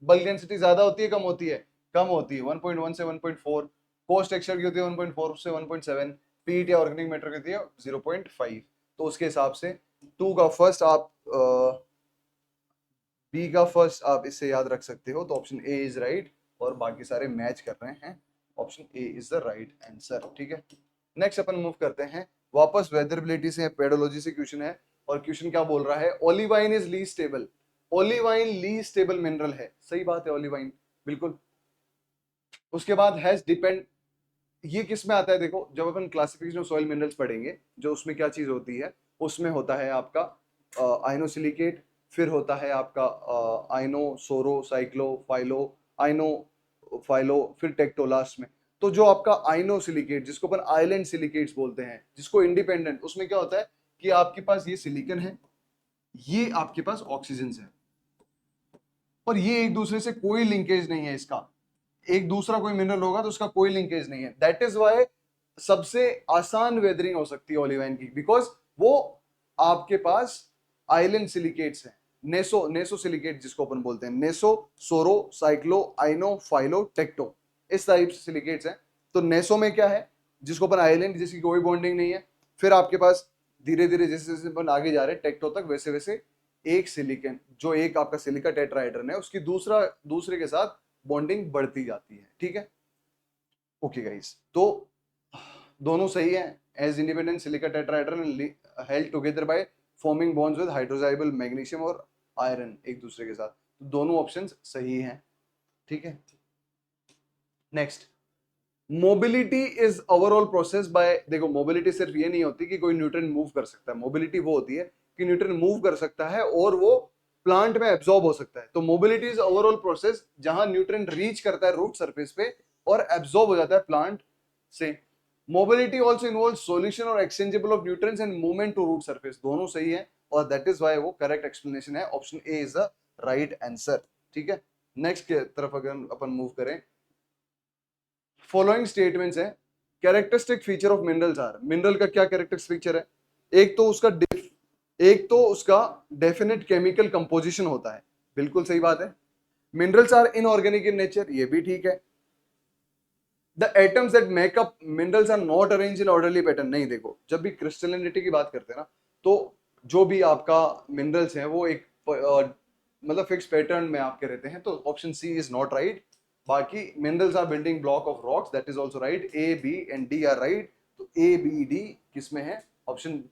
बल्क डेंसिटी ज्यादा होती है कम होती है? कम होती है, 1.1 से 1.4। कोर्स टेक्सचर की होती है 1.4 से 1.7। पीट या ऑर्गेनिक मैटर की होती है 0.5। तो उसके हिसाब से 2 का फर्स्ट आप बी का फर्स्ट आप इससे याद रख सकते हो। तो ऑप्शन ए इज राइट, और बाकी सारे मैच कर रहे हैं। Option A is the right answer. ठीक है, नेक्स्ट अपन मूव करते हैं वापस वेदरबिलिटी से, पेडोलॉजी से क्वेश्चन है। और क्वेश्चन क्या बोल रहा है? Olivine is least stable. Olivine least stable mineral है, सही बात है, ओलिवाइन बिल्कुल। उसके बाद हैज डिपेंड, ये किस में आता है? देखो, जब अपन क्लासिफिकेशन ऑफ सॉइल मिनरल्स पढ़ेंगे, जो उसमें क्या चीज होती है, उसमें होता है आपका आइनोसिलिकेट, फिर होता है आपका आइनो सोरो साइक्लो फाइलो, आइनो फाइलो, फिर टेक्टोलास्ट में। तो जो आपका आइनोसिलिकेट, जिसको अपन आइलैंड सिलिकेट्स बोलते हैं, जिसको इंडिपेंडेंट, उसमें क्या होता है कि आपके पास ये सिलिकन है, ये आपके पास ऑक्सीजन है, और ये एक दूसरे से कोई लिंकेज नहीं है इसका। एक दूसरा कोई मिनरल होगा तो उसका कोई लिंकेज नहीं है। दैट इज वाई सबसे आसान वेदरिंग हो सकती है ओलिवाइन की, बिकॉज वो आपके पास आइलैंड सिलिकेट्स हैं। नेसो सिलिकेट जिसको अपन बोलते हैं, नेसो सोरो साइक्लो आइनो फाइलो टेक्टो, इस टाइप से सिलिकेट्स हैं। तो नेसो में क्या है, जिसको अपन आइलैंड, जिसकी कोई बॉन्डिंग नहीं है। फिर आपके पास धीरे धीरे जैसे जैसे अपन आगे जा रहे हैं टेक्टो तक, वैसे वैसे एक सिलिकन, जो एक आपका सिलिका टेट्राहेड्रन है, उसकी दूसरे के साथ बॉन्डिंग बढ़ती जाती है। ठीक है, ओके गाइस, तो दोनों सही है। As independent silica tetrahedron held together by forming bonds with hydrolysable magnesium और आयरन एक दूसरे के साथ, तो दोनों ऑप्शंस सही हैं। ठीक है, next, mobility is overall process by, देखो मोबिलिटी सिर्फ ये नहीं होती कि कोई न्यूट्रिएंट मूव कर सकता है, मोबिलिटी वो होती है कि न्यूट्रिएंट मूव कर सकता है और वो प्लांट में एब्जॉर्ब हो सकता है। तो मोबिलिटी इज ओवरऑल प्रोसेस जहां न्यूट्रिएंट रीच करता है रूट सरफेस पे और एब्जॉर्ब हो जाता है प्लांट से। मोबिलिटी ऑल्सो इन्वॉल्व सोल्यूशन और exchangeable of nutrients and movement to root surface, दोनों सही है, और दैट इज वाई वो करेक्ट एक्सप्लेनेशन है। Option A is the right answer. ठीक है, नेक्स्ट के तरफ अगर अपन मूव करें, फॉलोइंग स्टेटमेंट्स हैं, characteristic feature of minerals are, mineral का क्या कैरेक्टरिस्टिक फीचर है? एक तो उसका डेफिनेट केमिकल कंपोजिशन होता है, बिल्कुल सही बात है। Minerals are inorganic in nature, ये भी ठीक है। The atoms that make up minerals are not arrange in orderly pattern, नहीं, देखो जब भी क्रिस्टलिनिटी की बात करते हैं ना, तो जो भी आपका मिनरल्स हैं वो एक मतलब फिक्स पैटर्न में आपके रहते हैं, तो option C is not right. बाकी minerals are building block of rocks, that is also right. A B and D are right. तो ए बी डी किसमें है? ऑप्शन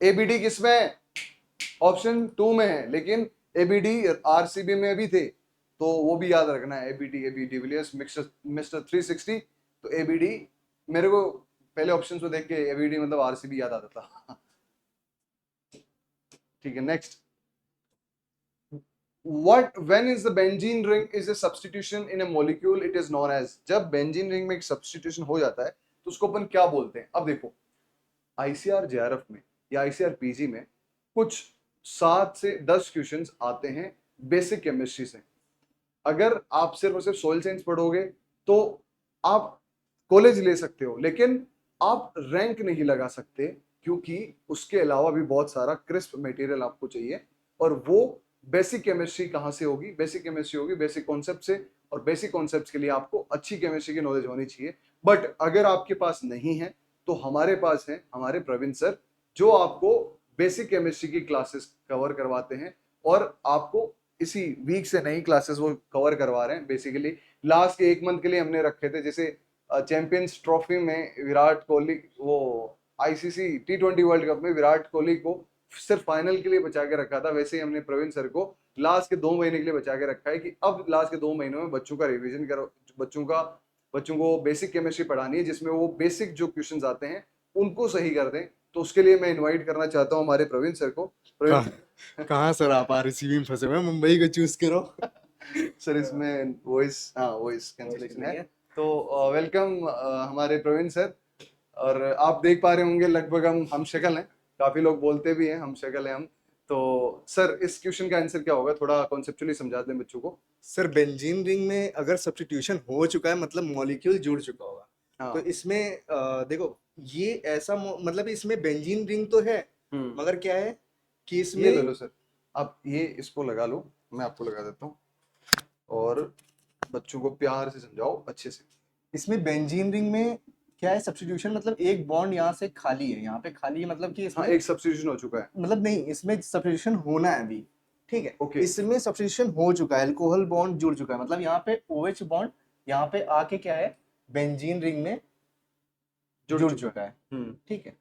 ए बी डी किसमें है? ऑप्शन 2 में है, लेकिन ए बी डी आरसीबी में भी थे, तो वो भी याद रखना है। A B de Villiers mister 360। तो ए बी डी, मेरे को पहले ऑप्शन को देख के ए बी डी मतलब आरसीबी याद आता था। ठीक है, next, What when is the benzene ring is a substitution in a molecule it is known as, जब बेंजीन रिंग में एक सब्सटीट्यूशन हो जाता है तो उसको अपन क्या बोलते हैं? अब देखो, आईसीआर जेआरएफ में या आईसीआर पीजी में कुछ 7 से 10 क्वेश्चंस आते हैं बेसिक केमिस्ट्री से। अगर आप सिर्फ और सिर्फ सॉइल साइंस पढ़ोगे तो आप कॉलेज ले सकते हो, लेकिन आप रैंक नहीं लगा सकते, क्योंकि उसके अलावा भी बहुत सारा क्रिस्प मटेरियल आपको चाहिए। और वो बेसिक केमिस्ट्री कहाँ से होगी? बेसिक केमिस्ट्री होगी बेसिक कॉन्सेप्ट से, और बेसिक कॉन्सेप्ट्स के लिए आपको अच्छी केमिस्ट्री की नॉलेज होनी चाहिए। बट अगर आपके पास नहीं है तो हमारे पास है हमारे प्रवीण सर, जो आपको बेसिक केमिस्ट्री की क्लासेस कवर करवाते हैं, और आपको इसी वीक से नई क्लासेस वो कवर करवा रहे हैं। बेसिकली लास्ट के 1 मंथ के लिए हमने रखे थे, जैसे चैंपियंस ट्रॉफी में विराट कोहली, वो आईसीसी T20 वर्ल्ड कप में विराट कोहली को सिर्फ फाइनल के लिए बचा के रखा था, वैसे ही हमने प्रवीण सर को लास्ट के 2 महीने के लिए बचा के रखा है कि अब लास्ट के 2 महीनों में बच्चों का रिवीजन करो, बच्चों को बेसिक केमिस्ट्री पढ़ानी है, जिसमें वो बेसिक जो क्वेश्चंस आते हैं उनको सही कर दें। तो उसके लिए मैं इनवाइट करना चाहता हूँ हमारे प्रवीण सर को। कहाँ सर आप आरसीबी में फंसे हुए हैं? मुंबई को चूज करो। सर इसमें वॉइस कैंसिलेशन है। तो वेलकम हमारे प्रवीण सर। और आप देख पा रहे होंगे लगभग हम शक्ल हैं, काफी लोग बोलते भी हैं हम शक्ल हैं हम। तो सर इस क्वेश्चन का आंसर क्या होगा, थोड़ा कॉन्सेप्चुअली समझा दें बच्चों को। सर बेंजीन रिंग में अगर सब्स्टिट्यूशन हो चुका है मतलब मॉलिक्यूल जुड़ चुका होगा, हाँ। तो इसमें देखो ये ऐसा मतलब इसमें बेंजीन रिंग तो है, मगर क्या है कि ये इसमें ले लो सर, आप ये इसको लगा लो, मैं आपको लगा देता हूँ, और बच्चों को प्यार से समझाओ अच्छे से। इसमें बेंजीन रिंग में क्या है, सब्स्टिट्यूशन मतलब एक बॉन्ड यहाँ से खाली है, यहाँ पे खाली है, मतलब कि हाँ, इसमें एक सब्स्टिट्यूशन हो चुका है। मतलब नहीं, इसमें सब्स्टिट्यूशन होना है अभी, ठीक है। ओके, इसमें सब्स्टिट्यूशन हो चुका है, अल्कोहल बॉन्ड जुड़ चुका है, मतलब यहाँ पे OH बॉन्ड यहाँ पे आके क्या है, बेंजीन रिंग में जुड़ जुड़ चुका चुका है, है। ठीक है।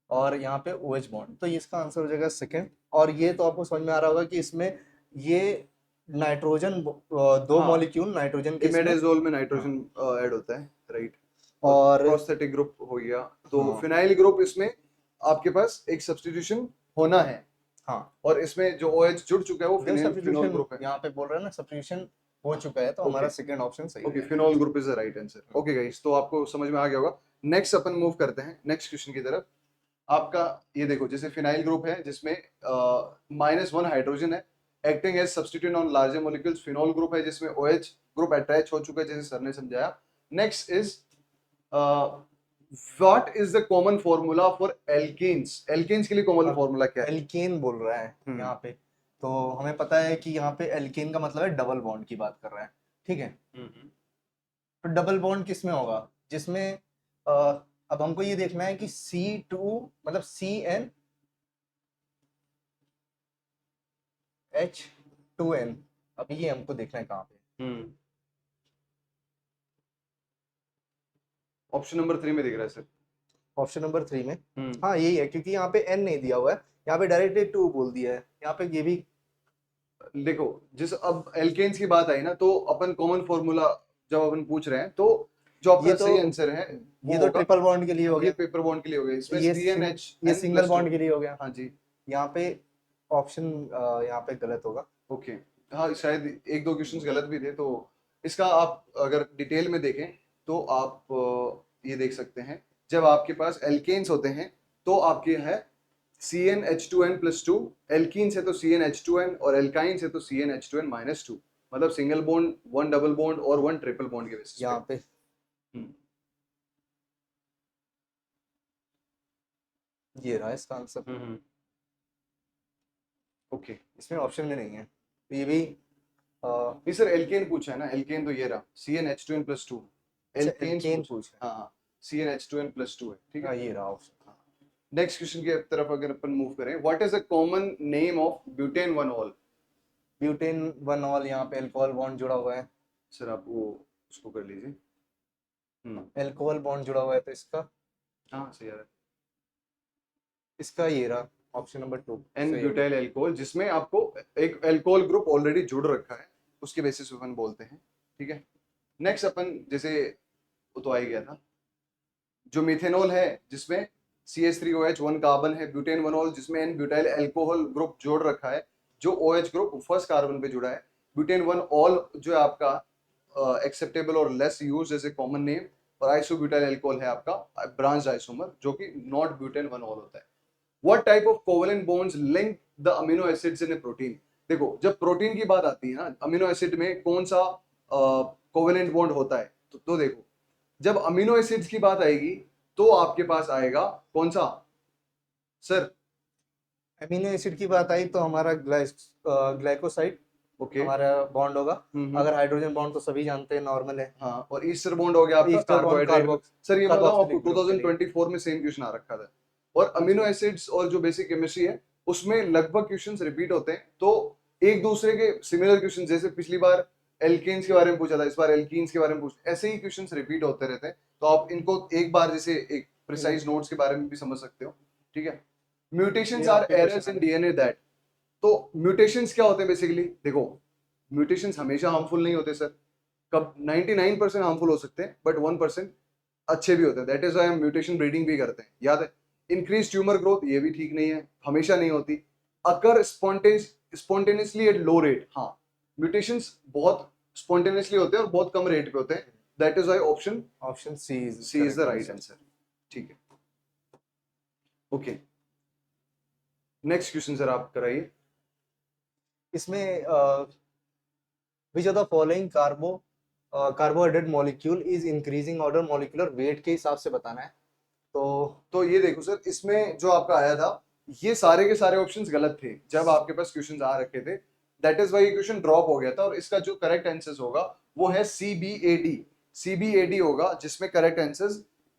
और यहाँ पे OH बॉन्ड, तो ये इसका आंसर हो जाएगा सेकंड। और ये तो आपको समझ में आ रहा होगा कि इसमें ये नाइट्रोजन, दो हाँ, मॉलिक्यूल नाइट्रोजन के इसमें, इमेडाजोल में हाँ। नाइट्रोजन ऐड होता है, राइट। और और प्रोस्थेटिक ग्रुप हो गया, तो हाँ फिनाइल ग्रुप इसमें आपके पास एक सब्स्टिट्यूशन होना है, हाँ, और इसमें जो OH जुड़ चुका है वो जब फिनोल सब्स्टिट्यूशन ग्रुप है। यहाँ पे बोल रहे हैं ना, सब्स्टिट्यूशन हो चुका है, तो ओके, हमारा सेकंड ऑप्शन सही हो ओके, जाएगा। Phenol group is the right answer. Okay guys, तो आपको समझ में आ गया होगा। नेक्स्ट अपन मूव करते हैं नेक्स्ट क्वेश्चन की तरफ। आपका ये देखो, जैसे फिनाइल ग्रुप है जिसमें -1 हाइड्रोजन है, acting as substitute on larger molecules. Phenol group है जिसमें OH ग्रुप अटैच हो चुका है, जैसे सर ने समझाया। Next is what is the common formula for alkenes. Alkenes के लिए कॉमन अब फॉर्मूला क्या है? एल्केन बोल रहा है हम्म, यहाँ पे, तो हमें पता है कि यहाँ पे एल्केन का मतलब है डबल बॉन्ड की बात कर रहा है, ठीक है। हम्म, तो डबल बॉन्ड किस में होगा, जिसमें अब हमको ये देखना है कि C2 मतलब CnH2n, अब ये हमको देखना है कहाँ पे। हम्म। ऑप्शन नंबर 3 में दिख रहा है सर। ऑप्शन नंबर 3 में, हम्म, हाँ यही है, क्योंकि यहाँ पे n नहीं दिया हुआ है, यहाँ पे डायरेक्टली 2 बोल दिया है, यहाँ पे ये भी। देखो, जिस अब एल्केन्स की बात आई ना, तो अपन कॉमन फॉर्मूला जब अपन पूछ रहे हैं, तो जो ये आपका तो सही आंसर है वो ये तो होगा, ट्रिपल बॉन्ड के लिए हो ये गया, पेपर बॉन्ड के लिए हो गया, इसमें ये ये CnHn सिंगल प्लस 2। बॉन्ड के लिए हो गया। हाँ जी। यहाँ पे ऑप्शन यहाँ पे गलत होगा। ओके, हाँ शायद एक दो क्वेश्चंस गलत भी थे, तो इसका आप अगर डिटेल में देखें तो आप ये देख सकते हैं, जब आपके पास एल्केन्स होते हैं तो आपके है CnH2n+2, एल्कीन्स है तो CnH2n, और एल्काइन्स है तो CnH2n-2, मतलब single bond, one double bond और वन ट्रिपल बॉन्ड के बेसिस पे। यहाँ पे हम्म, ये रहा इसका आंसर, ओके। इसमें ऑप्शन में नहीं है, तो ये भी नहीं सर, एल्केन पूछा है ना, एल्केन तो ये रहा CnH2n+2, अच्छा एल्केन्स एल्केन पूछा। पूछा हाँ हाँ, CnH2n+2 है, ठीक है, हाँ है। ये रहा ऑप्शन। नेक्स्ट क्वेश्चन की तरफ अगर अपन मूव करें, what is the common name of butane one all. Butane 1 all, यहाँ पे अल्कोहल बॉन्ड जुड़ा हुआ है, सर आप वो उसको कर लीजिए। अल्कोहल बॉन्ड जुड़ा हुआ है, तो इसका हाँ सही है। इसका ये रहा ऑप्शन नंबर 2 एन सही हो गया। ब्यूटाइल अल्कोहल, जिसमें आपको एक अल्कोहल ग्रुप ऑलरेडी जुड़ रखा है, उसके बेसिस पे अपन बोलते हैं, ठीक है। नेक्स्ट अपन जैसे वो तो आ ही गया था, जो मिथेनॉल है जिसमें CH3OH1 कार्बन है, ब्यूटेन वनॉल जिसमें एन ब्यूटाइल अल्कोहल ग्रुप जोड़ रखा है, जो OH ग्रुप फर्स्ट कार्बन पे जुड़ा है। ब्यूटेन वन ऑल जो है आपका एक्सेप्टेबल और less use as a common name, और आइसोब्यूटाइल अल्कोहल है आपका ब्रांच आइसोमर, जो कि नॉट ब्यूटेन वन ऑल होता है। What type of covalent bonds link the amino acids in A protein. देखो, जब प्रोटीन की बात आती है ना, अमीनो एसिड में कौन सा कोवेलेंट बॉन्ड होता है, तो देखो, जब अमीनो एसिड्स की बात आएगी तो आपके पास आएगा कौन सा सर? अमीनो एसिड की बात आई तो हमारा ग्लाइकोसाइड ओके। हमारा बॉन्ड होगा। अगर हाइड्रोजन बॉन्ड तो सभी जानते हैं नॉर्मल है। हाँ, और ईस्टर बॉन्ड हो गया आपका ईस्टर बॉन्ड कार्बोहाइड्रेट पे। सर ये मैं बताऊं आपको, कार्बोक्सिलिक ग्रुप के लिए। 2024 में सेम क्वेश्चन आ रखा था, और अमीनो एसिड्स और जो बेसिक केमिस्ट्री है उसमें लगभग क्वेश्चंस रिपीट होते हैं, तो एक दूसरे के सिमिलर क्वेश्चन, जैसे पिछली बार एल्केन्स के बारे में पूछा था, इस बार एल्कीन्स के बारे में पूछ, ऐसे ही क्वेश्चंस रिपीट होते रहते हैं, तो आप इनको एक बार जैसे एक प्रिसाइज नोट्स के बारे में भी समझ सकते हो, ठीक है। म्यूटेशंस ये आर आपके errors in question DNA that. तो म्यूटेशंस क्या होते हैं बेसिकली? देखो, म्यूटेशंस हमेशा हार्मफुल नहीं होते सर, कब 99% हार्मफुल हो सकते हैं, बट 1% अच्छे भी होते हैं, दैट इज व्हाई हम म्यूटेशन ब्रीडिंग भी करते हैं, याद है। इंक्रीज ट्यूमर ग्रोथ, ये भी ठीक नहीं है, हमेशा नहीं होती। Occur spontaneously at low rate, हाँ, म्यूटेशंस बहुत स्पॉन्टेनियसली होते हैं और बहुत कम रेट पे होते हैं, that is why option C C is the right answer, ठीक है। ओके, नेक्स्ट क्वेश्चन सर आप कराइए। इसमें which of the following carbohydrate molecule is increasing order molecular weight के हिसाब से बताना है। तो तो ये देखो सर, इसमें जो आपका आया था ये सारे के सारे ऑप्शंस गलत थे जब आपके पास क्वेश्चंस आ रखे थे, that is why question drop हो गया था। और इसका जो करेक्ट आंसर होगा वो है CBAD होगा, जिसमें करेक्ट आंसर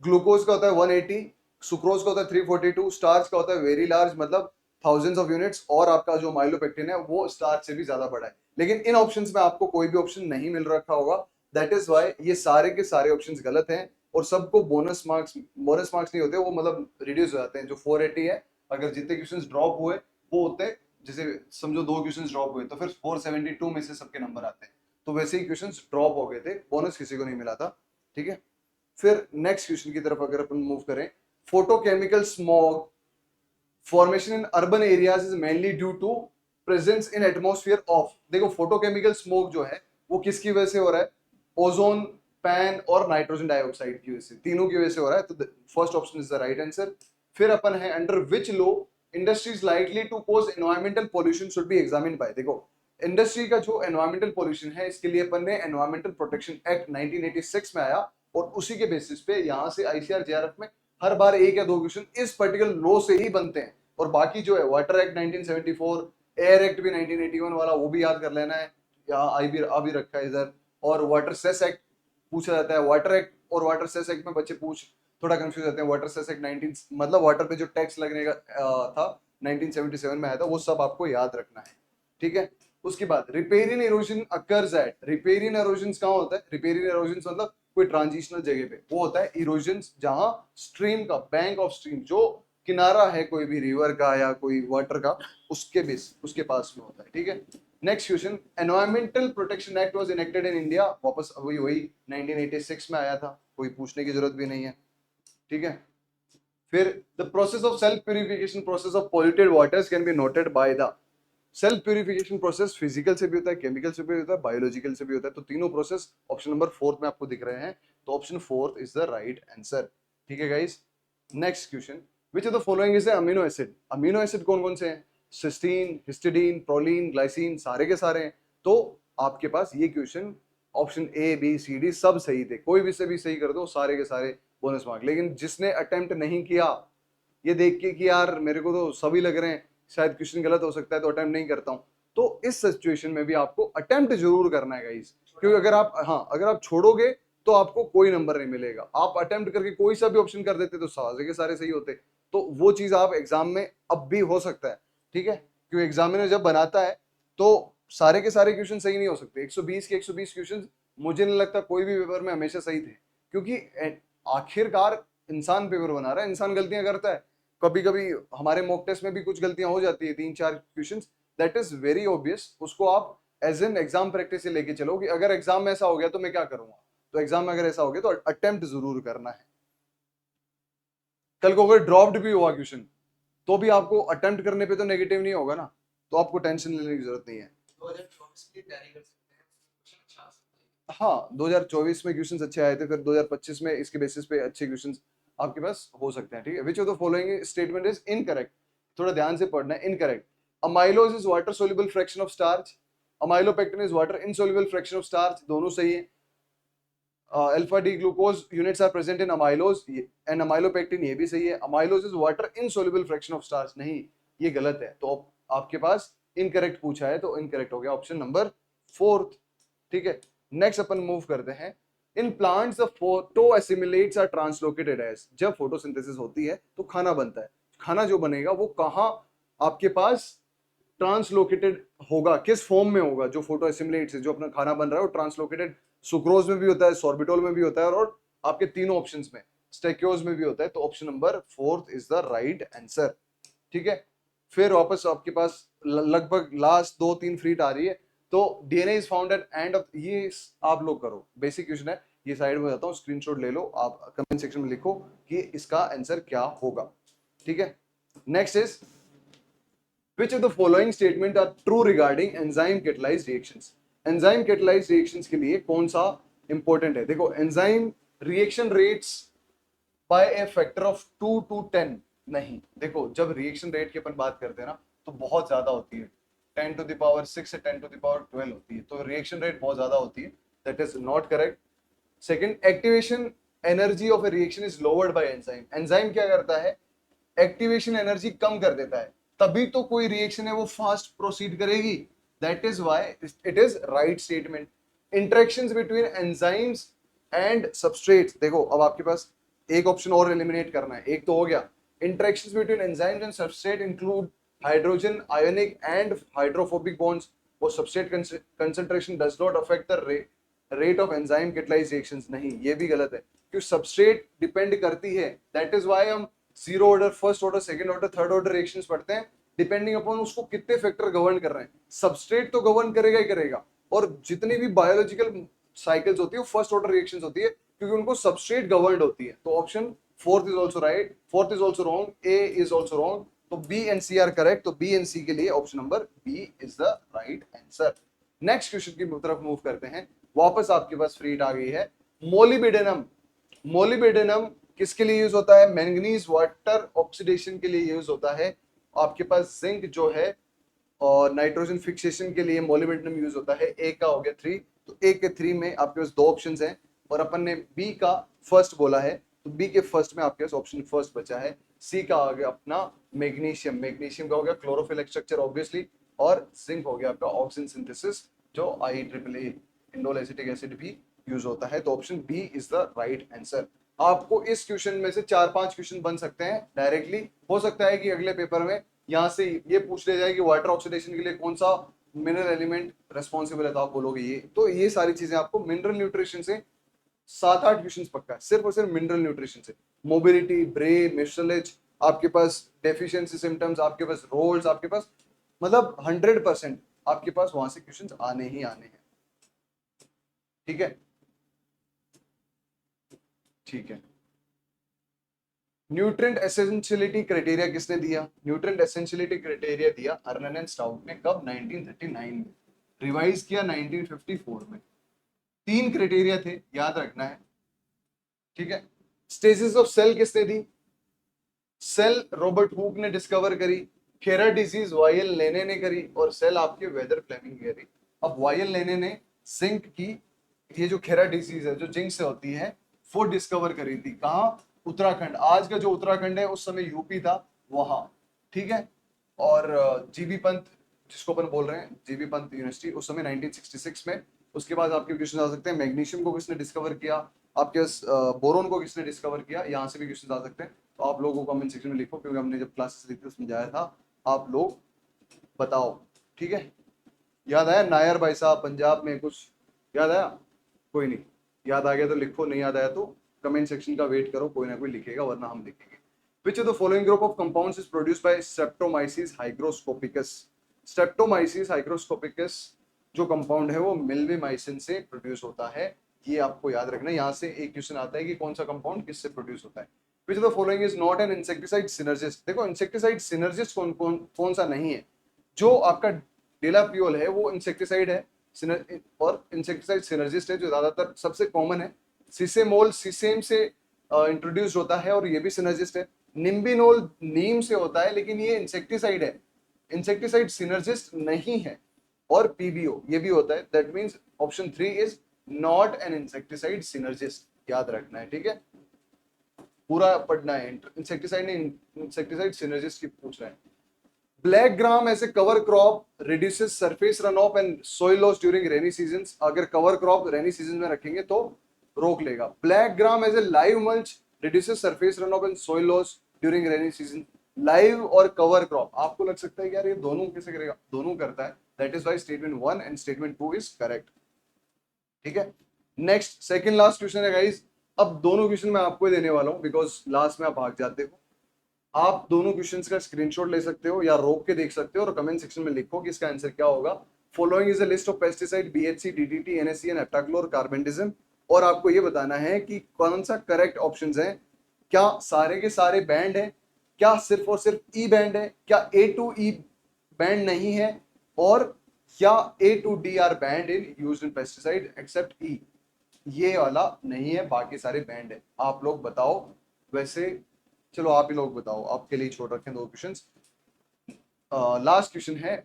ग्लूकोज का होता है 180, सुक्रोज का होता है 342, स्टार्च का होता है वेरी लार्ज मतलब थाउजेंड्स ऑफ यूनिट्स, और आपका जो माइलोपेक्टिन है वो स्टार्च से भी ज्यादा बड़ा है। लेकिन इन ऑप्शंस में आपको कोई भी ऑप्शन नहीं मिल रखा होगा, दैट इज वाई ये सारे के सारे ऑप्शंस गलत हैं। और सबको बोनस मार्क्स नहीं होते, वो मतलब रिड्यूस हो जाते हैं। जो 480 है, अगर जितने क्वेश्चंस ड्रॉप हुए वो होते हैं, जैसे समझो 2 क्वेश्चंस ड्रॉप हुए तो फिर 472 में से सबके नंबर आते हैं। तो वैसे ही क्वेश्चंस ड्रॉप हो गए थे, बोनस किसी को नहीं मिला था। ठीक है, फिर नेक्स्ट क्वेश्चन की तरफ अगर अपन मूव करें, photochemical smog formation in urban areas is mainly due to presence in atmosphere of. देखो फोटोकेमिकल स्मोक जो है वो किसकी वजह से हो रहा है? ओजोन, पैन और नाइट्रोजन डाइऑक्साइड की वजह से, तीनों की वजह से हो रहा है। तो first option is the right answer. फिर अपन है under which law industries likely to cause environmental pollution should be examined by. देखो इंडस्ट्री का जो एनवायरमेंटल पोल्यूशन है, इसके लिए अपन ने एनवायरमेंटल प्रोटेक्शन एक्ट 1986 में आया, और उसी के बेसिस पे यहाँ से आईसीआर जेआरएफ में हर बार 1 या 2 क्वेश्चन इस पर्टिकुलर लॉ से ही बनते हैं। और बाकी जो है वाटर एक्ट 1974, एयर एक्ट भी 1981 वाला, वो भी याद कर लेना है, यहाँ आ भी रखा है इधर। और वाटर सेस एक्ट पूछा जाता है। वाटर एक्ट और वाटर सेस एक्ट में बच्चे थोड़ा कंफ्यूज होते हैं। वाटर सेस एक्ट 19 मतलब वाटर पे जो टैक्स लगने का था 1977 में आया था, वो सब आपको याद रखना है। ठीक है, उसके बाद riparian erosion occurs at. Riparian erosion कहाँ होता है? रिपेरियन इरोजन मतलब कोई ट्रांजिशनल जगह पे वो होता है इरोजन, जहां स्ट्रीम का, बैंक ऑफ स्ट्रीम, जो किनारा है कोई भी रिवर का या कोई वाटर का, उसके पास में होता है। ठीक है, next question, environmental protection act was enacted in India. वापस वही वही 1986 में आया था, कोई पूछने की जरूरत भी नहीं है। ठीक है, फिर the process of self purification process of polluted waters can be noted by the. Self purification process physical से भी होता है, केमिकल से भी होता है, बायोलॉजिकल से भी होता है। तो तीनों प्रोसेस ऑप्शन नंबर 4 में आपको दिख रहे हैं, तो option 4 is the right answer. ठीक है guys, next question, which of the following is amino acid. Amino acid कौन कौन से हैं? सिस्टीन, हिस्टिडीन, प्रोलीन, ग्लाइसिन, सारे के सारे हैं। तो आपके पास ये question option A B C D सब सही थे, कोई भी से भी सही कर दो, सारे के सारे बोनस मार्क। लेकिन जिसने अटेम्प्ट नहीं किया, ये देख के कि यार मेरे को तो सभी लग रहे हैं, शायद क्वेश्चन गलत हो सकता है, तो अटेम्प्ट नहीं करता हूं, तो इस सिचुएशन में भी आपको अटेम्प्ट जरूर करना है गाइस। क्योंकि अगर आप छोड़ोगे तो आपको कोई नंबर नहीं मिलेगा। आप अटेम्प्ट करके कोई सा भी ऑप्शन कर देते तो सारे के सारे सही होते, तो वो चीज आप एग्जाम में अब भी हो सकता है। ठीक है, क्योंकि एग्जामिनर जब बनाता है तो सारे के सारे क्वेश्चन सही नहीं हो सकते। 120 के 120 क्वेश्चन मुझे नहीं लगता कोई भी पेपर में हमेशा सही थे, क्योंकि आखिरकार इंसान पेपर बना रहा है, इंसान गलतियां करता है। कभी कभी हमारे मॉक टेस्ट में भी कुछ गलतियां हो जाती है, 3-4 question, that is very obvious. उसको आप एज एन एग्जाम प्रैक्टिस से लेके चलो कि अगर एग्जाम में ऐसा हो गया तो मैं क्या करूंगा। तो एग्जाम में अगर ऐसा हो गया तो अटेम्प्ट जरूर करना है। कल को अगर ड्रॉप्ड भी हुआ क्वेश्चन तो भी आपको अटेम्प्ट करने पे तो नेगेटिव नहीं होगा ना, तो आपको टेंशन लेने की जरूरत नहीं है। 2024 की तैयारी कर सकते हैं, क्वेश्चन अच्छा आ सकता है। हाँ, 2024 में क्वेश्चंस अच्छे आए थे, फिर 2025 में इसके बेसिस पे अच्छे क्वेश्चंस आपके पास हो सकते हैं। ठीक है, which of the following statement is incorrect. थोड़ा ध्यान से पढ़ना है। Incorrect, amylose is water soluble fraction of starch, amylopectin is water insoluble fraction of starch, दोनों सही है। Alpha D glucose units are present in amylose and amylopectin, ये भी सही है। Amylose is water insoluble fraction of starch, नहीं, ये गलत है। तो आपके पास इनकरेक्ट पूछा है, तो इनकरेक्ट हो गया ऑप्शन नंबर 4। ठीक है, नेक्स्ट अपन मूव करते हैं। In plants the photo assimilates are translocated as. जब फोटोसिंथेसिस होती है तो खाना बनता है। खाना जो बनेगा वो कहाँ आपके पास ट्रांसलोकेटेड होगा, किस फॉर्म में होगा? जो फोटो एसिमिलेट्स है, जो अपना खाना बन रहा है, वो ट्रांसलोकेटेड सुक्रोज में भी होता है, सॉर्बिटोल में भी होता है, और आपके तीनों ऑप्शंस में स्टेक्योज में भी होता है। तो option number 4 is the right answer. ठीक है, फिर वापस आपके पास लगभग लास्ट 2-3 फ्रीट आ रही है। तो DNA is found at end of, ये आप लोग करो, बेसिक क्वेश्चन है, ये साइड में जाता हूँ, स्क्रीनशॉट ले लो, आप कमेंट सेक्शन में लिखो कि इसका आंसर क्या होगा। ठीक है, next is which of the following statement are true regarding enzyme catalyzed reactions। enzyme catalyzed reactions के लिए कौन सा इंपॉर्टेंट है? देखो enzyme reaction rates by a factor of 2 to 10 नहीं। देखो जब रिएक्शन रेट की अपन बात करते हैं ना, तो बहुत ज्यादा होती है, 10⁻6 से 10⁻12 होती है, तो रिएक्शन रेट बहुत ज्यादा होती है, that is not correct. Second, activation energy of A reaction is lowered bye enzyme. Enzyme क्या करता है? एक्टिवेशन एनर्जी कम कर देता है, तभी तो कोई रिएक्शन है वो फास्ट प्रोसीड करेगी। That is why it is right statement. Interactions between enzymes and substrates, देखो अब आपके पास एक ऑप्शन और एलिमिनेट करना है, एक तो हो गया। Interactions between enzymes and substrate include hydrogen ionic and hydrophobic bonds. वो substrate concentration does not affect the rate of enzyme catalyse reactions, नहीं ये भी गलत है, क्योंकि सबस्ट्रेट डिपेंड करती है। दैट इज व्हाई हम zero order, first order, second order, third order reactions पढ़ते हैं, डिपेंडिंग अपॉन उसको कितने फैक्टर गवर्न कर रहे हैं। सबस्ट्रेट तो गवर्न करेगा ही करेगा, और जितनी भी बायोलॉजिकल साइकिल्स होती है वो फर्स्ट ऑर्डर रिएक्शंस होती है, क्योंकि उनको सबस्ट्रेट गवर्नड होती है। तो option fourth is also right, fourth is also wrong, A is also wrong, तो B and C are correct. तो बी एंड सी के लिए option number B is the right answer. Next question की तरफ मूव करते हैं। वापस आपके पास फ्रीट आ गई है। मोलिबिडेनम, मोलिबिडेनम किसके लिए यूज होता है? मैंगनीज वाटर ऑक्सीडेशन के लिए यूज होता है। आपके पास जिंक जो है और नाइट्रोजन फिक्सेशन के लिए मोलिबिडेनम यूज होता है। ए का हो गया 3, तो ए के 3 में आपके पास दो ऑप्शंस हैं और अपन ने बी का फर्स्ट बोला है, तो बी के फर्स्ट में आपके पास ऑप्शन फर्स्ट बचा है। सी का आ गया अपना मैग्नीशियम, मैग्नीशियम का हो गया क्लोरोफिल स्ट्रक्चर ऑब्वियसली, और जिंक हो गया आपका ऑक्सीजन सिंथेसिस जो IEEE इंडोल एसिटिक एसिड भी यूज होता है। तो option B is the right answer. आपको इस क्वेश्चन में से 4-5 क्वेश्चन बन सकते हैं डायरेक्टली। हो सकता है कि अगले पेपर में यहाँ से ये पूछ लिया जाए कि वाटर ऑक्सीडेशन के लिए कौन सा मिनरल एलिमेंट रेस्पॉन्सिबल है, तो आप बोलोगे ये। तो ये सारी चीजें आपको मिनरल न्यूट्रिशन से 7-8 क्वेश्चन पक्का है, सिर्फ और सिर्फ मिनरल न्यूट्रिशन से। मोबिलिटी, ब्रे, मिसलेज, आपके पास डेफिशिएंसी सिम्टम्स, आपके पास रोल्स, आपके पास मतलब 100% आपके पास वहां से क्वेश्चन आने ही आने हैं। ठीक है, ठीक है। न्यूट्रिएंट एसेंशियलिटी क्राइटेरिया किसने दिया? न्यूट्रिएंट एसेंशियलिटी क्राइटेरिया दिया अर्नन एंड स्टाउट ने। कब? 1939 में। रिवाइज किया 1954 में। 3 क्राइटेरिया थे, याद रखना है। ठीक है। स्टेजिस ऑफ सेल किसने दी? सेल रॉबर्ट हुक ने डिस्कवर करी। खेरा डिजीज वायल लेने ने करी, और सेल आपके वेदर फ्लेमिंग करी। अब वायल लेने ने जिंक की, ये जो खेरा डिजीज है जो जिंक से होती है, वो डिस्कवर करी थी। कहाँ? उत्तराखंड। आज का जो उत्तराखंड है उस समय यूपी था, वहां। ठीक है। और जीबी पंत, जिसको अपन बोल रहे हैं जीबी पंत यूनिवर्सिटी, उस समय 1966 में। उसके बाद आपके क्वेश्चन आ सकते हैं मैग्नीशियम को किसने डिस्कवर किया, आपके बोरोन को किसने डिस्कवर किया, यहाँ से भी क्वेश्चन आ सकते हैं। तो आप लोगों को कमेंट सेक्शन में लिखो, क्योंकि हमने जब क्लासेस ली थी उसमें जाया था। आप लोग बताओ। ठीक है। याद आया नायर भाई साहब, पंजाब में कुछ याद आया? कोई नहीं, याद आ गया तो लिखो, नहीं याद आया तो कमेंट सेक्शन का वेट करो, कोई ना कोई लिखेगा, वरना हम लिखेंगे। Which of the following group of compounds is produced by Streptomyces hygroscopicus? Streptomyces hygroscopicus जो कंपाउंड है वो मिल्वीमाइसिन से प्रोड्यूस होता है। ये आपको याद रखना है। यहाँ से एक क्वेश्चन आता है कि कौन सा कंपाउंड किससे प्रोड्यूस होता है। Which of the following is not an insecticide synergist? देखो इंसेक्टिसाइड सिनर्जिस्ट कौन सा नहीं है। जो आपका डेलाप्रियोल है वो इंसेक्टिसाइड है, और इंसेक्टिसाइड सिनर्जिस्ट है जो ज्यादातर सबसे कॉमन है। सिसेमोल सीसेम से इंट्रोड्यूस होता है और ये भी सिनर्जिस्ट है। निम्बिनोल नीम से होता है, लेकिन ये इंसेक्टिसाइड है, इंसेक्टिसाइड सिनर्जिस्ट नहीं है। और पीबीओ ये भी होता है। That means option 3 is not an insecticide synergist, याद रखना है। ठीक है, पूरा पढ़ना है। इंसेक्टिसाइड नहीं, इंसेक्टिसाइड सिनर्जिस्ट की पूछ रहे हैं। Black gram as a cover crop reduces surface run off and soil loss during rainy seasons. अगर कवर क्रॉप रेनी सीजन में रखेंगे तो रोक लेगा। Black gram as a live mulch reduces surface run off and soil loss during rainy season. Live और कवर क्रॉप, आपको लग सकता है कि यार ये दोनों कैसे करेगा, दोनों करता है। That is why statement 1 and statement 2 is correct. ठीक है। नेक्स्ट सेकंड लास्ट क्वेश्चन है गाइस। अब दोनों क्वेश्चन मैं आपको देने वाला हूं, बिकॉज लास्ट में आप भाग जाते हो। आप दोनों क्वेश्चंस का स्क्रीनशॉट ले सकते हो या रोक के देख सकते हो, और कमेंट सेक्शन में लिखो कि इसका आंसर क्या होगा। Following is a list of pesticide BHC, DDT, NSC and heptachlor carbendazim. और आपको ये बताना है कि कौन सा करेक्ट ऑप्शंस है। क्या सारे के सारे बैंड है, क्या सिर्फ और सिर्फ ई बैंड है, क्या A to E बैंड नहीं है, और क्या A to D are banned in used in pesticide except E। ये वाला नहीं है, बाकी सारे बैंड है। आप लोग बताओ। वैसे चलो आप ही लोग बताओ, आपके लिए छोड़ रखे हैं 2 क्वेश्चंस। लास्ट क्वेश्चन है,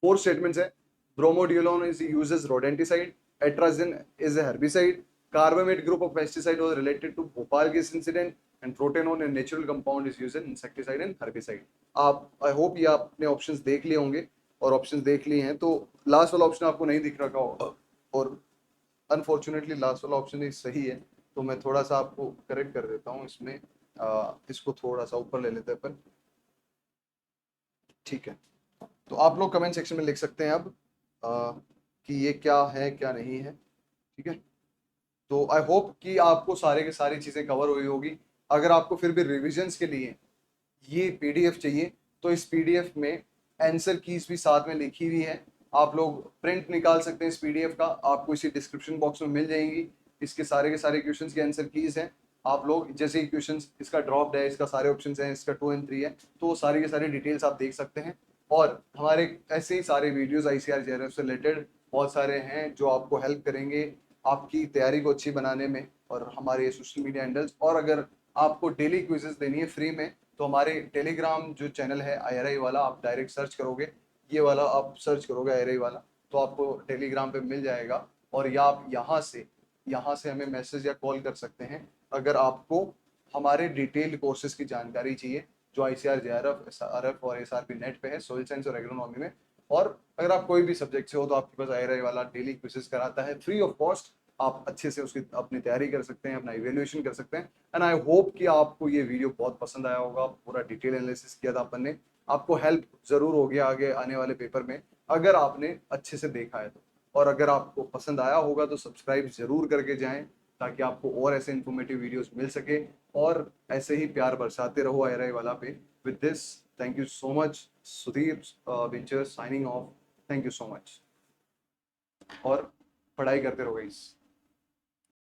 4 स्टेटमेंट्स है। Bromadiolone is used as rodenticide, atrazine is a herbicide, carbamate group of pesticide was related to Bhopal case incident, and rotenone and natural compound is used in insecticide and herbicide. आप आई होप ये आपने ऑप्शंस देख लिए होंगे, और ऑप्शंस देख लिए हैं तो लास्ट वाला ऑप्शन आपको नहीं दिख रखा होगा, और अनफॉर्चुनेटली लास्ट वाला ऑप्शन ही सही है। तो मैं थोड़ा सा आपको करेक्ट कर देता हूँ इसमें, इसको थोड़ा सा ऊपर ले लेते हैं अपन, ठीक है। तो आप लोग कमेंट सेक्शन में लिख सकते हैं अब कि ये क्या है क्या नहीं है, ठीक है। तो आई होप कि आपको सारे के सारी चीज़ें कवर हुई होगी। अगर आपको फिर भी रिविजन्स के लिए ये पीडीएफ चाहिए तो इस पीडीएफ में आंसर कीज भी साथ में लिखी हुई है। आप लोग प्रिंट निकाल सकते हैं इस पीडीएफ का, आपको इसी डिस्क्रिप्शन बॉक्स में मिल जाएंगी। इसके सारे के सारे क्वेश्चंस के आंसर कीज हैं। आप लोग जैसे ही क्वेश्चंस, इसका ड्रॉप है, इसका सारे ऑप्शंस हैं, इसका 2 एंड 3 है, तो सारी के सारी डिटेल्स आप देख सकते हैं। और हमारे ऐसे ही सारे वीडियोस आईसीआर जेआरएफ से रिलेटेड बहुत सारे हैं जो आपको हेल्प करेंगे आपकी तैयारी को अच्छी बनाने में, और हमारे सोशल मीडिया हैंडल्स। और अगर आपको डेली क्विजेस देनी है फ्री में, तो हमारे टेलीग्राम जो चैनल है आईआरआई वाला, आप डायरेक्ट सर्च करोगे, ये वाला आप सर्च करोगे आईआरआई वाला, तो आपको टेलीग्राम पे मिल जाएगा। और या आप यहाँ से हमें मैसेज या कॉल कर सकते हैं अगर आपको हमारे डिटेल्ड कोर्सेज की जानकारी चाहिए जो आईसीआर जेआरएफ एसआरएफ और एसआरपी नेट पे है, सोइल साइंस और एग्रोनॉमी में। और अगर आप कोई भी सब्जेक्ट से हो तो आपके पास आईआरआई वाला डेली क्विजेस कराता है फ्री ऑफ कॉस्ट। आप अच्छे से उसकी अपनी तैयारी कर सकते हैं, अपना इवेल्युएशन कर सकते हैं। एंड आई होप कि आपको ये वीडियो बहुत पसंद आया होगा। पूरा डिटेल एनालिसिस किया था अपन ने, आपको हेल्प जरूर होगी आगे आने वाले पेपर में अगर आपने अच्छे से देखा है तो। और अगर आपको पसंद आया होगा तो सब्सक्राइब जरूर करके जाएं ताकि आपको और ऐसे इंफॉर्मेटिव वीडियोस मिल सके, और ऐसे ही प्यार बरसाते रहो आईआरआई वाला पे। With this, thank you so much. Sudhir ventures signing off. Thank you so much, और पढ़ाई करते रहो गाइस।